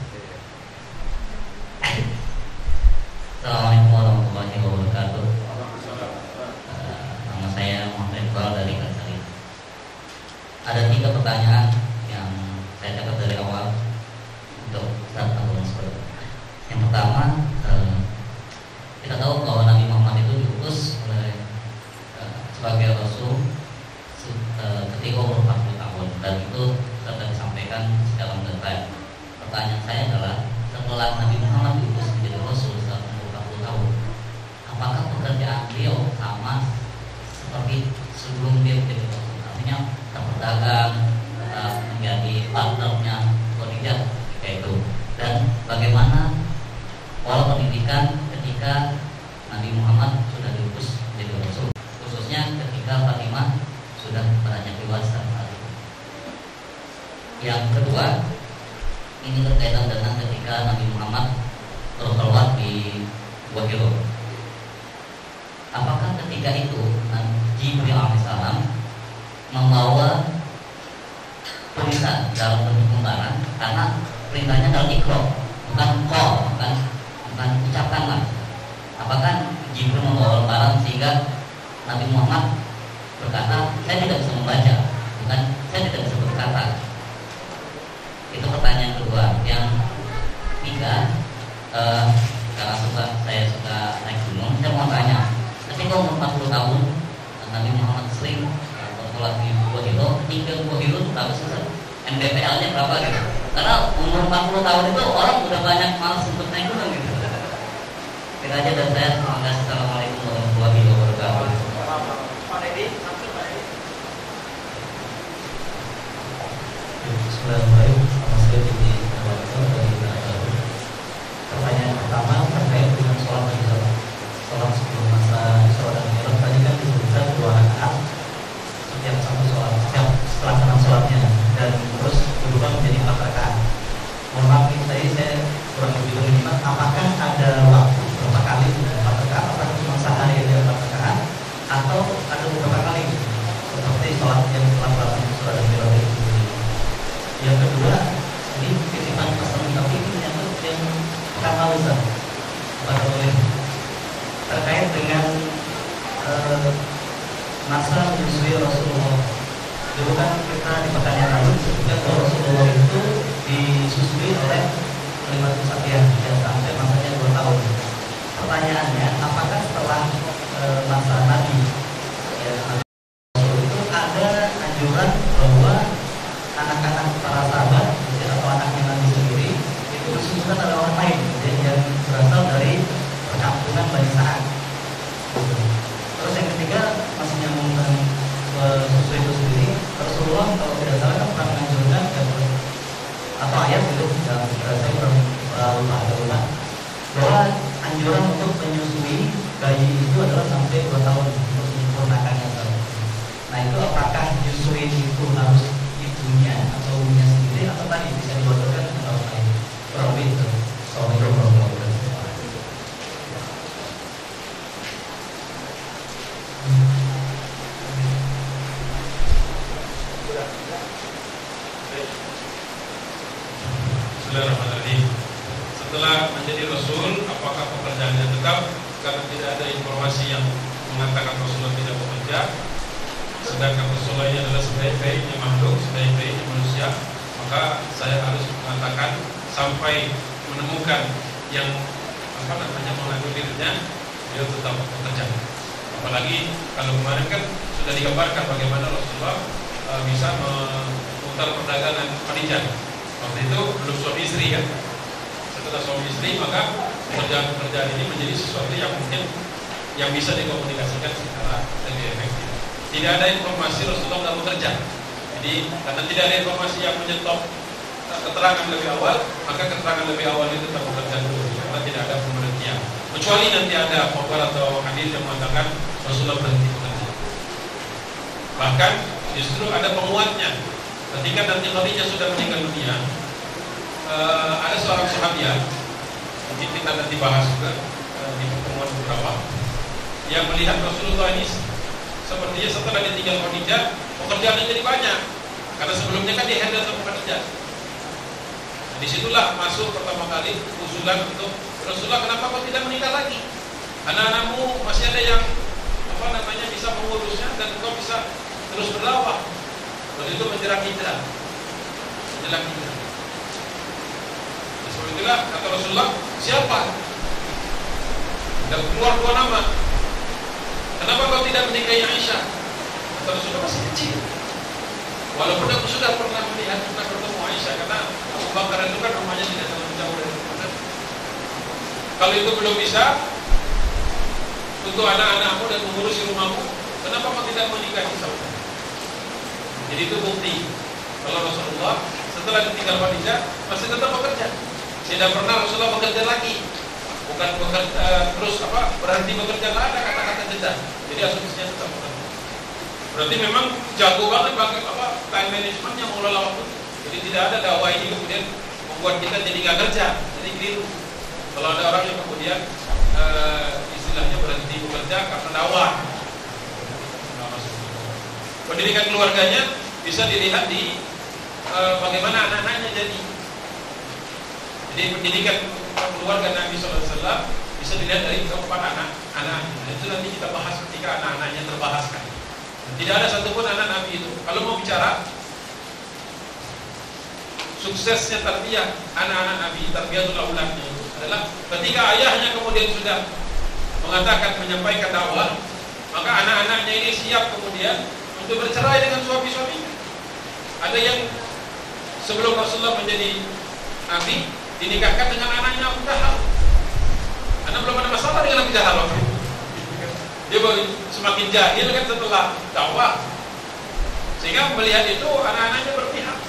Assalamualaikum warahmatullahi wabarakatuh. Nama saya Muhammad Iqbal dari Kasari. Ada 3 pertanyaan yang saya catat dari awal untuk Ustaz Abu Mansur. Yang pertama, kita tahu bahwa Nabi Muhammad itu diutus oleh sebagai Rasul ketika umur 40 tahun, dan itu sudah disampaikan dalam detail. Pertanyaan saya adalah, setelah Nabi Muhammad diutus menjadi Rasul saat umur 40 tahun, apakah pekerjaan beliau sama seperti sebelum dia menjadi Rasul? Artinya berdagang, menjadi partnernya Khadijah kayak itu. Dan bagaimana pola pendidikan ketika Nabi Muhammad sudah diutus menjadi Rasul, khususnya ketika Fatimah sudah beranjak dewasa saat itu. Yang kedua, ini berkaitan dengan ketika Nabi Muhammad berkhulwat di Gua Hiro. Apakah ketika itu Jibril alaihissalam membawa tulisan dalam bentuk lembaran? Karena perintahnya adalah ikro, bukan qol, bukan ucapan lah. Apakah Jibril membawa lembaran sehingga Nabi Muhammad berkata, saya tidak bisa membaca, bukan saya tidak bisa berkata. Itu pertanyaan kedua. Yang tiga, karena saya suka naik gunung, saya mau tanya, ketika umur 40 tahun Nabi Muhammad sering bersolat di Gua Hiro, tinggal Gua Hiro itu berapa sih? MDPL-nya berapa gitu? Karena umur 40 tahun itu orang udah banyak malas untuk naik gunung gitu. Kita aja dan saya. Terima kasih. Assalamualaikum warahmatullahi wabarakatuh. Pak Dedi, langsung Pak Dedi. Bismillahirrahmanirrahim. Saya dari Baru. Pertanyaan pertama terkait dengan sholat sebelum masa Isra dan Mi'raj. Tadi kan disebutkan 2 rakaat setiap satu sholat, setiap pelaksanaan sholatnya, dan terus berubah menjadi 4 rakaat. Mohon maaf nih, saya kurang begitu menyimak. Apakah ada waktu berapa kali 4 rakaat? Apakah cuma sehari ada 4 rakaat atau ada beberapa kali seperti sholat yang telah pelaksanaan Isra dan Mi'raj itu? Yang kedua, ini titipan pesan, tapi ini ternyata yang pertama Ustaz terkait dengan masa menyusui Rasulullah. Dulu kan kita di pekan yang lalu disebutkan bahwa Rasulullah itu disusui oleh kalimat Satya yang sampai masanya 2 tahun. Pertanyaannya, apakah setelah masa Nabi Rasul itu ada anjuran bahwa anak-anak para sahabat atau anaknya Nabi sendiri itu disusukan oleh orang lain yang berasal dari perkampungan Bani Sa'ad. Terus yang ketiga, masih nyambung dengan susu itu sendiri, Rasulullah kalau tidak salah kan pernah menganjurkan atau ayat itu dalam saya kurang lupa bahwa anjuran untuk menyusui bayi itu adalah sampai 2 tahun untuk menyempurnakannya. Nah itu apakah menyusui itu harus ibunya atau ibunya sendiri atau tadi bisa dibocorkan dengan orang lain? Kurang lebih itu. Assalamualaikum warahmatullahi wabarakatuh. Bismillahirrahmanirrahim. Setelah menjadi Rasul, apakah pekerjaannya tetap? Karena tidak ada informasi yang mengatakan Rasulullah tidak bekerja. sedangkan Rasulullah ini adalah sebaik-baiknya makhluk, sebaik-baiknya manusia, maka saya harus mengatakan sampai menemukan yang mengandung dirinya, dia tetap bekerja. Apalagi kalau kemarin kan sudah digambarkan bagaimana Rasulullah bisa memutar perdagangan Khadijah. Waktu itu belum suami istri kan. Setelah suami istri, maka pekerjaan ini menjadi sesuatu yang mungkin yang bisa dikomunikasikan secara lebih efektif. Tidak ada informasi Rasulullah dalam bekerja. Jadi karena tidak ada informasi yang menyetop keterangan lebih awal, maka keterangan lebih awal itu tetap bekerja dulu, karena tidak ada pemberhentian. Kecuali nanti ada khabar atau hadis yang mengatakan Rasulullah berhenti bekerja. Bahkan justru ada penguatnya. Ketika nanti Khadijah sudah meninggal dunia, ada seorang sahabiat, mungkin kita nanti bahas juga di pertemuan beberapa, yang melihat Rasulullah ini sepertinya setelah ditinggal Khadijah, pekerjaannya jadi banyak. Karena sebelumnya kan dihandle sama Khadijah. Disitulah masuk pertama kali usulan untuk Rasulullah, kenapa kau tidak menikah lagi? Anak-anakmu masih ada yang bisa mengurusnya dan kau bisa terus berdakwah. Lalu itu menjelang hijrah. Sebab itulah kata Rasulullah, siapa? Dan keluar dua nama. Kenapa kau tidak menikahi Aisyah? Kata Rasulullah, masih kecil. Walaupun aku sudah pernah melihat, pernah bertemu Aisyah, karena Abu Bakar itu kan rumahnya tidak terlalu jauh dari rumah. Kalau itu belum bisa untuk anak-anakmu dan mengurusi rumahmu, kenapa kau tidak menikahi saudara? Jadi itu bukti kalau Rasulullah setelah ditinggal Khadijah masih tetap bekerja. Tidak pernah Rasulullah bekerja lagi, bukan bekerja terus berhenti bekerja, nggak ada kata-kata jeda. Jadi asumsinya tetap bekerja. Berarti memang jago banget time management yang mengelola waktu. Jadi tidak ada dakwah ini kemudian membuat kita jadi nggak kerja, jadi keliru. Kalau ada orang yang kemudian istilahnya berhenti bekerja karena dakwah, pendidikan keluarganya bisa dilihat di bagaimana anak-anaknya jadi. Jadi pendidikan keluarga Nabi SAW bisa dilihat dari keempat anak-anaknya. Itu nanti kita bahas ketika anak-anaknya terbahaskan. Tidak ada satupun anak Nabi itu kalau mau bicara suksesnya tarbiyah anak-anak Nabi, tarbiyatul auladnya itu adalah ketika ayahnya kemudian sudah mengatakan menyampaikan dakwah, maka anak-anaknya ini siap kemudian untuk bercerai dengan suami-suaminya. Ada yang sebelum Rasulullah menjadi Nabi dinikahkan dengan anaknya Abu Jahal. Anak belum ada masalah dengan Abu Jahal waktu itu. Dia semakin jahil kan setelah dakwah, sehingga melihat itu anak-anaknya berpihak.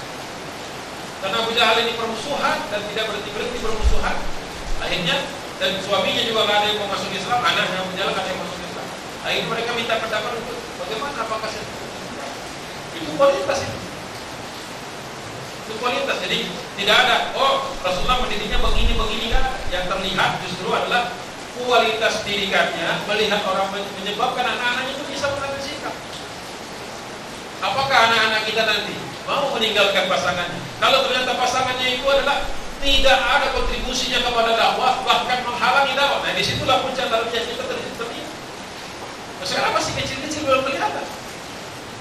Karena Abu Jahal ini permusuhan dan tidak berhenti bermusuhan, akhirnya dan suaminya juga nggak ada yang mau masuk Islam, anaknya Abu Jahal nggak ada yang masuk Islam. Akhirnya mereka minta pendapat untuk bagaimana, apakah itu kualitas itu kualitas. Jadi tidak ada Rasulullah mendidiknya begini kan. Yang terlihat justru adalah kualitas didikannya, melihat orang menyebabkan anak-anaknya itu bisa mengambil sikap. Apakah anak-anak kita nanti mau meninggalkan pasangannya? Kalau ternyata pasangannya itu adalah tidak ada kontribusinya kepada dakwah, bahkan menghalangi dakwah, nah disitulah puncak tarbiyah kita terjadi. Sekarang masih kecil-kecil belum kelihatan.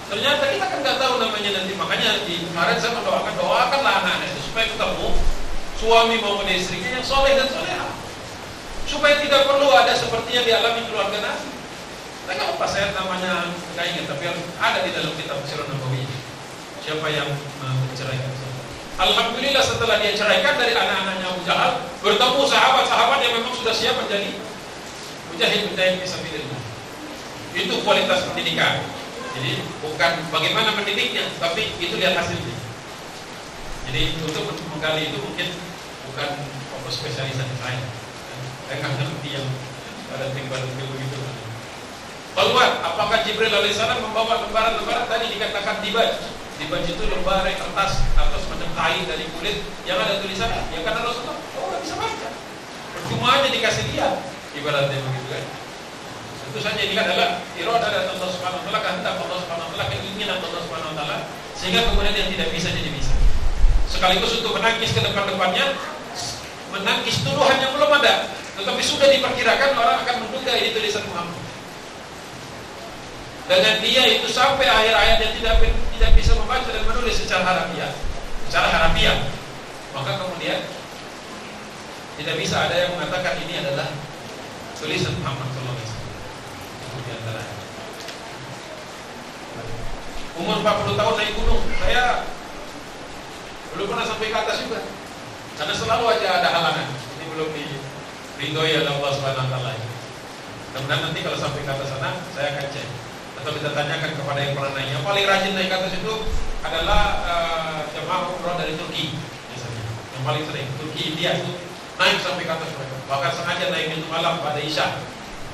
Ternyata kita kan nggak tahu namanya nanti. Makanya di kemarin saya doakanlah anak-anak itu supaya ketemu suami maupun istrinya yang soleh dan soleha, supaya tidak perlu ada seperti yang dialami keluarga Nabi. Saya nggak lupa saya namanya nggak ingat, tapi ada di dalam kitab Sirah Nabawi. Siapa yang menceraikan? Alhamdulillah setelah dia ceraikan dari anak-anaknya Abu Jahal, bertemu sahabat-sahabat yang memang sudah siap menjadi mujahid fisabilillah. Itu kualitas pendidikan. Jadi bukan bagaimana mendidiknya, tapi itu lihat hasilnya. Jadi untuk menggali itu mungkin bukan fokus spesialisasi saya. Saya nggak ngerti yang ada timbal begitu. Keluar, apakah Jibril alaihissalam membawa lembaran-lembaran tadi dikatakan dibaj? Dibaj itu lembaran kertas atau semacam kain dari kulit yang ada tulisannya. Ya karena Rasulullah, nggak bisa baca. Percuma aja dikasih lihat, ibaratnya begitu kan. Tentu saja ini adalah iradah dari Allah Subhanahu wa taala, kehendak Allah Subhanahu wa taala, keinginan Allah Subhanahu wa taala, sehingga kemudian yang tidak bisa jadi bisa. Sekaligus untuk menangkis ke depan-depannya, menangkis tuduhan yang belum ada, tetapi sudah diperkirakan orang akan menduga ini tulisan Muhammad. dengan dia itu sampai akhir hayatnya tidak bisa membaca dan menulis secara harafiah, maka kemudian tidak bisa ada yang mengatakan ini adalah tulisan Muhammad sallallahu alaihi wasallam. Di antara umur 40 tahun naik gunung, saya belum pernah sampai ke atas juga, karena selalu aja ada halangan. Ini belum diridhoi oleh Allah Subhanahu wa taala. Kemudian nanti kalau sampai ke atas sana, saya akan cek atau kita tanyakan kepada yang pernah naik. Yang paling rajin naik ke atas itu adalah jemaah umroh dari Turki biasanya. Yang paling sering Turki, India itu naik sampai ke atas mereka. Bahkan sengaja naik itu malam pada Isya,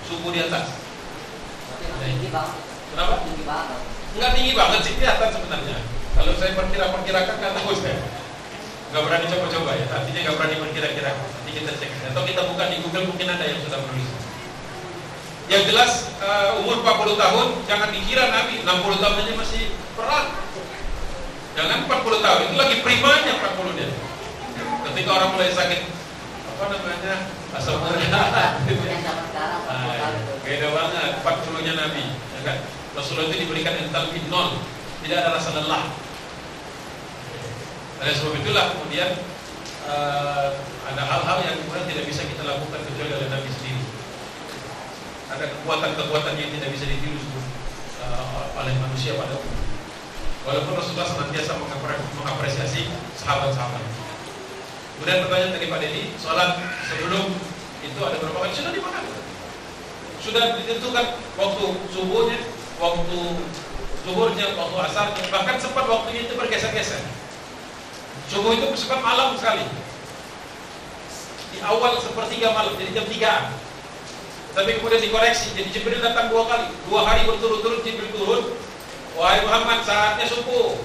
subuh di atas. Tinggi banget. Kenapa? Tinggi banget. Enggak tinggi banget sih, kelihatan sebenarnya. Kalau saya perkirakan nggak tahu saya. Nggak berani coba-coba ya. Artinya nggak berani perkira-kira. Nanti kita cek. Atau kita buka di Google, mungkin ada yang sudah menulis. Yang jelas umur 40 tahun jangan dikira Nabi 60 tahun aja masih perang. Jangan 40 tahun, itu lagi primanya 40 dia. Ketika orang mulai sakit apa namanya? Asam urat. Beda banget 40-nya Nabi, ya kan? Rasulullah itu diberikan entalpi 0, tidak ada rasa lelah. Oleh sebab itulah kemudian ada hal-hal yang kemudian tidak bisa kita lakukan kecuali oleh Nabi sendiri. Ada kekuatan-kekuatan yang tidak bisa ditiru oleh manusia pada umumnya. Walaupun Rasulullah senantiasa mengapresiasi sahabat-sahabat. Kemudian pertanyaan tadi Pak Dedi, sholat sebelum itu ada berapa kali? Sudah dimakan. Sudah ditentukan waktu subuhnya, waktu zuhurnya, waktu asarnya. Bahkan sempat waktunya itu bergeser-geser. Subuh itu sempat malam sekali. Di awal sepertiga malam, jadi jam 3. Tapi kemudian dikoreksi, jadi Jibril datang 2 kali. 2 hari berturut-turut Jibril turun. Wahai Muhammad, saatnya subuh,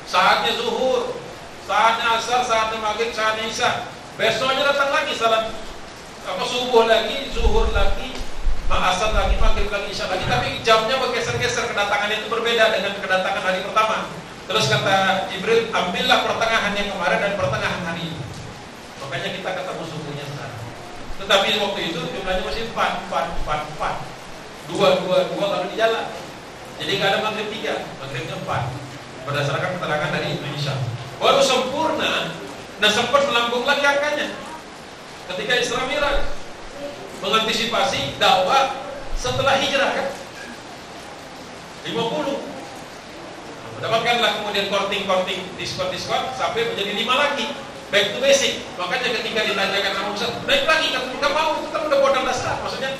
saatnya zuhur, saatnya asar, saatnya maghrib, saatnya isya. Besoknya datang lagi salat subuh lagi, zuhur lagi, asar lagi, maghrib lagi, isya lagi. Tapi jamnya bergeser-geser, kedatangannya itu berbeda dengan kedatangan hari pertama. Terus kata Jibril, ambillah pertengahan yang kemarin dan pertengahan hari ini. Makanya kita ketemu subuhnya sekarang. Tetapi waktu itu jumlahnya masih 4. 2 kalau di jalan. Jadi nggak ada maghrib 3, maghribnya 4. Berdasarkan keterangan dari Indonesia. Baru sempurna, nah sempat melambung lagi angkanya. Ketika Isra Mi'raj, mengantisipasi dakwah setelah hijrah kan, 50. Mendapatkanlah kemudian korting diskon sampai menjadi 5 lagi. Back to basic. Makanya ketika ditanyakan sama Ustaz, naik lagi, nggak mau, itu kan udah bodang dasar. Maksudnya,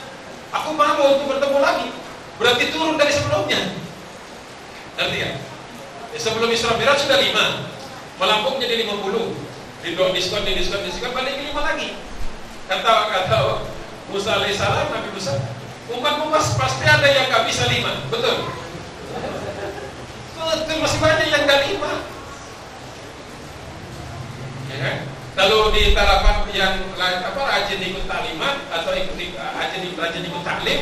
aku mau untuk bertemu lagi. Berarti turun dari sebelumnya. Ngerti ya? Sebelum Isra Mi'raj sudah 5, melambung jadi 50. Diskon, balik ke 5 lagi. Kata Musa alaihissalam, Nabi Musa, umatmu pasti ada yang nggak bisa 5, betul? Betul, masih banyak yang nggak 5. Ya kan? Kalau di tarapan yang rajin ikut taklimat atau rajin ikut taklim,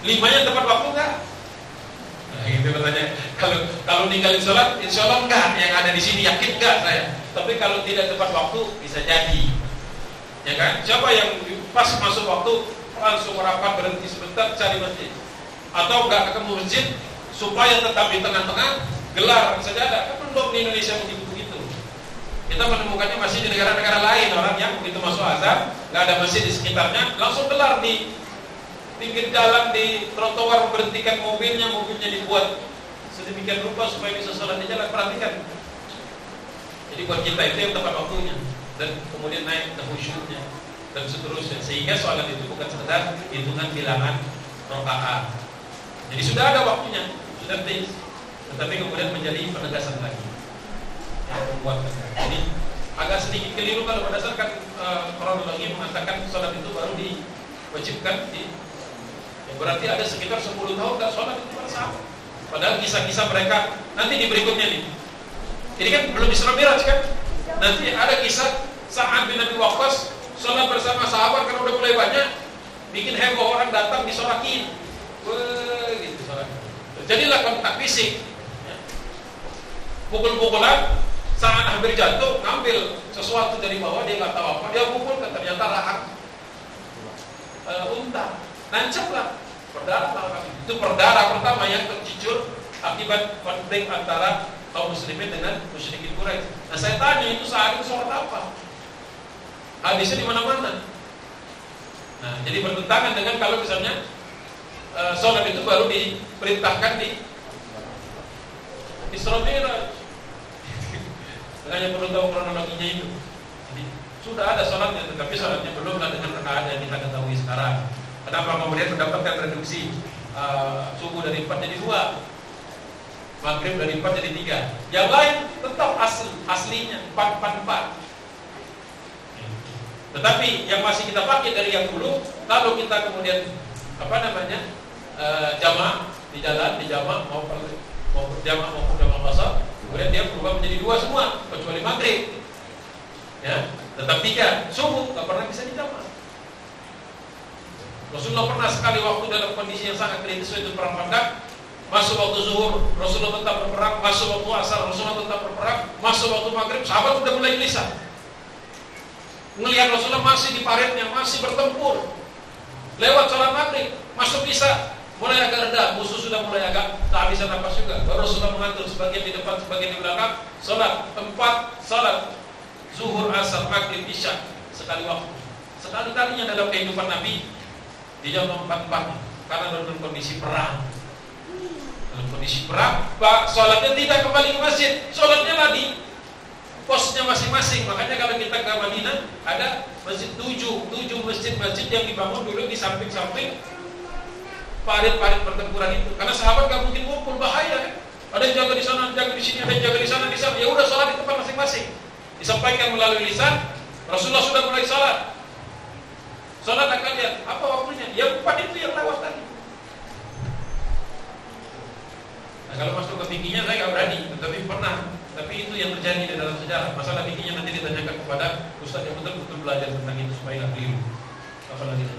5-nya tepat waktu enggak? Nah, itu bertanya. Kalau ninggalin sholat, insya Allah enggak. Yang ada di sini yakin enggak saya. Tapi kalau tidak tepat waktu bisa jadi, ya kan? Siapa yang pas masuk waktu langsung merapat, berhenti sebentar cari masjid, atau enggak ketemu masjid supaya tetap di tengah-tengah gelar sajadah. Kan belum di Indonesia begitu. Kita menemukannya masih di negara-negara lain, orang yang begitu masuk azan nggak ada masjid di sekitarnya, langsung gelar di pinggir jalan, di trotoar, memberhentikan mobilnya dibuat sedemikian rupa supaya bisa sholat di jalan. Perhatikan. Jadi buat kita itu yang tepat waktunya, dan kemudian naik ke khusyuknya dan seterusnya, sehingga sholat itu bukan sekedar hitungan bilangan rakaat. Jadi sudah ada waktunya, sudah fix, tetapi kemudian menjadi penegasan lagi. Jadi agak sedikit keliru kalau berdasarkan kronologi mengatakan sholat itu baru diwajibkan berarti ada sekitar 10 tahun gak sholat itu para sahabat. Padahal kisah-kisah mereka nanti di berikutnya nih. Ini kan belum Isra Mi'raj kan? Nanti ada kisah Sa'ad bin Abi Waqqas sholat bersama sahabat karena udah mulai banyak, bikin heboh, orang datang disolakin. Gitu sholat. Jadilah kontak fisik. Pukul-pukulan, Sa'ad hampir jatuh, ngambil sesuatu dari bawah, dia nggak tahu apa, dia pukul, ternyata rahang unta, nancap lah. Itu perdarah pertama yang tercicur akibat konflik antara kaum muslimin dengan musyrikin Quraisy. Nah, saya tanya itu saat itu sholat apa? Hadisnya di mana-mana. Nah, jadi bertentangan dengan kalau misalnya sholat itu baru diperintahkan di Isra Mi'raj. Hanya perlu tahu kronologinya itu. Jadi sudah ada sholatnya, tetapi sholatnya belum dengan rakaat yang kita ketahui sekarang. Kenapa kemudian mendapatkan reduksi subuh dari 4 jadi 2, maghrib dari 4 jadi 3. Yang lain tetap aslinya 4. Tetapi yang masih kita pakai dari yang dulu, kalau kita kemudian jamaah di jalan, di jamaah mau berjamaah maupun jamaah qasar, kemudian dia berubah menjadi 2 semua kecuali maghrib. Ya, tetap 3. Subuh nggak pernah bisa dijamaah. Rasulullah pernah sekali waktu dalam kondisi yang sangat kritis itu perang Khandaq, masuk waktu zuhur Rasulullah tetap berperang, masuk waktu asar Rasulullah tetap berperang, masuk waktu maghrib sahabat sudah mulai gelisah. Melihat Rasulullah masih di paritnya, masih bertempur. Lewat sholat maghrib, masuk isya, mulai agak reda, musuh sudah mulai agak kehabisan nafas juga. Baru Rasulullah mengatur sebagian di depan, sebagian di belakang, sholat 4 sholat zuhur, asar, maghrib, isya sekali waktu. Sekali-kalinya dalam kehidupan Nabi di jam 4 karena dalam kondisi perang. Dalam kondisi perang, sholatnya tidak kembali ke masjid, sholatnya lagi posnya masing-masing. Makanya kalau kita ke Madinah ada masjid 7 masjid yang dibangun dulu di samping-samping parit-parit pertempuran itu. Karena sahabat gak mungkin ngumpul, bahaya kan? Ada yang jaga di sana, jaga di sini, ada yang jaga di sana, di sana. Ya udah sholat di tempat masing-masing. Disampaikan melalui lisan, Rasulullah sudah mulai sholat. Sholat akan lihat apa waktunya. Yang 4 itu yang lewat tadi. Nah, kalau masuk ke fikihnya saya gak berani, tetapi pernah. Tapi itu yang terjadi di dalam sejarah. Masalah fikihnya nanti ditanyakan kepada ustaz yang betul-betul belajar tentang itu supaya nggak keliru. Apalagi itu.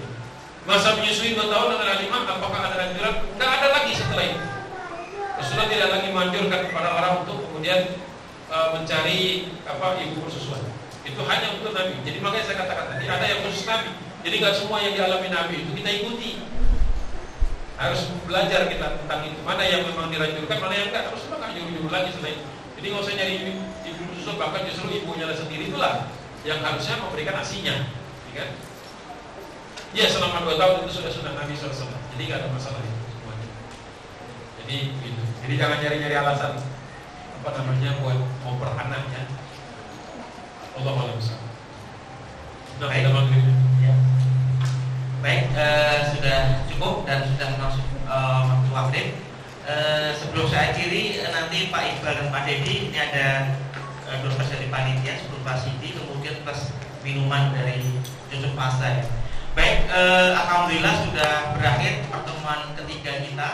Masa menyusui 2 tahun dengan alimah, apakah ada anjuran? Nggak ada lagi setelah itu. Rasulullah tidak lagi menganjurkan kepada orang untuk kemudian mencari ibu persusuan. Itu hanya untuk Nabi. Jadi makanya saya katakan tadi ada yang khusus Nabi. Jadi nggak semua yang dialami Nabi itu kita ikuti. Harus belajar kita tentang itu. Mana yang memang diranjurkan, mana yang enggak. Rasulullah nggak nyuruh-nyuruh lagi setelah itu. Jadi nggak usah nyari ibu susu, bahkan justru ibunya sendiri itulah yang harusnya memberikan asinya, ya kan? Ya selama 2 tahun itu sudah Nabi SAW. Jadi nggak ada masalah itu semuanya. Jadi gitu. Jadi jangan nyari-nyari alasan buat mau beranaknya. Allah malam bersama. Sudah ada maghrib. Ya. Baik, sudah cukup dan sudah masuk waktu maghrib. Sebelum saya akhiri, nanti Pak Iqbal dan Pak Dedi ini ada dompet dari panitia, 10 pasiti, kemudian plus minuman dari Yusuf Masa ya. Baik, alhamdulillah sudah berakhir pertemuan ketiga kita.